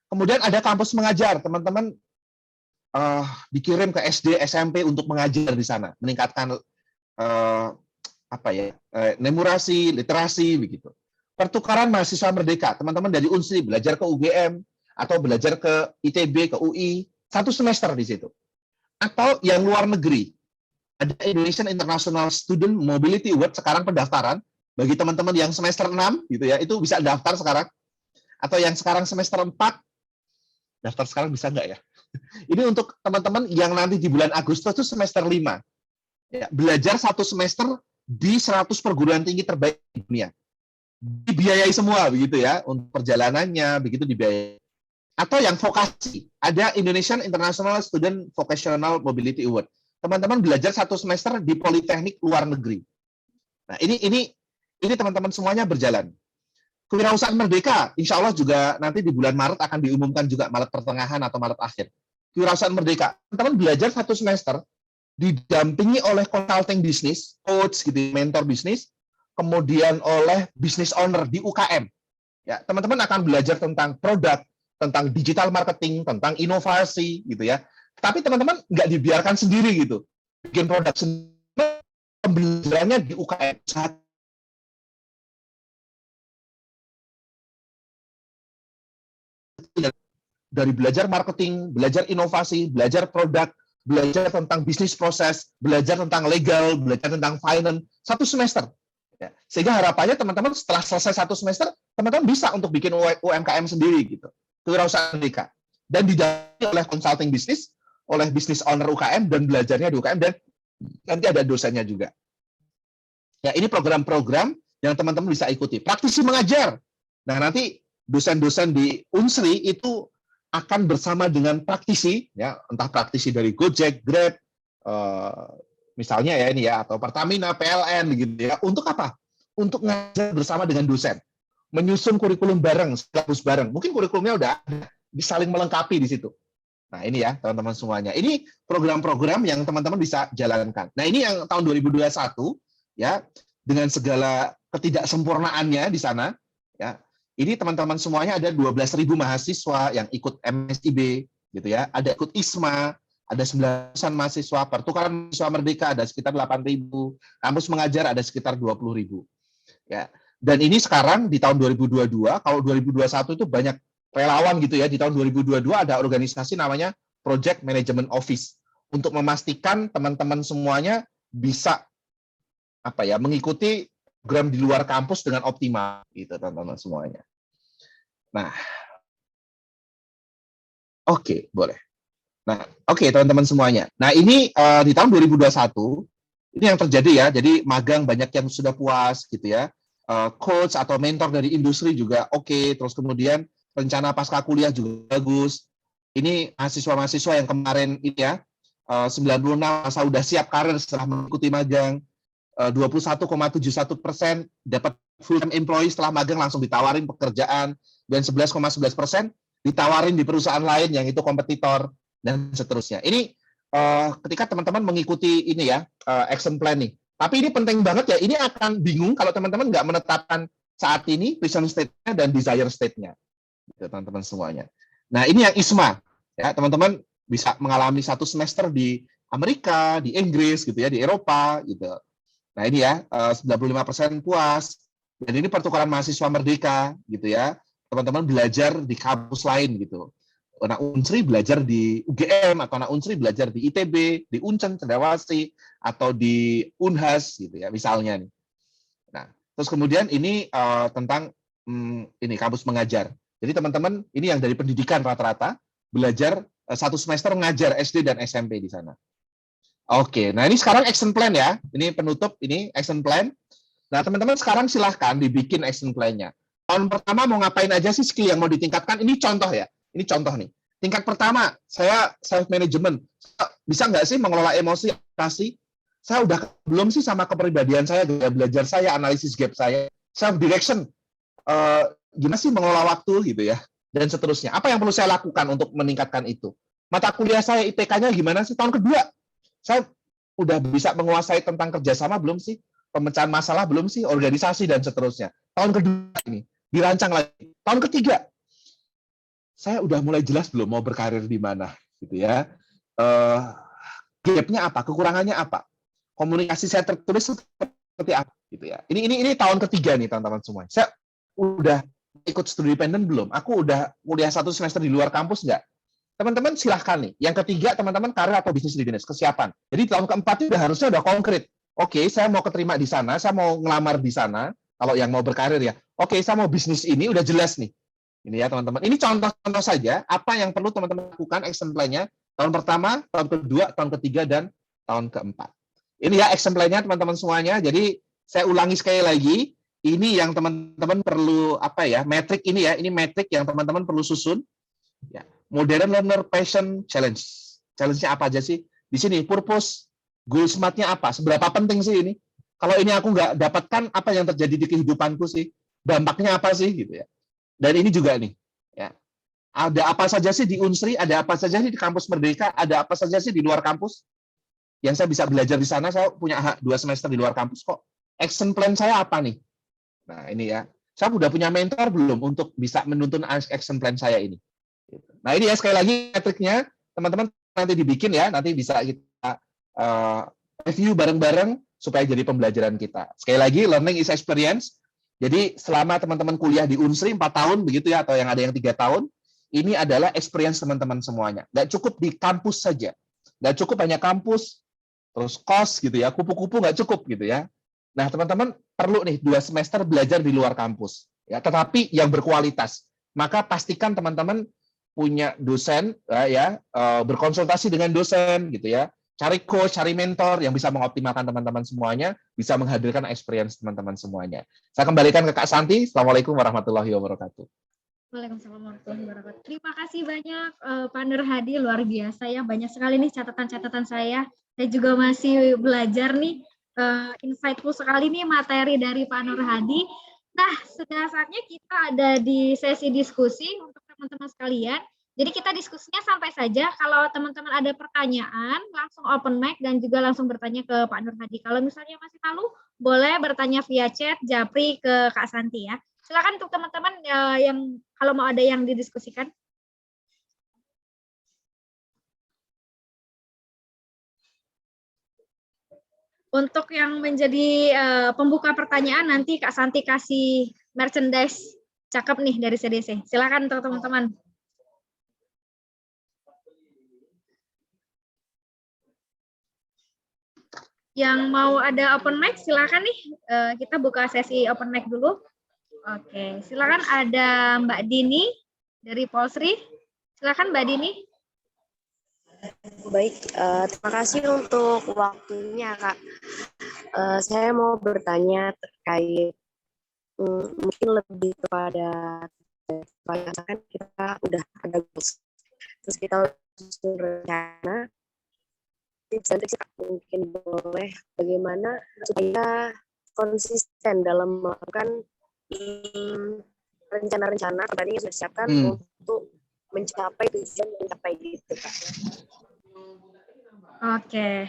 Kemudian ada kampus mengajar, teman-teman dikirim ke SD, SMP untuk mengajar di sana, meningkatkan memorasi, literasi begitu. Pertukaran mahasiswa merdeka, teman-teman dari Unsri belajar ke UGM atau belajar ke ITB, ke UI, 1 semester di situ. Atau yang luar negeri, ada Indonesian International Student Mobility Award sekarang pendaftaran bagi teman-teman yang semester 6 gitu ya, itu bisa daftar sekarang. Atau yang sekarang semester 4, daftar sekarang bisa nggak ya? Ini untuk teman-teman yang nanti di bulan Agustus itu semester 5. Ya, belajar 1 semester di 100 perguruan tinggi terbaik di dunia. Dibiayai semua begitu ya, untuk perjalanannya begitu dibiayai. Atau yang vokasi, ada Indonesian International Student Vocational Mobility Award. Teman-teman belajar 1 semester di politeknik luar negeri. Nah, ini teman-teman semuanya berjalan. Kewirausahaan merdeka, insya Allah juga nanti di bulan Maret akan diumumkan juga, Maret pertengahan atau Maret akhir. Kewirausahaan merdeka, teman-teman belajar 1 semester, didampingi oleh consulting bisnis, coach gitu, mentor bisnis, kemudian oleh business owner di UKM. Ya, teman-teman akan belajar tentang produk, tentang digital marketing, tentang inovasi gitu ya. Tapi teman-teman nggak dibiarkan sendiri gitu. Bikin produk sendiri, pembelajarannya di UKM. Dari belajar marketing, belajar inovasi, belajar produk, belajar tentang bisnis proses, belajar tentang legal, belajar tentang finance, 1 semester. Ya. Sehingga harapannya teman-teman setelah selesai 1 semester, teman-teman bisa untuk bikin UMKM sendiri gitu. Kewirausahaan merdeka. Dan didampingi oleh consulting bisnis, oleh business owner UKM, dan belajarnya di UKM, dan nanti ada dosennya juga. Ya, ini program-program yang teman-teman bisa ikuti. Praktisi mengajar. Nah, nanti dosen-dosen di Unsri itu akan bersama dengan praktisi, ya, entah praktisi dari Gojek, Grab, misalnya ya ini ya, atau Pertamina, PLN, gitu ya. Untuk apa? Untuk ngajar bersama dengan dosen, menyusun kurikulum bareng, silabus bareng. Mungkin kurikulumnya udah ada, saling melengkapi di situ. Nah ini ya teman-teman semuanya. Ini program-program yang teman-teman bisa jalankan. Nah ini yang tahun 2021 ya, dengan segala ketidaksempurnaannya di sana ya. Ini teman-teman semuanya ada 12.000 mahasiswa yang ikut MSIB gitu ya. Ada ikut ISMA, ada 900-an mahasiswa, pertukaran mahasiswa merdeka ada sekitar 8.000, kampus mengajar ada sekitar 20.000. Ya. Dan ini sekarang di tahun 2022, kalau 2021 itu banyak relawan gitu ya. Di tahun 2022 ada organisasi namanya Project Management Office untuk memastikan teman-teman semuanya bisa mengikuti program di luar kampus dengan optimal gitu teman-teman semuanya. Nah, oke, boleh. Nah, oke teman-teman semuanya. Nah, ini di tahun 2021 ini yang terjadi ya. Jadi magang banyak yang sudah puas gitu ya. Coach atau mentor dari industri juga oke. Terus kemudian rencana pasca kuliah juga bagus. Ini mahasiswa-mahasiswa yang kemarin ini ya 96 masa udah siap karir setelah mengikuti magang. 21,71% dapat full-time employee setelah magang langsung ditawarin pekerjaan, dan 11,11% ditawarin di perusahaan lain yang itu kompetitor, dan seterusnya. Ini ketika teman-teman mengikuti ini ya, action plan nih. Tapi ini penting banget ya, ini akan bingung kalau teman-teman nggak menetapkan saat ini vision state-nya dan desire state-nya. Gitu, teman-teman semuanya. Nah, ini yang ISMA. Ya, teman-teman bisa mengalami 1 semester di Amerika, di Inggris, gitu ya, di Eropa, gitu. Nah ini ya, 95% puas. Dan ini pertukaran mahasiswa merdeka, gitu ya. Teman-teman belajar di kampus lain, gitu. Anak Unsri belajar di UGM, atau anak Unsri belajar di ITB, di Uncen, Cendrawasih, atau di Unhas, gitu ya, misalnya nih. Nah, terus kemudian ini tentang ini kampus mengajar. Jadi teman-teman, ini yang dari pendidikan rata-rata, belajar 1 semester mengajar SD dan SMP di sana. Oke, nah ini sekarang action plan ya. Ini penutup, ini action plan. Nah, teman-teman sekarang silahkan dibikin action plan-nya. Tahun pertama mau ngapain aja sih skill yang mau ditingkatkan? Ini contoh ya. Ini contoh nih. Tingkat pertama, saya self management. Bisa nggak sih mengelola emosi, adaptasi? Saya udah belum sih sama kepribadian saya, gaya belajar saya, analisis gap saya, self direction. Gimana sih mengelola waktu gitu ya, dan seterusnya. Apa yang perlu saya lakukan untuk meningkatkan itu? Mata kuliah saya IPK-nya gimana sih? Tahun kedua, saya udah bisa menguasai tentang kerjasama belum sih? Pemecahan masalah belum sih? Organisasi dan seterusnya. Tahun kedua ini dirancang lagi. Tahun ketiga, saya udah mulai jelas belum mau berkarir di mana, gitu ya. Gap-nya apa? Kekurangannya apa? Komunikasi saya tertulis seperti apa, gitu ya. Ini tahun ketiga nih, teman-teman semua. Saya udah ikut studi independen belum? Aku udah kuliah 1 semester di luar kampus nggak? Teman-teman silahkan nih. Yang ketiga, teman-teman karir atau bisnis readiness, kesiapan. Jadi tahun keempat itu harusnya udah konkret. Oke, saya mau keterima di sana, saya mau ngelamar di sana. Kalau yang mau berkarir ya, oke, saya mau bisnis ini, udah jelas nih. Ini ya teman-teman. Ini contoh-contoh saja apa yang perlu teman-teman lakukan action plan-nya tahun pertama, tahun kedua, tahun ketiga, dan tahun keempat. Ini ya action plan-nya teman-teman semuanya. Jadi saya ulangi sekali lagi, ini yang teman-teman perlu apa ya? Metrik ini ya, ini metrik yang teman-teman perlu susun. Ya. Modern Learner Passion Challenge. Challenge-nya apa aja sih? Di sini purpose, goal smart-nya apa? Seberapa penting sih ini? Kalau ini aku nggak dapatkan, apa yang terjadi di kehidupanku sih? Dampaknya apa sih gitu ya? Dan ini juga nih, ya. Ada apa saja sih di Unsri? Ada apa saja sih di kampus Merdeka? Ada apa saja sih di luar kampus? Yang saya bisa belajar di sana, saya punya 2 semester di luar kampus kok. Action plan saya apa nih? Nah, ini ya. Saya udah punya mentor belum untuk bisa menuntun action plan saya ini? Nah, ini ya sekali lagi metriknya, teman-teman nanti dibikin ya, nanti bisa kita review bareng-bareng supaya jadi pembelajaran kita. Sekali lagi, learning is experience. Jadi selama teman-teman kuliah di Unsri 4 tahun begitu ya, atau yang ada yang 3 tahun, ini adalah experience teman-teman semuanya. Nggak cukup di kampus saja. Nggak cukup hanya kampus, terus kos gitu ya, kupu-kupu nggak cukup gitu ya. Nah, teman-teman perlu nih 2 semester belajar di luar kampus, ya, tetapi yang berkualitas. Maka pastikan teman-teman punya dosen, ya, berkonsultasi dengan dosen gitu ya. Cari coach, cari mentor yang bisa mengoptimalkan teman-teman semuanya, bisa menghadirkan experience teman-teman semuanya. Saya kembalikan ke Kak Santi. Assalamualaikum warahmatullahi wabarakatuh. Waalaikumsalam warahmatullahi wabarakatuh. Terima kasih banyak Pak Nur Hadi, luar biasa ya. Banyak sekali nih catatan-catatan saya. Saya juga masih belajar nih, insightful sekali nih materi dari Pak Nur Hadi. Nah, sudah saatnya kita ada di sesi diskusi untuk teman-teman sekalian. Jadi kita diskusinya sampai saja. Kalau teman-teman ada pertanyaan, langsung open mic dan juga langsung bertanya ke Pak Nur Hadi. Kalau misalnya masih malu, boleh bertanya via chat, japri ke Kak Santi ya. Silakan untuk teman-teman yang kalau mau ada yang didiskusikan. Untuk yang menjadi pembuka pertanyaan, nanti Kak Santi kasih merchandise cakep nih dari CDC. Silakan untuk teman-teman. Yang mau ada open mic, silakan nih. Kita buka sesi open mic dulu. Oke, silakan ada Mbak Dini dari Polsri. Silakan Mbak Dini. Baik, terima kasih untuk waktunya, Kak. Saya mau bertanya terkait mungkin lebih kepada kan kita udah ada goals, terus kita susun rencana. Tips dan trik mungkin boleh bagaimana supaya konsisten dalam melakukan rencana-rencana tadi yang sudah disiapkan untuk mencapai tujuan yang mencapai gitu, Kak. Oke,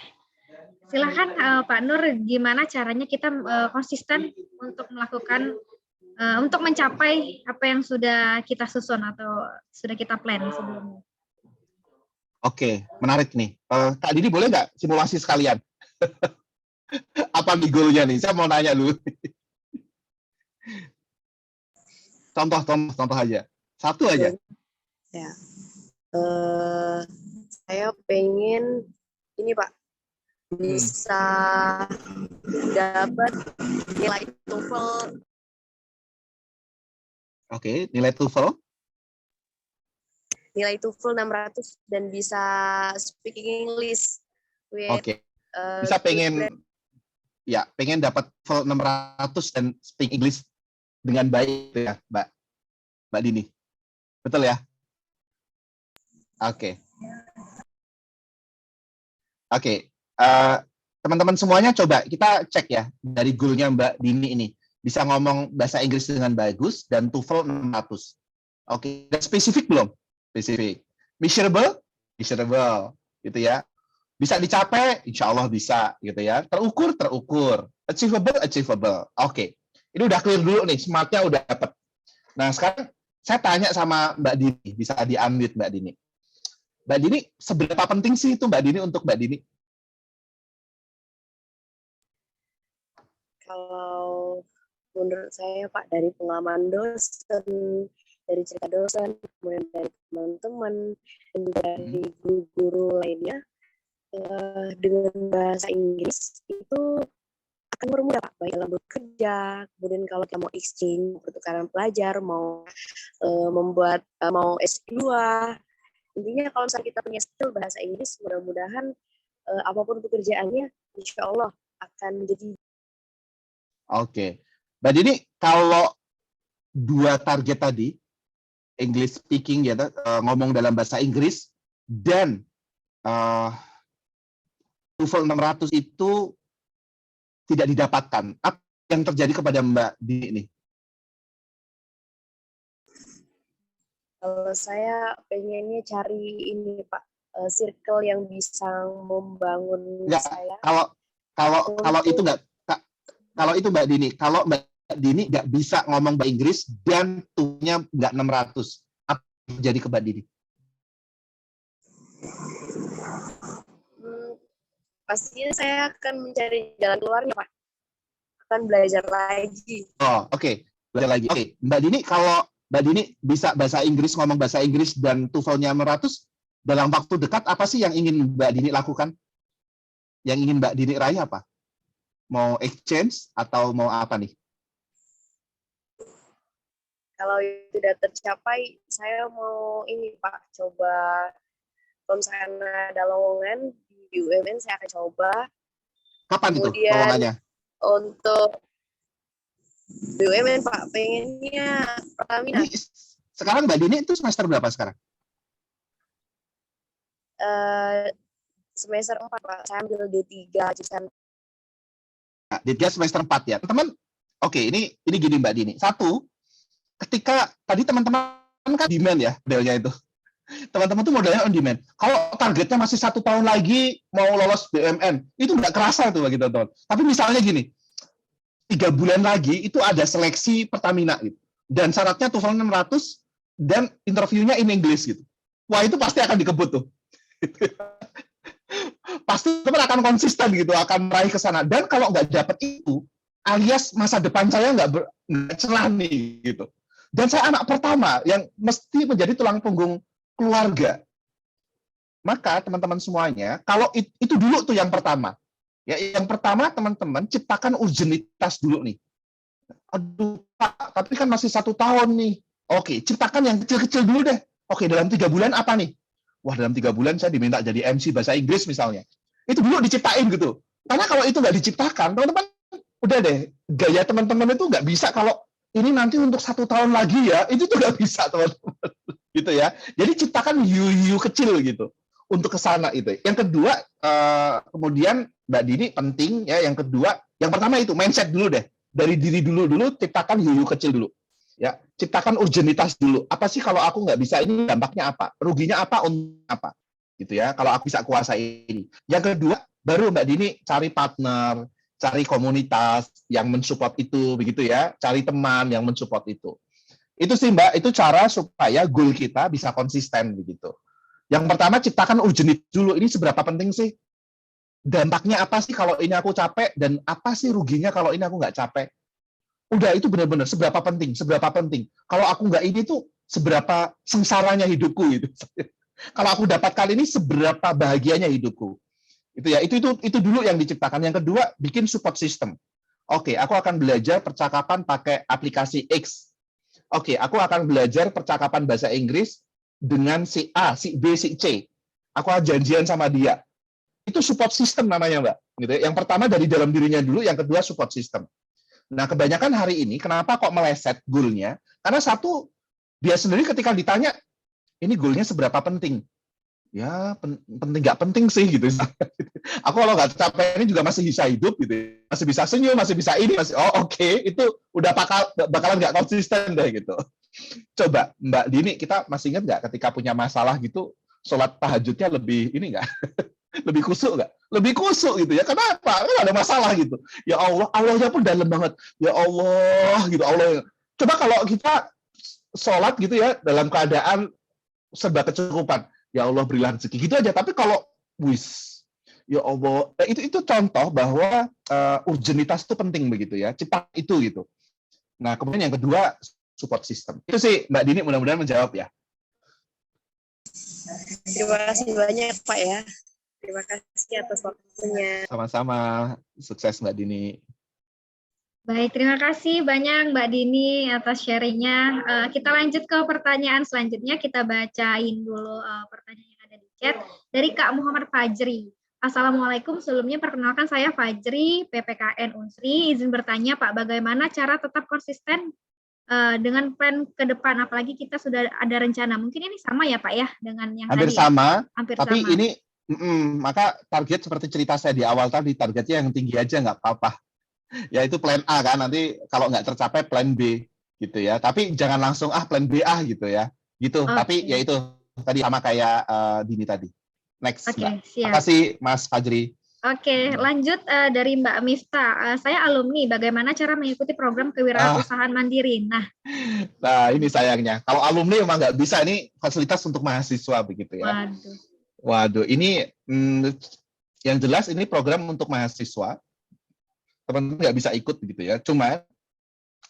silakan Pak Nur, gimana caranya kita konsisten untuk melakukan, untuk mencapai apa yang sudah kita susun atau sudah kita plan sebelumnya. Oke, menarik nih. Kak Didi boleh nggak simulasi sekalian? Apa nih goalnya nih? Saya mau nanya dulu. Contoh aja. Satu aja. Ya. Saya pengen ini Pak, bisa dapat nilai TOEFL. Oke, nilai TOEFL. Nilai TOEFL 600 dan bisa speaking English. Oke. Bisa pengen dapat TOEFL 600 dan speak English dengan baik ya, Mbak Dini. Betul ya? Oke. Oke. Teman-teman semuanya coba kita cek ya dari goalnya Mbak Dini ini. Bisa ngomong bahasa Inggris dengan bagus dan TOEFL 600. Oke. Dan spesifik belum? Spesifik. Measurable? Measurable. Gitu ya. Bisa dicapai? Insya Allah bisa. Gitu ya. Terukur? Terukur. Achievable? Achievable. Oke. Ini udah clear dulu nih. Smartnya udah dapet. Nah, sekarang saya tanya sama Mbak Dini. Bisa di-unmute Mbak Dini. Mbak Dini, seberapa penting sih itu Mbak Dini untuk Mbak Dini? Kalau menurut saya Pak, dari pengalaman dosen, dari cerita dosen, kemudian dari teman-teman, dan juga dari guru-guru lainnya, dengan bahasa Inggris itu akan bermudah Pak, baik dalam bekerja, kemudian kalau kita mau exchange, pertukaran pelajar, mau membuat mau S2, intinya kalau misalnya kita punya skill bahasa Inggris, mudah-mudahan apapun pekerjaannya, insya Allah akan menjadi. Oke. Mbak Dini, kalau dua target tadi, English speaking, ya, ngomong dalam bahasa Inggris, dan TOEFL 600 itu tidak didapatkan, apa yang terjadi kepada Mbak Dini ini? Kalau saya pengennya cari ini Pak, circle yang bisa membangun Enggak, saya. Kalau itu enggak, kalau itu Mbak Dini, kalau Mbak Dini nggak bisa ngomong bahasa Inggris dan tuhnya nggak 600, apa yang terjadi ke Mbak Dini? Pastinya saya akan mencari jalan keluarnya Pak, akan belajar lagi. Oh, oke. Belajar lagi. Oke, Mbak Dini, kalau Mbak Dini bisa bahasa Inggris, ngomong bahasa Inggris dan TOEFL-nya 600, dalam waktu dekat apa sih yang ingin Mbak Dini lakukan? Yang ingin Mbak Dini raih apa? Mau exchange atau mau apa nih? Kalau itu tidak tercapai, saya mau ini Pak, coba kalau misalnya ada lowongan di BUMN, saya akan coba. Kapan itu kemudian lowongannya? Untuk BUMN Pak, pengennya Pertamina. Sekarang Mbak Dini itu semester berapa sekarang? Semester 4 Pak, saya ambil D3 jurusan. Nah, D3 semester 4 ya. Teman-teman, oke, ini gini Mbak Dini. Satu, ketika tadi teman-teman kan demand ya modelnya itu. Teman-teman tuh modelnya on demand. Kalau targetnya masih 1 tahun lagi mau lolos BUMN, itu nggak kerasa tuh bagi teman-teman. Tapi misalnya gini, 3 bulan lagi itu ada seleksi Pertamina gitu. Dan syaratnya TOEFL 600 dan interviewnya in English gitu. Wah, itu pasti akan dikebut tuh. Pasti teman akan konsisten gitu, akan meraih ke sana. Dan kalau nggak dapat itu, alias masa depan saya nggak cerah nih gitu. Dan saya anak pertama yang mesti menjadi tulang punggung keluarga. Maka teman-teman semuanya, kalau itu dulu tuh yang pertama. Ya, yang pertama teman-teman ciptakan urgenitas dulu nih. Aduh Pak, tapi kan masih 1 tahun nih. Oke, ciptakan yang kecil-kecil dulu deh. Oke, dalam 3 bulan apa nih? Wah, dalam 3 bulan saya diminta jadi MC bahasa Inggris misalnya. Itu dulu diciptain gitu. Karena kalau itu nggak diciptakan, teman-teman, udah deh, gaya teman-teman itu nggak bisa kalau ini nanti untuk 1 tahun lagi ya, itu tuh nggak bisa teman-teman. Gitu ya. Jadi ciptakan hiu-hiu kecil gitu untuk ke sana itu. Yang kedua, kemudian Mbak Dini penting ya. Yang kedua, yang pertama itu mindset dulu deh. Dari diri dulu ciptakan hiu-hiu kecil dulu. Ya, ciptakan urgenitas dulu. Apa sih kalau aku nggak bisa ini dampaknya apa? Ruginya apa? Untuk apa? Gitu ya. Kalau aku bisa kuasai ini. Yang kedua, baru Mbak Dini cari partner, cari komunitas yang mensupport itu, begitu ya. Cari teman yang mensupport itu. Itu sih Mbak, itu cara supaya goal kita bisa konsisten begitu. Yang pertama ciptakan urgenitas dulu. Ini seberapa penting sih? Dampaknya apa sih kalau ini aku capek, dan apa sih ruginya kalau ini aku nggak capek? Udah, itu benar-benar seberapa penting. Kalau aku nggak ini tuh seberapa sengsaranya hidupku gitu. Kalau aku dapatkan ini seberapa bahagianya hidupku. Itu ya, itu dulu yang diciptakan. Yang kedua, bikin support system. Oke, aku akan belajar percakapan pakai aplikasi X. Oke, aku akan belajar percakapan bahasa Inggris dengan si A, si B, si C. Aku akan janjian sama dia. Itu support system namanya, Mbak. Gitu ya. Yang pertama dari dalam dirinya dulu, yang kedua support system. Nah, kebanyakan hari ini, kenapa kok meleset goal-nya? Karena satu, dia sendiri ketika ditanya, ini goal-nya seberapa penting? ya penting nggak penting sih gitu. Aku kalau nggak capek ini juga masih bisa hidup gitu, masih bisa senyum, masih bisa ini, masih oke, itu udah bakalan nggak konsisten deh gitu. Coba Mbak Dini, kita masih ingat nggak ketika punya masalah gitu, sholat tahajudnya lebih ini nggak? Lebih kusuk nggak? Lebih kusuk gitu ya. Kenapa? Kan ada masalah gitu. Ya Allah, Allahnya pun dalam banget. Ya Allah gitu, Allah. Coba kalau kita sholat gitu ya dalam keadaan serba kecukupan. Ya Allah berilah rezeki gitu aja. Tapi kalau wis, ya Allah, itu contoh bahwa urgenitas itu penting begitu ya. Cepat itu gitu. Nah kemudian yang kedua support system. Itu sih Mbak Dini mudah-mudahan menjawab ya. Terima kasih banyak Pak ya. Terima kasih atas waktunya. Sama-sama, sukses Mbak Dini. Baik, terima kasih banyak Mbak Dini atas sharingnya. Kita lanjut ke pertanyaan selanjutnya. Kita bacain dulu pertanyaan yang ada di chat. Dari Kak Muhammad Fajri. Assalamualaikum, sebelumnya perkenalkan saya Fajri, PPKN Unsri. Izin bertanya Pak, bagaimana cara tetap konsisten dengan plan ke depan? Apalagi kita sudah ada rencana. Mungkin ini sama ya Pak ya dengan yang hampir tadi. Sama, hampir tapi sama. Ini maka target seperti cerita saya di awal tadi, targetnya yang tinggi aja nggak apa-apa. Ya itu plan A kan, nanti kalau nggak tercapai plan B gitu ya. Tapi jangan langsung plan B gitu ya. Gitu. Okay. Tapi ya itu tadi sama kayak Dini tadi. Next. Oke, siap. Terima kasih Mas Fajri. Oke, lanjut dari Mbak Mifta. Saya alumni, bagaimana cara mengikuti program kewirausahaan mandiri? Nah, ini sayangnya. Kalau alumni memang nggak bisa, ini fasilitas untuk mahasiswa begitu ya. Waduh, ini yang jelas ini program untuk mahasiswa. Teman-teman nggak bisa ikut begitu ya. Cuma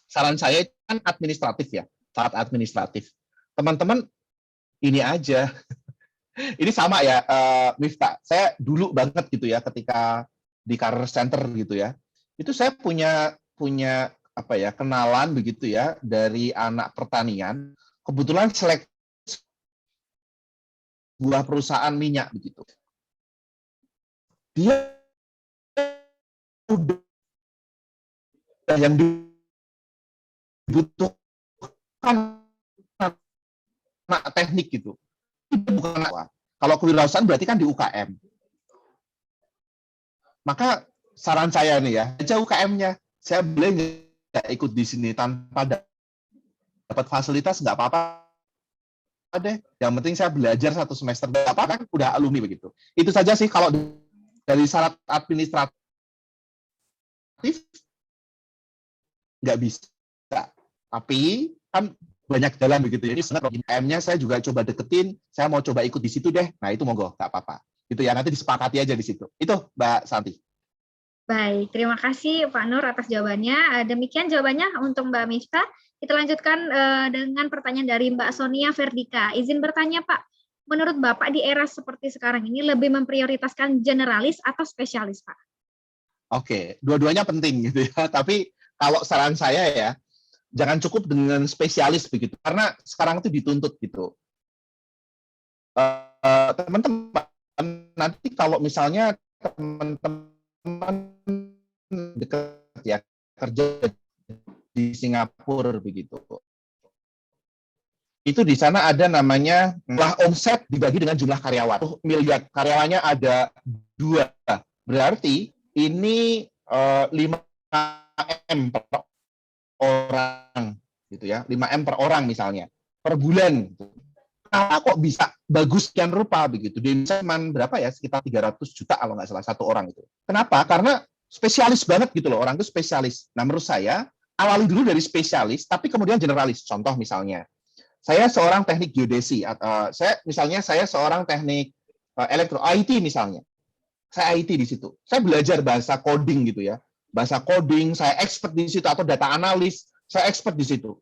saran saya kan administratif ya, sangat administratif. Teman-teman ini aja. Ini sama ya, Mifta. Saya dulu banget gitu ya, ketika di Career Center gitu ya. Itu saya punya apa ya, kenalan begitu ya dari anak pertanian. Kebetulan seleksi sebuah perusahaan minyak begitu. Dia udah yang dibutuhkan anak teknik gitu. Itu bukan apa. Kalau kewirausahaan berarti kan di UKM. Maka saran saya nih ya, aja UKM-nya. Saya boleh nggak ikut di sini tanpa dapat fasilitas, nggak apa-apa deh. Yang penting saya belajar 1 semester, apa kan udah alumni begitu. Itu saja sih kalau dari syarat administratif nggak bisa. Tapi kan banyak jalan begitu. Jadi UKM-nya saya juga coba deketin, saya mau coba ikut di situ deh. Nah, itu monggo, nggak apa-apa. Gitu ya, nanti disepakati aja di situ. Itu Mbak Santi. Baik, terima kasih Pak Nur atas jawabannya. Demikian jawabannya untuk Mbak Mifta. Kita lanjutkan dengan pertanyaan dari Mbak Sonia Verdika. Izin bertanya Pak, menurut Bapak di era seperti sekarang ini lebih memprioritaskan generalis atau spesialis Pak? Oke, dua-duanya penting gitu ya. Tapi kalau saran saya ya, jangan cukup dengan spesialis begitu. Karena sekarang itu dituntut gitu. Teman-teman, nanti kalau misalnya teman-teman dekat ya kerja di Singapura begitu. Itu di sana ada namanya jumlah omset dibagi dengan jumlah karyawan. Miliar karyawannya ada 2. Berarti ini 5M per orang gitu ya. 5M per orang misalnya per bulan. Nah, kok bisa bagus sekian rupa begitu. Di Indonesia berapa ya? Sekitar 300 juta kalau nggak salah 1 orang itu. Kenapa? Karena spesialis banget gitu loh, orang itu spesialis. Nah, menurut saya awali dulu dari spesialis, tapi kemudian generalis. Contoh misalnya, saya seorang teknik geodesi, saya seorang teknik elektro IT misalnya. Saya IT di situ. Saya belajar bahasa coding gitu ya. Bahasa coding, saya expert di situ, atau data analis, saya expert di situ.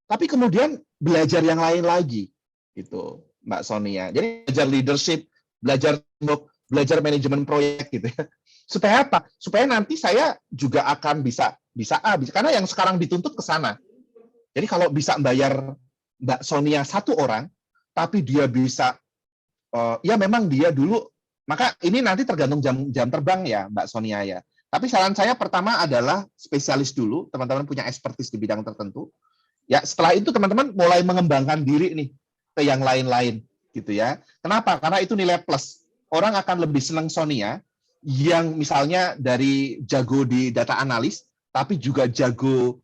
Tapi kemudian belajar yang lain lagi, gitu, Mbak Sonia. Jadi belajar leadership, belajar manajemen proyek gitu ya. Supaya apa? Supaya nanti saya juga akan bisa karena yang sekarang dituntut ke sana. Jadi kalau bisa bayar Mbak Sonia 1 orang, tapi dia bisa, ya memang dia dulu, maka ini nanti tergantung jam terbang ya Mbak Sonia ya. Tapi saran saya pertama adalah spesialis dulu, teman-teman punya expertise di bidang tertentu. Ya setelah itu teman-teman mulai mengembangkan diri nih ke yang lain-lain gitu ya. Kenapa? Karena itu nilai plus. Orang akan lebih senang Sonia yang misalnya dari jago di data analis, tapi juga jago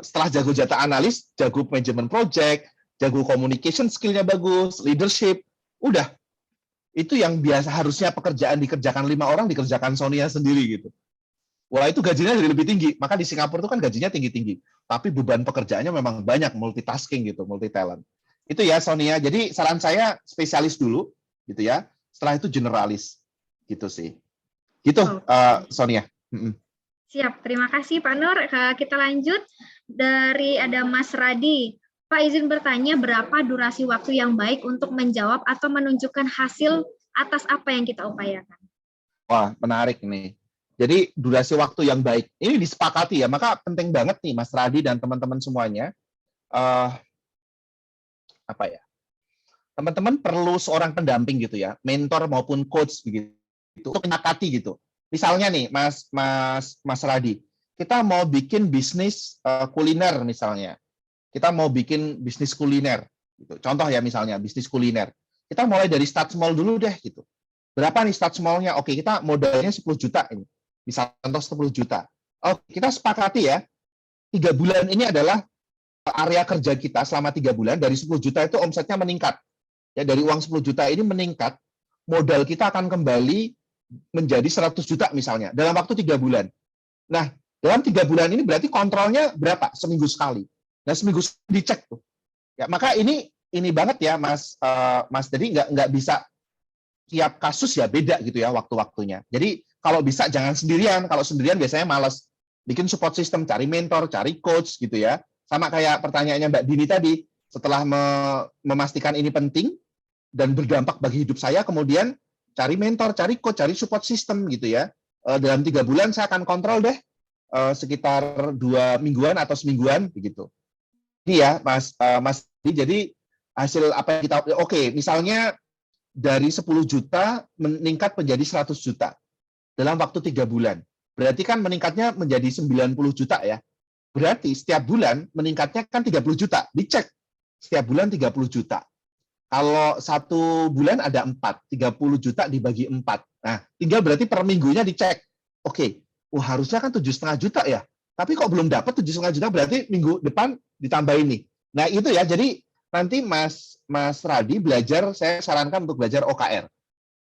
setelah jago data analis, jago management project, jago communication skill-nya bagus, leadership, udah. Itu yang biasa harusnya pekerjaan dikerjakan 5 orang, dikerjakan Sonia sendiri gitu. Wah, itu gajinya jadi lebih tinggi. Maka di Singapura itu kan gajinya tinggi-tinggi. Tapi beban pekerjaannya memang banyak, multitasking gitu, multi talent. Itu ya Sonia. Jadi saran saya spesialis dulu gitu ya. Setelah itu generalis. Gitu sih. Gitu Sonia. Siap, terima kasih Pak Nur. Kita lanjut dari ada Mas Radi. Pak izin bertanya berapa durasi waktu yang baik untuk menjawab atau menunjukkan hasil atas apa yang kita upayakan? Wah, menarik nih. Jadi durasi waktu yang baik ini disepakati ya, maka penting banget nih Mas Radi dan teman-teman semuanya. Apa ya? Teman-teman perlu seorang pendamping gitu ya, mentor maupun coach begitu untuk menyepakati gitu. Misalnya nih Mas Radi, kita mau bikin bisnis kuliner misalnya. Kita mau bikin bisnis kuliner gitu. Contoh ya misalnya bisnis kuliner. Kita mulai dari start small dulu deh gitu. Berapa nih start small-nya? Oke, kita modalnya 10 juta ini. Misal contoh 10 juta. Oh, kita sepakati ya, 3 bulan ini adalah area kerja kita selama 3 bulan, dari 10 juta itu omsetnya meningkat. Ya, dari uang 10 juta ini meningkat, modal kita akan kembali menjadi 100 juta misalnya, dalam waktu 3 bulan. Nah, dalam 3 bulan ini berarti kontrolnya berapa? Seminggu sekali. Nah, seminggu dicek tuh. Ya, maka ini banget ya, Mas. Jadi nggak bisa tiap kasus ya beda gitu ya waktu-waktunya. Jadi kalau bisa jangan sendirian. Kalau sendirian biasanya malas. Bikin support system, cari mentor, cari coach gitu ya. Sama kayak pertanyaannya Mbak Dini tadi. Setelah memastikan ini penting dan berdampak bagi hidup saya, kemudian cari mentor, cari coach, cari support system gitu ya. Dalam 3 bulan saya akan kontrol deh sekitar 2 mingguan atau semingguan begitu. Ini ya Mas. Jadi hasil apa yang kita oke, misalnya dari 10 juta meningkat menjadi 100 juta dalam waktu 3 bulan. Berarti kan meningkatnya menjadi 90 juta ya. Berarti setiap bulan meningkatnya kan 30 juta. Dicek. Setiap bulan 30 juta. Kalau 1 bulan ada 4. 30 juta dibagi 4. Nah, tinggal berarti per minggunya dicek. Oke, harusnya kan 7,5 juta ya. Tapi kok belum dapat 7,5 juta, berarti minggu depan ditambah ini. Nah, itu ya. Jadi nanti Mas Radi belajar, saya sarankan untuk belajar OKR.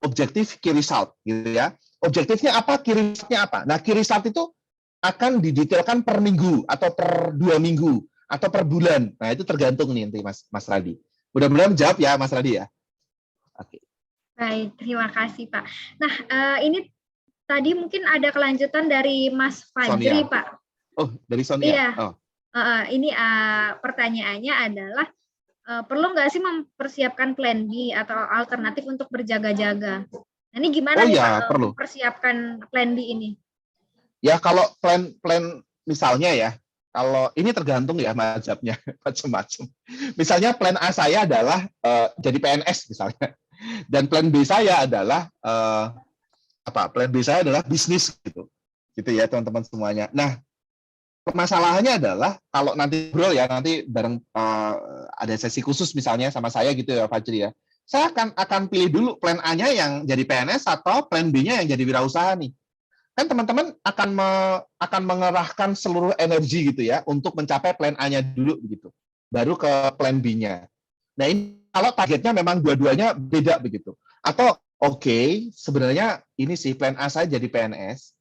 Objektif Key Result gitu ya. Objektifnya apa, key result-nya apa. Nah, key result itu akan didetailkan per minggu atau per 2 minggu atau per bulan. Nah, itu tergantung nih nanti Mas Radi. Mudah-mudahan menjawab ya Mas Radi ya. Oke. Baik, terima kasih Pak. Nah, ini tadi mungkin ada kelanjutan dari Mas Fajri, Sonia. Pak. Oh, dari Sonia. Iya. Oh. Ini pertanyaannya adalah perlu nggak sih mempersiapkan plan B atau alternatif untuk berjaga-jaga? Nah, ini gimana nih Pak perlu. mempersiapkan plan B ini? Ya kalau plan misalnya ya, kalau ini tergantung ya mazhabnya macam-macam. Misalnya plan A saya adalah jadi PNS misalnya, dan plan B saya adalah Plan B saya adalah bisnis gitu ya teman-teman semuanya. Nah, permasalahannya adalah kalau nanti bro ya nanti bareng ada sesi khusus misalnya sama saya gitu ya Fajri ya. Saya akan pilih dulu plan A-nya yang jadi PNS atau plan B-nya yang jadi wirausaha nih. Kan teman-teman akan mengerahkan seluruh energi gitu ya untuk mencapai plan A-nya dulu begitu. Baru ke plan B-nya. Nah, ini kalau targetnya memang dua-duanya beda begitu. Atau sebenarnya ini sih plan A saya jadi PNS,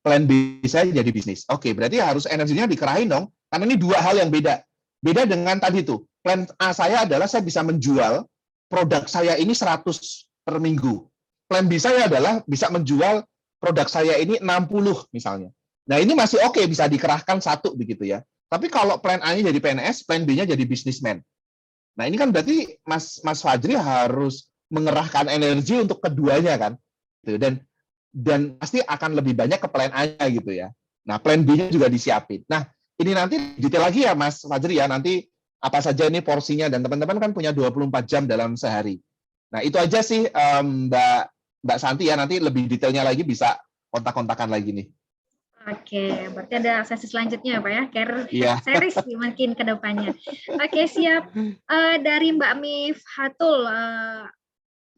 plan B saya jadi bisnis. Berarti harus energinya dikerahin dong, karena ini 2 hal yang beda. Beda dengan tadi tuh. Plan A saya adalah saya bisa menjual produk saya ini 100 per minggu. Plan B saya adalah bisa menjual produk saya ini 60 misalnya. Nah, ini masih bisa dikerahkan 1 begitu ya. Tapi kalau plan A-nya jadi PNS, plan B-nya jadi bisnismen. Nah, ini kan berarti Mas Fajri harus mengerahkan energi untuk keduanya kan. Dan pasti akan lebih banyak ke plan A-nya gitu ya. Nah, plan B-nya juga disiapin. Nah, ini nanti detail lagi ya Mas Fajri ya, nanti apa saja ini porsinya, dan teman-teman kan punya 24 jam dalam sehari. Nah, itu aja sih Mbak Santi ya, nanti lebih detailnya lagi bisa kontak-kontakan lagi nih. Oke, berarti ada sesi selanjutnya ya Pak ya, Iya. series makin ke depannya. Oke, siap. Dari Mbak Mifhatul,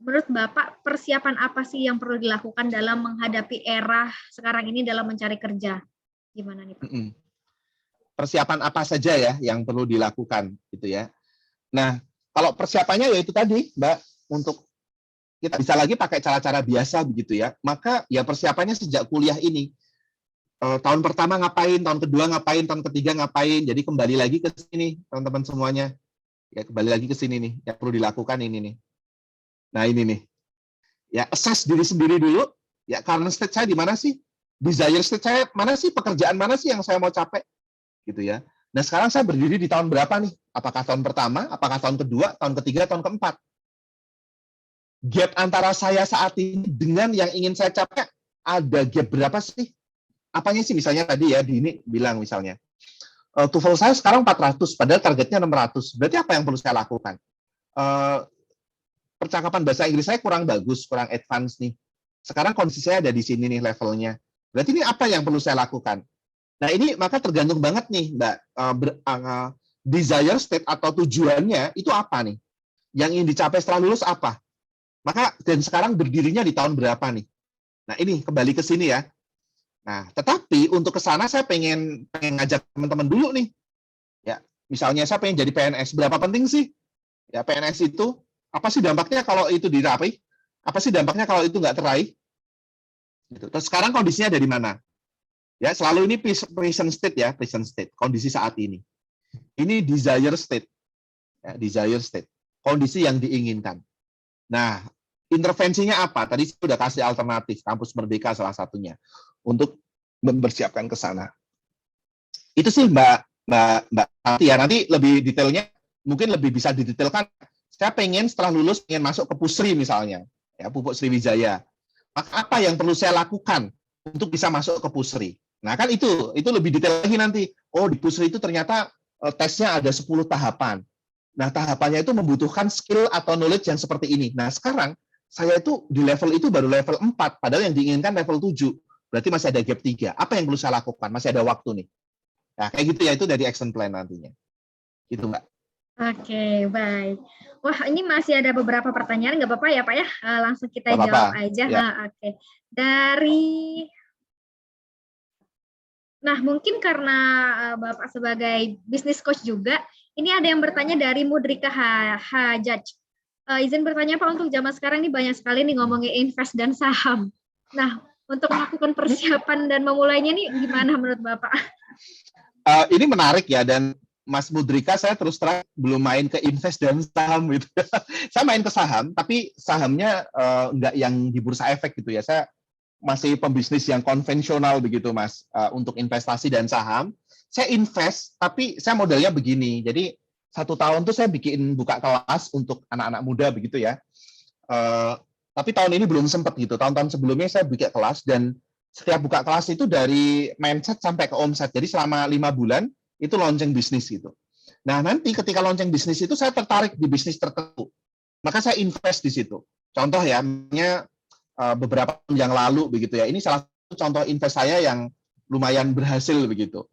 menurut Bapak persiapan apa sih yang perlu dilakukan dalam menghadapi era sekarang ini dalam mencari kerja? Gimana nih Pak? Persiapan apa saja ya yang perlu dilakukan gitu ya. Nah, kalau persiapannya ya itu tadi, Mbak, untuk kita bisa lagi pakai cara-cara biasa begitu ya. Maka ya persiapannya sejak kuliah ini. Tahun pertama ngapain, tahun kedua ngapain, tahun ketiga ngapain. Jadi kembali lagi ke sini, teman-teman semuanya. Ya, kembali lagi ke sini nih. Yang perlu dilakukan ini nih. Nah, ini nih. Ya, assess diri sendiri dulu. Ya, current state saya di mana sih? Desire state saya mana sih? Pekerjaan mana sih yang saya mau capai? Gitu ya. Nah, sekarang saya berdiri di tahun berapa nih? Apakah tahun pertama, apakah tahun kedua, tahun ketiga, tahun keempat? Gap antara saya saat ini dengan yang ingin saya capai, ada gap berapa sih? Apanya sih misalnya tadi ya, Dini bilang misalnya, TOEFL saya sekarang 400, padahal targetnya 600. Berarti apa yang perlu saya lakukan? Percakapan bahasa Inggris saya kurang bagus, kurang advance nih. Sekarang kondisi saya ada di sini nih levelnya. Berarti ini apa yang perlu saya lakukan? Nah ini maka tergantung banget nih, Mbak. Desire state atau tujuannya itu apa nih? Yang ingin dicapai setelah lulus apa? Maka dan sekarang berdirinya di tahun berapa nih? Nah ini kembali ke sini ya. Nah tetapi untuk ke sana saya pengen ngajak teman-teman dulu nih. Ya misalnya saya pengen jadi PNS. Berapa penting sih? Ya PNS itu apa sih dampaknya kalau itu diraih? Apa sih dampaknya kalau itu nggak teraih? Gitu. Terus sekarang kondisinya ada di mana? Ya selalu ini present state ya, present state. Kondisi saat ini. Ini desire state. Ya, desire state. Kondisi yang diinginkan. Nah, intervensinya apa? Tadi saya sudah kasih alternatif, Kampus Merdeka salah satunya untuk mempersiapkan ke sana. Itu sih Mbak Tati ya. Nanti lebih detailnya mungkin lebih bisa didetailkan. Saya pengen setelah lulus pengen masuk ke Pusri misalnya, ya Pupuk Sriwijaya. Maka apa yang perlu saya lakukan untuk bisa masuk ke Pusri? Nah, kan itu lebih detail lagi nanti. Oh, di Pusri itu ternyata tesnya ada 10 tahapan. Nah, tahapannya itu membutuhkan skill atau knowledge yang seperti ini. Nah, sekarang saya itu di level itu baru level 4, padahal yang diinginkan level 7. Berarti masih ada gap 3. Apa yang perlu saya lakukan? Masih ada waktu nih. Nah, kayak gitu ya, itu dari action plan nantinya. Gitu, Mbak. Oke, baik. Wah, ini masih ada beberapa pertanyaan, nggak apa-apa ya, Pak ya? Langsung kita Gak jawab apa-apa. aja. Ya. Oke. Nah, mungkin karena Bapak sebagai business coach juga, ini ada yang bertanya dari Mudrika Hajaj. Izin bertanya Pak, untuk zaman sekarang ini banyak sekali nih ngomongin invest dan saham. Nah, untuk melakukan persiapan dan memulainya nih gimana menurut Bapak? Ini menarik ya, dan Mas Mudrika saya terus terang belum main ke invest dan saham gitu. Saya main ke saham, tapi sahamnya nggak yang di bursa efek gitu ya. Saya masih pembisnis yang konvensional begitu Mas. Untuk investasi dan saham, saya invest, tapi saya modelnya begini. Jadi 1 tahun tuh saya buka kelas untuk anak-anak muda begitu ya. Tapi tahun ini belum sempat gitu. Tahun-tahun sebelumnya saya buka kelas, dan setiap buka kelas itu dari mindset sampai ke omset. Jadi selama 5 bulan itu launching bisnis gitu. Nah, nanti ketika launching bisnis itu saya tertarik di bisnis tertentu. Maka saya invest di situ. Contoh ya, beberapa tahun yang lalu begitu ya. Ini salah satu contoh invest saya yang lumayan berhasil begitu.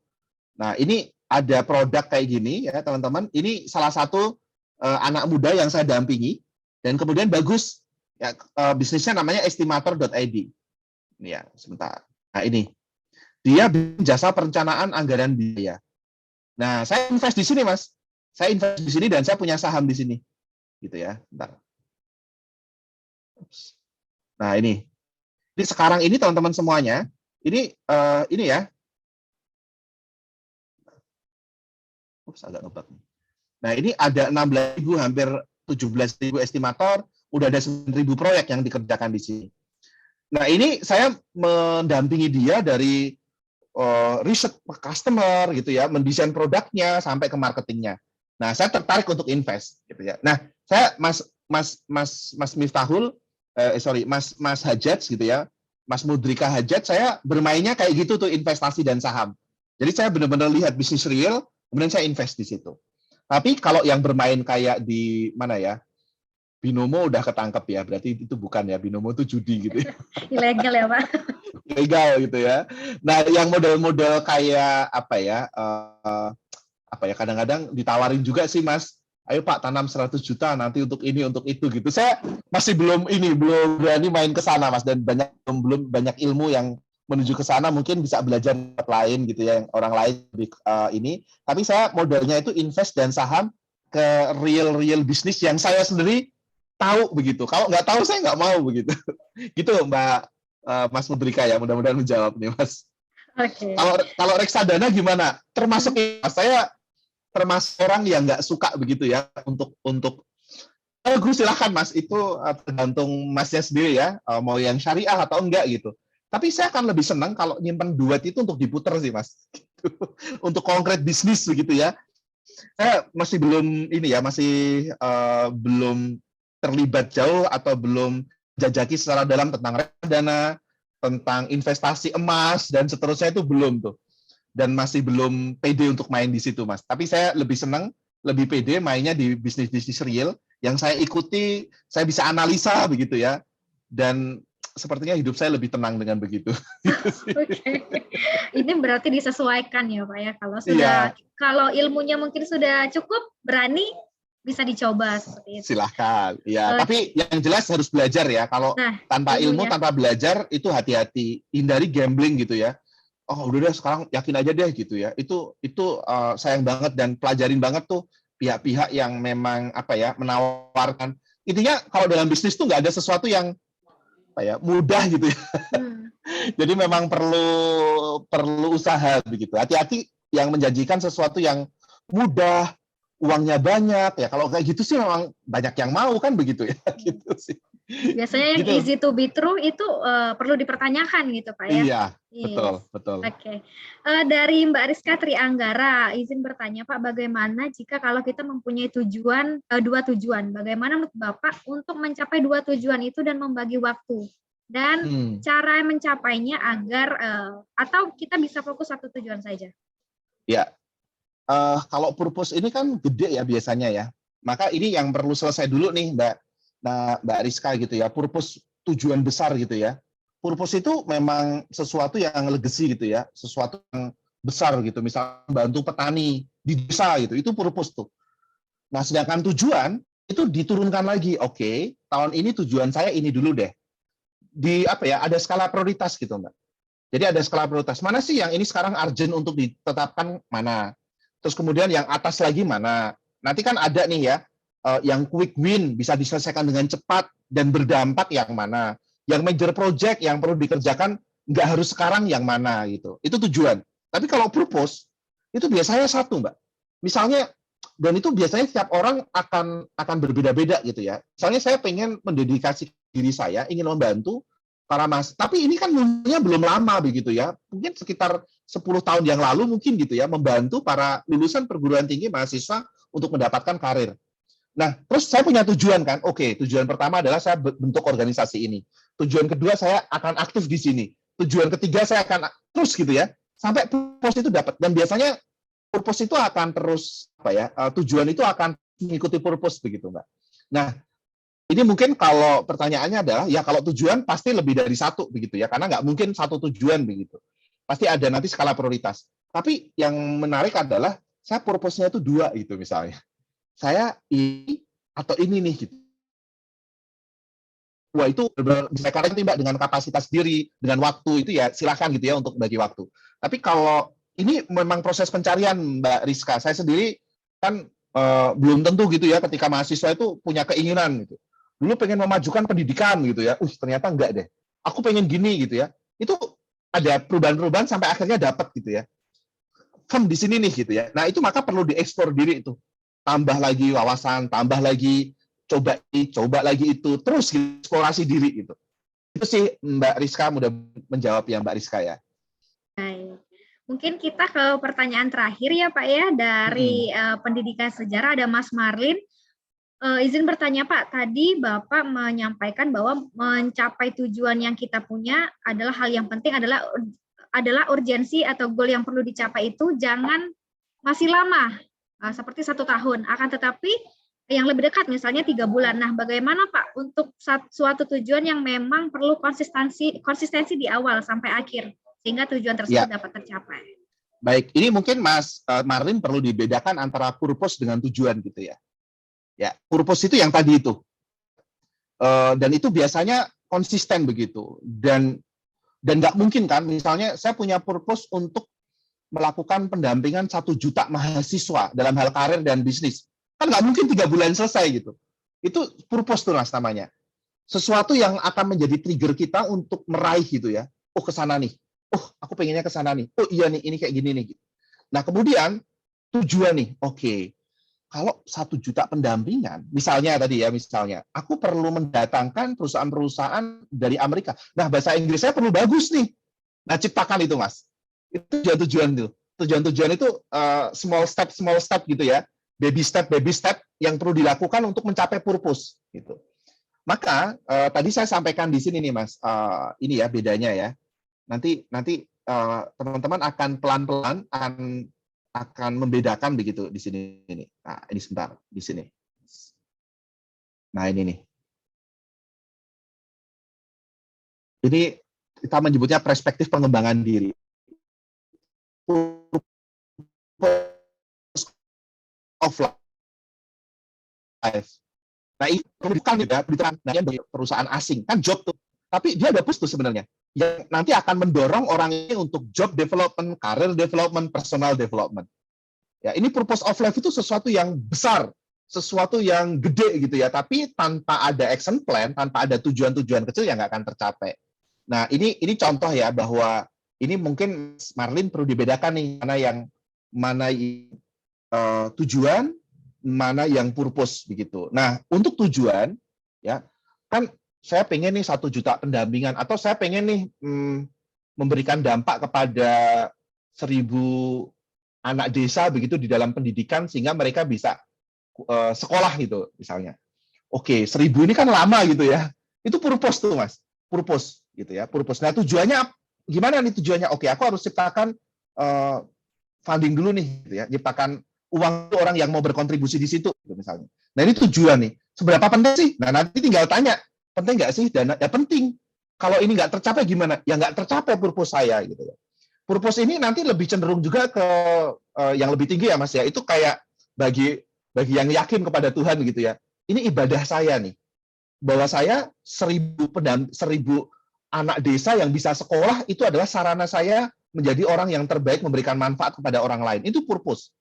Nah, ini ada produk kayak gini ya, teman-teman. Ini salah satu anak muda yang saya dampingi, dan kemudian bagus. Ya, bisnisnya namanya estimator.id. Ini ya, sebentar. Nah, ini. Dia jasa perencanaan anggaran biaya. Nah, saya invest di sini, Mas. Saya invest di sini dan saya punya saham di sini. Gitu ya. Bentar. Nah, ini. Jadi sekarang ini teman-teman semuanya, ini ya. Agak ngebug. Nah, ini ada 16.000, hampir 17.000 estimator, udah ada 9.000 proyek yang dikerjakan di sini. Nah, ini saya mendampingi dia dari riset customer gitu ya, mendesain produknya sampai ke marketingnya. Nah, saya tertarik untuk invest gitu ya. Nah, saya Mas Miftahul, Mas Hajat gitu ya, Mas Mudrika Hajat, saya bermainnya kayak gitu tuh, investasi dan saham. Jadi saya benar-benar lihat bisnis real, kemudian saya invest di situ. Tapi kalau yang bermain kayak di mana ya, Binomo udah ketangkep ya, berarti itu bukan ya, Binomo itu judi gitu ya. Ilegal ya Pak. Legal gitu ya. Nah, yang model-model kayak apa ya, kadang-kadang ditawarin juga sih Mas, ayo Pak tanam 100 juta nanti untuk ini untuk itu gitu. Saya masih belum berani main ke sana Mas, dan belum banyak ilmu yang menuju ke sana, mungkin bisa belajar tempat lain gitu ya, yang orang lain lebih ini. Tapi saya modalnya itu invest dan saham ke real bisnis yang saya sendiri tahu begitu. Kalau nggak tahu saya nggak mau begitu. Gitu Mbak Mas Mudrika ya, mudah-mudahan menjawab nih Mas. Oke. Kalau reksadana gimana? Termasuk saya termasuk orang yang nggak suka begitu ya untuk Gus silahkan Mas, itu tergantung Masnya sendiri ya, mau yang syariah atau enggak gitu. Tapi saya akan lebih senang kalau nyimpen duit itu untuk diputer sih Mas. Untuk konkret bisnis begitu ya. Saya masih belum belum terlibat jauh atau belum jajaki secara dalam tentang reksadana, tentang investasi emas dan seterusnya, itu belum tuh. Dan masih belum pede untuk main di situ Mas. Tapi saya lebih senang, lebih pede mainnya di bisnis-bisnis real yang saya ikuti, saya bisa analisa begitu ya. Dan sepertinya hidup saya lebih tenang dengan begitu. Oke. Ini berarti disesuaikan ya Pak ya. Iya. Kalau ilmunya mungkin sudah cukup, berani, bisa dicoba seperti itu. Silahkan. Ya, tapi yang jelas harus belajar ya. Kalau tanpa ilmu, tanpa belajar, itu hati-hati. Hindari gambling gitu ya. Oh, udah deh sekarang yakin aja deh gitu ya. Itu sayang banget, dan pelajarin banget tuh pihak-pihak yang memang menawarkan. Intinya kalau dalam bisnis tuh nggak ada sesuatu yang mudah gitu ya. Jadi memang perlu usaha begitu. Hati-hati yang menjanjikan sesuatu yang mudah, uangnya banyak ya. Kalau kayak gitu sih memang banyak yang mau kan begitu ya. Gitu sih. Biasanya yang gitu. easy to be true itu perlu dipertanyakan gitu Pak ya. Iya, betul. Oke. Dari Mbak Rizka Trianggara, izin bertanya Pak, bagaimana jika kalau kita mempunyai dua tujuan, bagaimana menurut Bapak untuk mencapai dua tujuan itu dan membagi waktu? Dan cara mencapainya agar atau kita bisa fokus satu tujuan saja? Ya, kalau purpose ini kan gede ya biasanya ya. Maka ini yang perlu selesai dulu nih Mbak Rizka gitu ya. Purpose, tujuan besar gitu ya. Purpose itu memang sesuatu yang legacy gitu ya, sesuatu yang besar gitu. Misalnya bantu petani di desa gitu, itu purpose tuh. Nah, sedangkan tujuan itu diturunkan lagi. Oke, tahun ini tujuan saya ini dulu deh. Ada skala prioritas gitu, Mbak. Jadi ada skala prioritas. Mana sih yang ini sekarang urgent untuk ditetapkan, mana? Terus kemudian yang atas lagi mana? Nanti kan ada nih ya, yang quick win bisa diselesaikan dengan cepat dan berdampak yang mana? Yang major project yang perlu dikerjakan nggak harus sekarang yang mana gitu. Itu tujuan. Tapi kalau purpose itu biasanya satu, Mbak. Misalnya, dan itu biasanya setiap orang akan berbeda-beda gitu ya. Misalnya saya pengen mendedikasi diri saya, ingin membantu para tapi ini kan mulainya belum lama begitu ya. Mungkin sekitar 10 tahun yang lalu mungkin gitu ya, membantu para lulusan perguruan tinggi mahasiswa untuk mendapatkan karir. Nah, terus saya punya tujuan kan. Oke, tujuan pertama adalah saya bentuk organisasi ini. Tujuan kedua saya akan aktif di sini. Tujuan ketiga saya akan terus gitu ya. Sampai purpose itu dapat. Dan biasanya purpose itu akan terus tujuan itu akan mengikuti purpose begitu, Mbak. Nah, ini mungkin kalau pertanyaannya adalah ya kalau tujuan pasti lebih dari satu begitu ya. Karena nggak mungkin satu tujuan begitu. Pasti ada nanti skala prioritas. Tapi yang menarik adalah saya purpose-nya itu dua gitu misalnya. Saya ini atau ini nih gitu. Wah, itu benar-benar disesuaikan nanti Mbak dengan kapasitas diri, dengan waktu itu ya silakan gitu ya untuk bagi waktu. Tapi kalau ini memang proses pencarian Mbak Rizka. Saya sendiri kan belum tentu gitu ya ketika mahasiswa itu punya keinginan gitu. Dulu pengen memajukan pendidikan gitu ya. Ternyata enggak deh. Aku pengen gini gitu ya. Itu ada perubahan-perubahan sampai akhirnya dapat gitu ya. Di sini nih gitu ya. Nah, itu maka perlu dieksplor diri itu. Tambah lagi wawasan, tambah lagi coba lagi itu, terus eksplorasi diri itu. Itu sih Mbak Rizka, mudah menjawab ya Mbak Rizka ya. Baik. Mungkin kita ke pertanyaan terakhir ya Pak ya, dari pendidikan sejarah ada Mas Marlin. Izin bertanya Pak, tadi Bapak menyampaikan bahwa mencapai tujuan yang kita punya adalah hal yang penting, adalah urgensi atau goal yang perlu dicapai itu jangan masih lama, seperti 1 tahun. Akan tetapi yang lebih dekat, misalnya 3 bulan. Nah, bagaimana Pak untuk suatu tujuan yang memang perlu konsistensi di awal sampai akhir, sehingga tujuan tersebut Ya, dapat tercapai? baik. Ini mungkin Mas Marlin perlu dibedakan antara purpose dengan tujuan gitu ya. Ya, purpose itu yang tadi itu. Dan itu biasanya konsisten begitu. Dan nggak mungkin kan, misalnya saya punya purpose untuk melakukan pendampingan 1 juta mahasiswa dalam hal karir dan bisnis. Kan nggak mungkin 3 bulan selesai gitu. Itu purpose tuh Mas namanya. Sesuatu yang akan menjadi trigger kita untuk meraih gitu ya. Oh, ke sana nih. Oh, aku pengennya ke sana nih. Oh iya nih, ini kayak gini nih. Nah, kemudian tujuan nih. Oke. Kalau 1 juta pendampingan, misalnya tadi ya, misalnya, aku perlu mendatangkan perusahaan-perusahaan dari Amerika. Nah, bahasa Inggris saya perlu bagus nih. Nah, ciptakan itu, Mas. Itu tujuan-tujuan itu. Tujuan-tujuan itu small step gitu ya. Baby step yang perlu dilakukan untuk mencapai purpose gitu. Maka tadi saya sampaikan di sini nih, Mas. Ini ya bedanya ya. Nanti teman-teman akan pelan-pelan akan membedakan begitu di sini ini. Nah, ini sebentar di sini. Nah, ini nih. Ini kita menyebutnya perspektif pengembangan diri. Of life. Nah, ini bukan ya, perusahaan asing. Kan job tuh. Tapi dia ada tuh sebenarnya. Yang nanti akan mendorong orang ini untuk job development, career development, personal development. Ya, ini purpose of life itu sesuatu yang besar, sesuatu yang gede gitu ya. Tapi tanpa ada action plan, tanpa ada tujuan-tujuan kecil yang nggak akan tercapai. Nah, ini contoh ya bahwa ini mungkin Marlin perlu dibedakan nih mana tujuan, mana yang purpose begitu. Nah, untuk tujuan ya kan saya pengen nih 1 juta pendampingan atau saya pengen nih memberikan dampak kepada 1.000 anak desa begitu di dalam pendidikan sehingga mereka bisa sekolah gitu misalnya. Oke, 1.000 ini kan lama gitu ya. Itu purpose tuh Mas. Purpose gitu ya, purpose. Nah, tujuannya gimana nih tujuannya? Oke, aku harus ciptakan funding dulu nih gitu ya. Ciptakan uang orang yang mau berkontribusi di situ gitu misalnya. Nah, ini tujuan nih. Seberapa penting sih? Nah, nanti tinggal tanya, penting nggak sih dana? Ya penting. Kalau ini nggak tercapai gimana? Ya nggak tercapai purpose saya gitu ya. Purpose ini nanti lebih cenderung juga ke yang lebih tinggi ya Mas ya. Itu kayak bagi yang yakin kepada Tuhan gitu ya. Ini ibadah saya nih. Bahwa saya 1.000 anak desa yang bisa sekolah itu adalah sarana saya menjadi orang yang terbaik memberikan manfaat kepada orang lain. Itu purpose.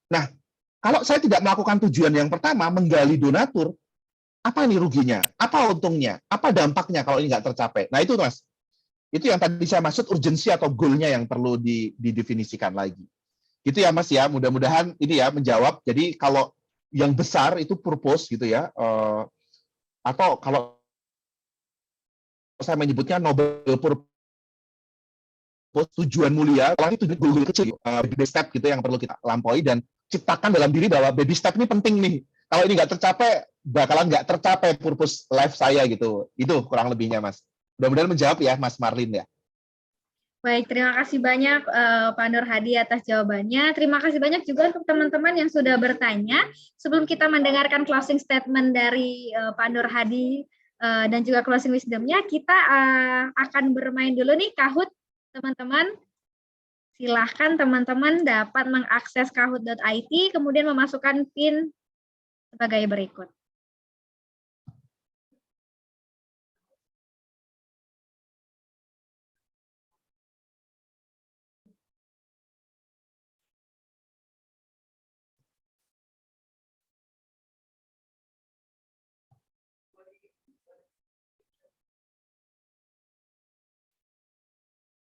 Nah, kalau saya tidak melakukan tujuan yang pertama, menggali donatur, apa nih ruginya? Apa untungnya? Apa dampaknya kalau ini nggak tercapai? Nah, itu Mas. Itu yang tadi saya maksud urgensi atau goal-nya yang perlu didefinisikan lagi. Gitu ya Mas ya, mudah-mudahan ini ya menjawab. Jadi kalau yang besar itu purpose gitu ya, atau kalau saya menyebutnya noble purpose, tujuan mulia, itu goal kecil, baby step gitu yang perlu kita lampaui dan ciptakan dalam diri bahwa baby step ini penting nih. Kalau ini nggak tercapai, bakalan nggak tercapai purpose life saya gitu. Itu kurang lebihnya Mas. Mudah-mudahan menjawab ya Mas Marlin ya. Baik, terima kasih banyak Pak Nur Hadi atas jawabannya. Terima kasih banyak juga untuk teman-teman yang sudah bertanya. Sebelum kita mendengarkan closing statement dari Pak Nur Hadi dan juga closing wisdom-nya, kita akan bermain dulu nih Kahoot, teman-teman. Silahkan teman-teman dapat mengakses kahoot.it, kemudian memasukkan PIN sebagai berikut.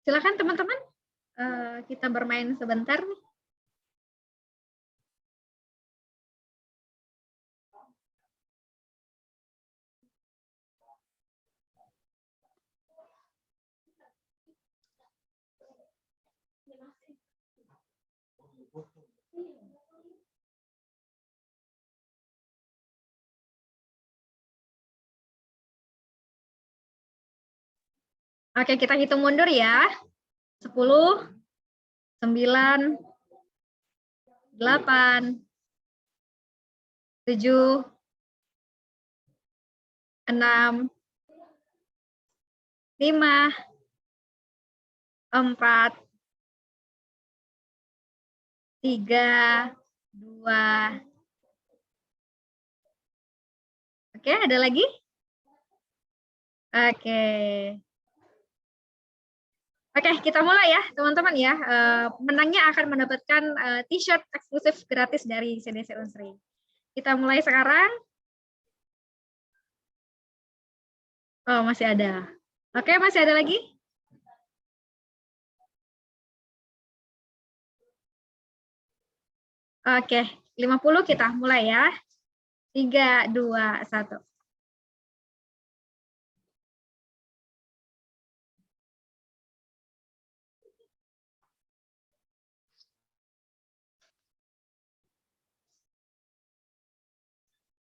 Silakan teman-teman, kita bermain sebentar nih. Oke, kita hitung mundur ya. 10, 9, 8, 7, 6, 5, 4, 3, 2. Oke, ada lagi? Oke. Oke, kita mulai ya, teman-teman ya. Menangnya akan mendapatkan t-shirt eksklusif gratis dari CDC Unsri. Kita mulai sekarang. Oh, masih ada. Oke, masih ada lagi? Oke, 50 kita mulai ya. 3, 2, 1.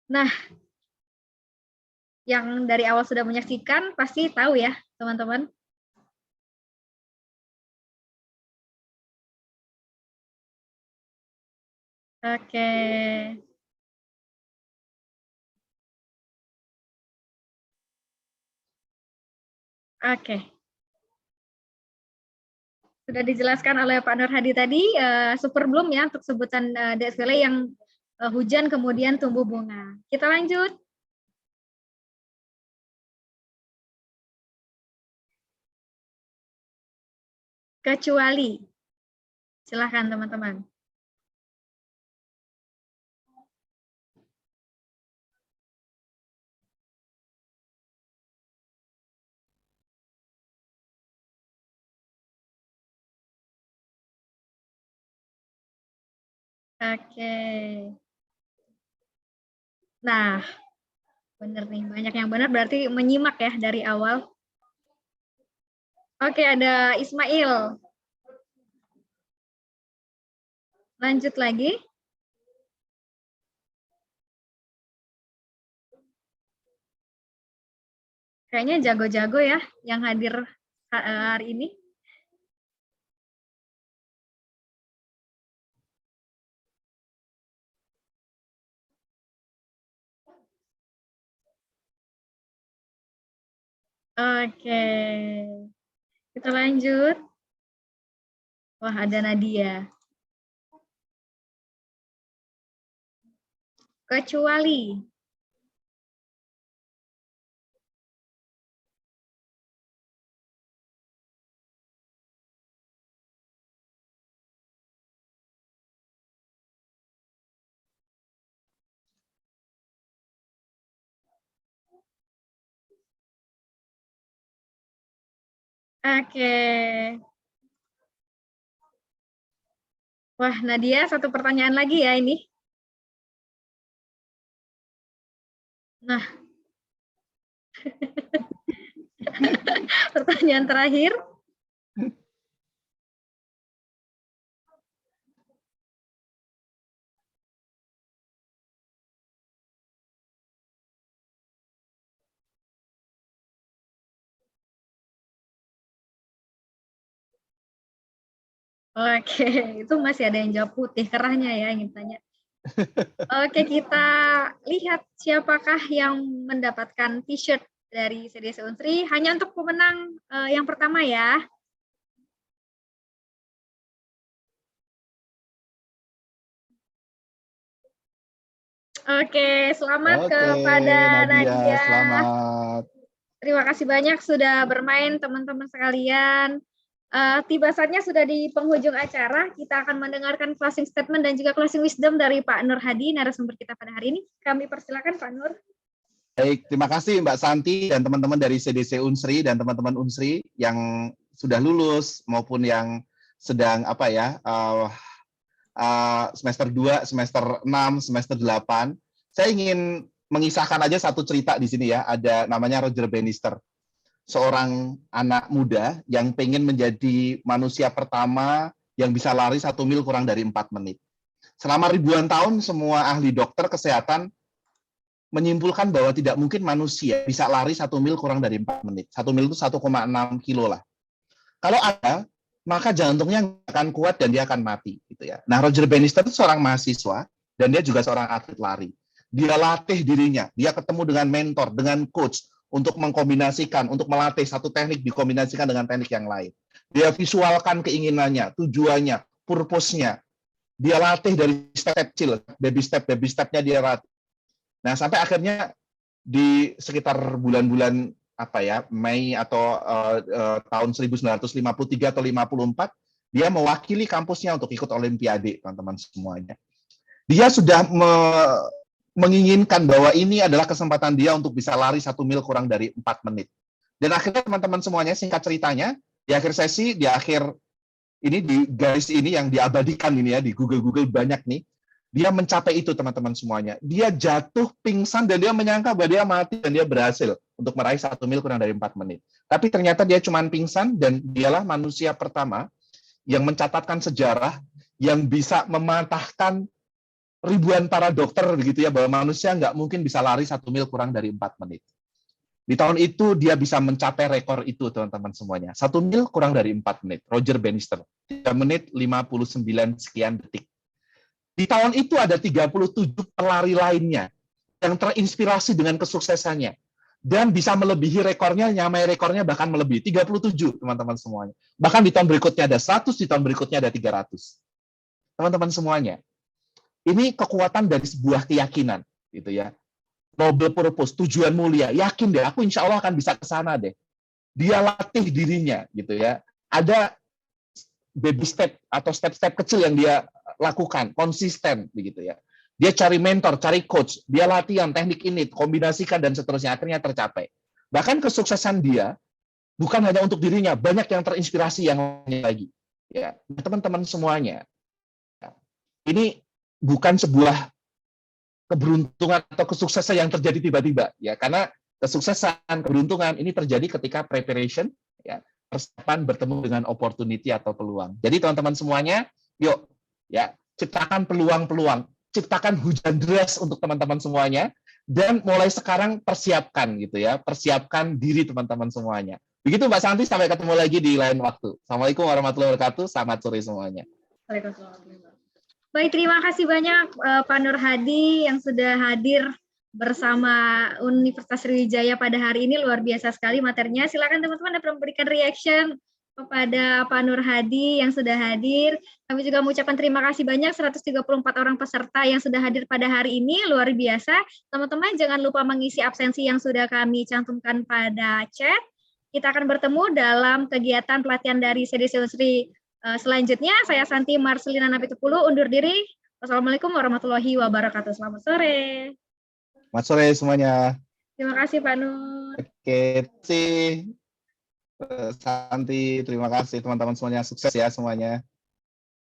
Nah, yang dari awal sudah menyaksikan pasti tahu ya, teman-teman. Oke. Oke. Sudah dijelaskan oleh Pak Nur Hadi tadi, super bloom ya untuk sebutan DSWL yang hujan kemudian tumbuh bunga. Kita lanjut. Kecuali. Silahkan teman-teman. Oke. Nah, benar nih, banyak yang benar berarti menyimak ya dari awal. Oke, ada Ismail. Lanjut lagi. Kayaknya jago-jago ya yang hadir hari ini. Oke. Kita lanjut. Wah, ada Nadia. Kecuali. Oke. Wah, Nadia, satu pertanyaan lagi ya ini. Nah. Pertanyaan terakhir. Oke, itu masih ada yang jawab putih kerahnya ya ingin tanya. Oke, kita lihat siapakah yang mendapatkan t-shirt dari CDC Unsri. Hanya untuk pemenang yang pertama ya. Oke, selamat kepada Nadia. Selamat. Terima kasih banyak sudah bermain teman-teman sekalian. Tiba saatnya sudah di penghujung acara, kita akan mendengarkan closing statement dan juga closing wisdom dari Pak Nur Hadi, narasumber kita pada hari ini. Kami persilakan Pak Nur. Baik, terima kasih Mbak Santi dan teman-teman dari CDC Unsri dan teman-teman Unsri yang sudah lulus maupun yang sedang semester 2, semester 6, semester 8. Saya ingin mengisahkan aja satu cerita di sini ya, ada namanya Roger Bannister. Seorang anak muda yang pengen menjadi manusia pertama yang bisa lari 1 mil kurang dari 4 menit. Selama ribuan tahun, semua ahli dokter kesehatan menyimpulkan bahwa tidak mungkin manusia bisa lari 1 mil kurang dari 4 menit. 1 mil itu 1,6 kilo lah. Kalau ada, maka jantungnya akan kuat dan dia akan mati. Gitu ya. Nah, Roger Bannister itu seorang mahasiswa dan dia juga seorang atlet lari. Dia latih dirinya, dia ketemu dengan mentor, dengan coach, untuk mengkombinasikan, untuk melatih satu teknik dikombinasikan dengan teknik yang lain. Dia visualkan keinginannya, tujuannya, purpose-nya. Dia latih dari step kecil, baby step-nya dia latih. Nah, sampai akhirnya di sekitar bulan-bulan Mei atau tahun 1953 atau 54, dia mewakili kampusnya untuk ikut Olimpiade, teman-teman semuanya. Dia sudah menginginkan bahwa ini adalah kesempatan dia untuk bisa lari 1 mil kurang dari 4 menit. Dan akhirnya teman-teman semuanya, singkat ceritanya, di akhir sesi, di akhir ini, di garis ini yang diabadikan ini ya, di Google banyak nih, dia mencapai itu teman-teman semuanya. Dia jatuh pingsan dan dia menyangka bahwa dia mati dan dia berhasil untuk meraih 1 mil kurang dari 4 menit. Tapi ternyata dia cuma pingsan dan dialah manusia pertama yang mencatatkan sejarah yang bisa mematahkan ribuan para dokter begitu ya, bahwa manusia nggak mungkin bisa lari 1 mil kurang dari 4 menit. Di tahun itu dia bisa mencapai rekor itu teman-teman semuanya. 1 mil kurang dari 4 menit. Roger Bannister. 3 menit 59 sekian detik. Di tahun itu ada 37 pelari lainnya yang terinspirasi dengan kesuksesannya. Dan bisa melebihi rekornya, nyamai rekornya bahkan melebihi 37 teman-teman semuanya. Bahkan di tahun berikutnya ada 100, di tahun berikutnya ada 300. Teman-teman semuanya. Ini kekuatan dari sebuah keyakinan, gitu ya. Noble purpose, tujuan mulia. Yakin deh, aku insya Allah akan bisa ke sana deh. Dia latih dirinya, gitu ya. Ada baby step atau step-step kecil yang dia lakukan, konsisten, begitu ya. Dia cari mentor, cari coach, dia latihan teknik ini, kombinasikan dan seterusnya, akhirnya tercapai. Bahkan kesuksesan dia bukan hanya untuk dirinya, banyak yang terinspirasi yang lagi. Ya, teman-teman semuanya. Ini bukan sebuah keberuntungan atau kesuksesan yang terjadi tiba-tiba ya, karena kesuksesan, keberuntungan ini terjadi ketika preparation ya, persiapan bertemu dengan opportunity atau peluang. Jadi teman-teman semuanya, yuk ya, ciptakan peluang-peluang, ciptakan hujan deras untuk teman-teman semuanya dan mulai sekarang persiapkan gitu ya, persiapkan diri teman-teman semuanya. Begitu Mbak Santi, sampai ketemu lagi di lain waktu. Assalamualaikum warahmatullahi wabarakatuh, selamat sore semuanya. Waalaikumsalam. Baik, terima kasih banyak Pak Nur Hadi yang sudah hadir bersama Universitas Sriwijaya pada hari ini. Luar biasa sekali materinya. Silakan teman-teman dapat memberikan reaction kepada Pak Nur Hadi yang sudah hadir. Kami juga mengucapkan terima kasih banyak 134 orang peserta yang sudah hadir pada hari ini. Luar biasa. Teman-teman jangan lupa mengisi absensi yang sudah kami cantumkan pada chat. Kita akan bertemu dalam kegiatan pelatihan dari CDC Unsri selanjutnya. Saya Santi Marcelina Napitupulu undur diri. Wassalamualaikum warahmatullahi wabarakatuh. Selamat sore. Selamat sore semuanya. Terima kasih Pak Nur. Oke, Santi, terima kasih teman-teman semuanya. Sukses ya semuanya.